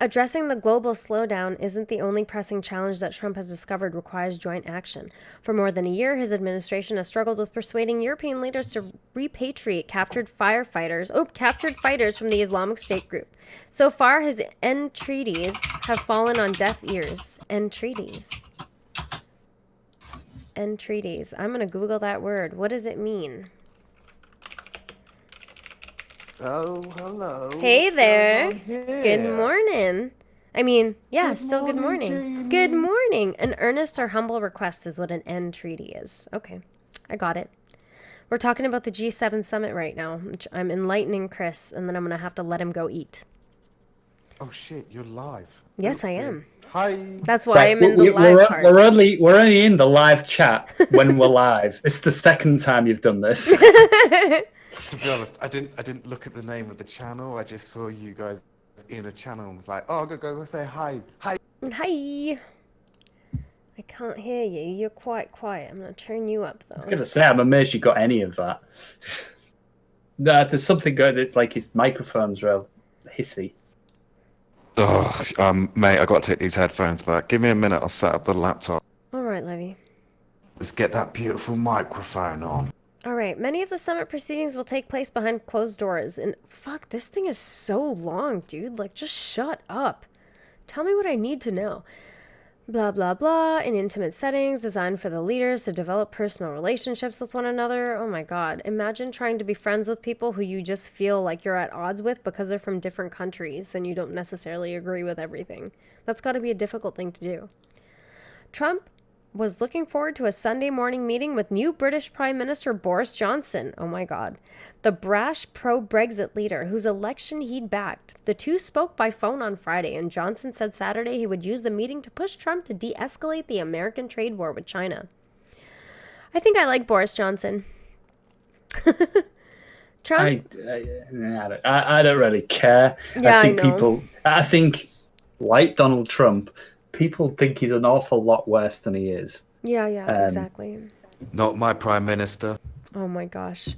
Addressing the global slowdown isn't the only pressing challenge that Trump has discovered requires joint action. For more than a year, his administration has struggled with persuading European leaders to repatriate captured fighters from the Islamic State group. So far, his entreaties have fallen on deaf ears. Entreaties. I'm going to Google that word. What does it mean? Oh, hello. Hey What's there. going on here? Good morning. I mean, yeah, Good still good morning, morning. Jamie. Good morning. An earnest or humble request is what an entreaty is. Okay, I got it. We're talking about the G7 summit right now. I'm enlightening Chris, and then I'm going to have to let him go eat. Oh shit, you're live. Yes, I Oopsie. am. Hi. That's why I'm in the live we're, part. we're only in the live chat when we're live. It's the second time you've done this. To be honest, I didn't look at the name of the channel. I just saw you guys in a channel and was like, oh, I'll go say hi. Hi. Hi. I can't hear you. You're quite quiet. I'm going to turn you up, though. I was going to say, I'm amazed you got any of that. No, there's something good. It's like his microphone's real hissy. Oh, mate, I got to take these headphones back. Give me a minute. I'll set up the laptop. All right, Levy. Let's get that beautiful microphone on. All right, many of the summit proceedings will take place behind closed doors. And fuck, this thing is so long, dude. Like, just shut up. Tell me what I need to know. Blah, blah, blah. In intimate settings, designed for the leaders to develop personal relationships with one another. Oh my God. Imagine trying to be friends with people who you just feel like you're at odds with because they're from different countries and you don't necessarily agree with everything. That's got to be a difficult thing to do. Trump was looking forward to a Sunday morning meeting with new British Prime Minister Boris Johnson. Oh my God. The brash pro-Brexit leader whose election he'd backed. The two spoke by phone on Friday, and Johnson said Saturday he would use the meeting to push Trump to de-escalate the American trade war with China. I think I like Boris Johnson. Trump? I don't really care. Yeah, I think I know. people, I think, like Donald Trump, people think he's an awful lot worse than he is. Yeah, exactly. Not my prime minister. Oh my gosh.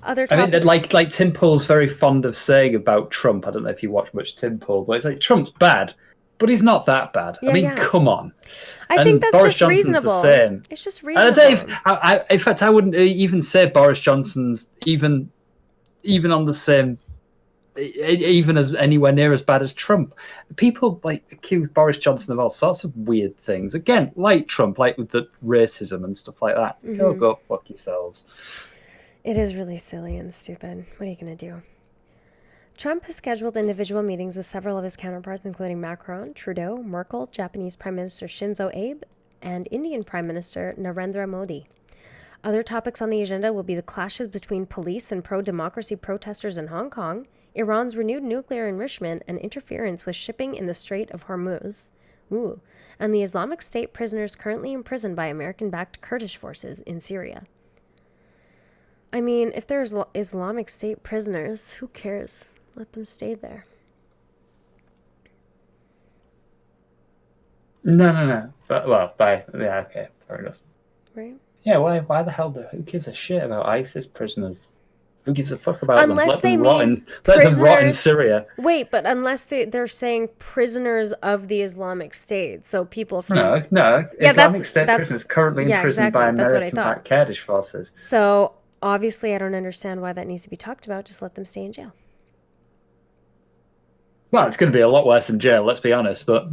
Other I mean, topics. like Tim Pool's very fond of saying about Trump. I don't know if you watch much Tim Pool, but it's like Trump's bad, but he's not that bad. Yeah, I mean, yeah. come on. I And think that's Boris just Johnson's reasonable. the same. It's just And reasonable. in fact, I wouldn't even say Boris Johnson's even on the same, even as anywhere near as bad as Trump. People like accuse Boris Johnson of all sorts of weird things. Again, like Trump, like with the racism and stuff like that. Oh, go fuck yourselves. It is really silly and stupid. What are you going to do? Trump has scheduled individual meetings with several of his counterparts, including Macron, Trudeau, Merkel, Japanese Prime Minister Shinzo Abe, and Indian Prime Minister Narendra Modi. Other topics on the agenda will be the clashes between police and pro-democracy protesters in Hong Kong, Iran's renewed nuclear enrichment and interference with shipping in the Strait of Hormuz, and the Islamic State prisoners currently imprisoned by American-backed Kurdish forces in Syria. I mean, if there's Islamic State prisoners, who cares? Let them stay there. No. But, well, yeah, okay, fair enough. Right? Yeah, why the hell who gives a shit about ISIS prisoners? Who gives a fuck about Unless them? they Let mean them rot in prisoners- Syria. Wait, but unless they're saying prisoners of the Islamic State, so people from... No. Yeah, Islamic State that's- prisoners currently yeah, imprisoned exactly. by That's what I American-backed Kurdish forces. So, obviously, I don't understand why that needs to be talked about. Just let them stay in jail. Well, it's going to be a lot worse than jail, let's be honest, but...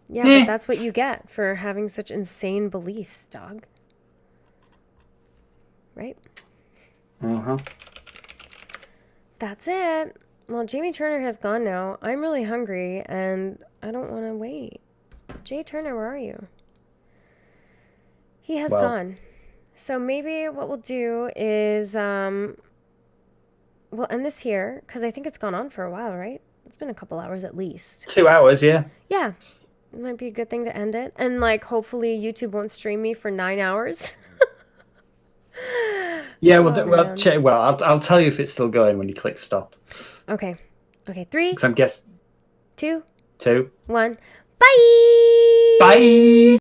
Yeah, but that's what you get for having such insane beliefs, dog. Right? Uh-huh. That's it. Well, Jamie Turner has gone now. I'm really hungry, and I don't want to wait. Jay Turner, where are you? He has gone. So maybe what we'll do is we'll end this here, because I think it's gone on for a while, right? It's been a couple hours at least. 2 hours, yeah. Yeah. It might be a good thing to end it. And, like, hopefully YouTube won't stream me for 9 hours. Yeah, man. I'll tell you if it's still going when you click stop. Okay. Okay, 3, Because I'm guessing 2, 2. 1. Bye! Bye!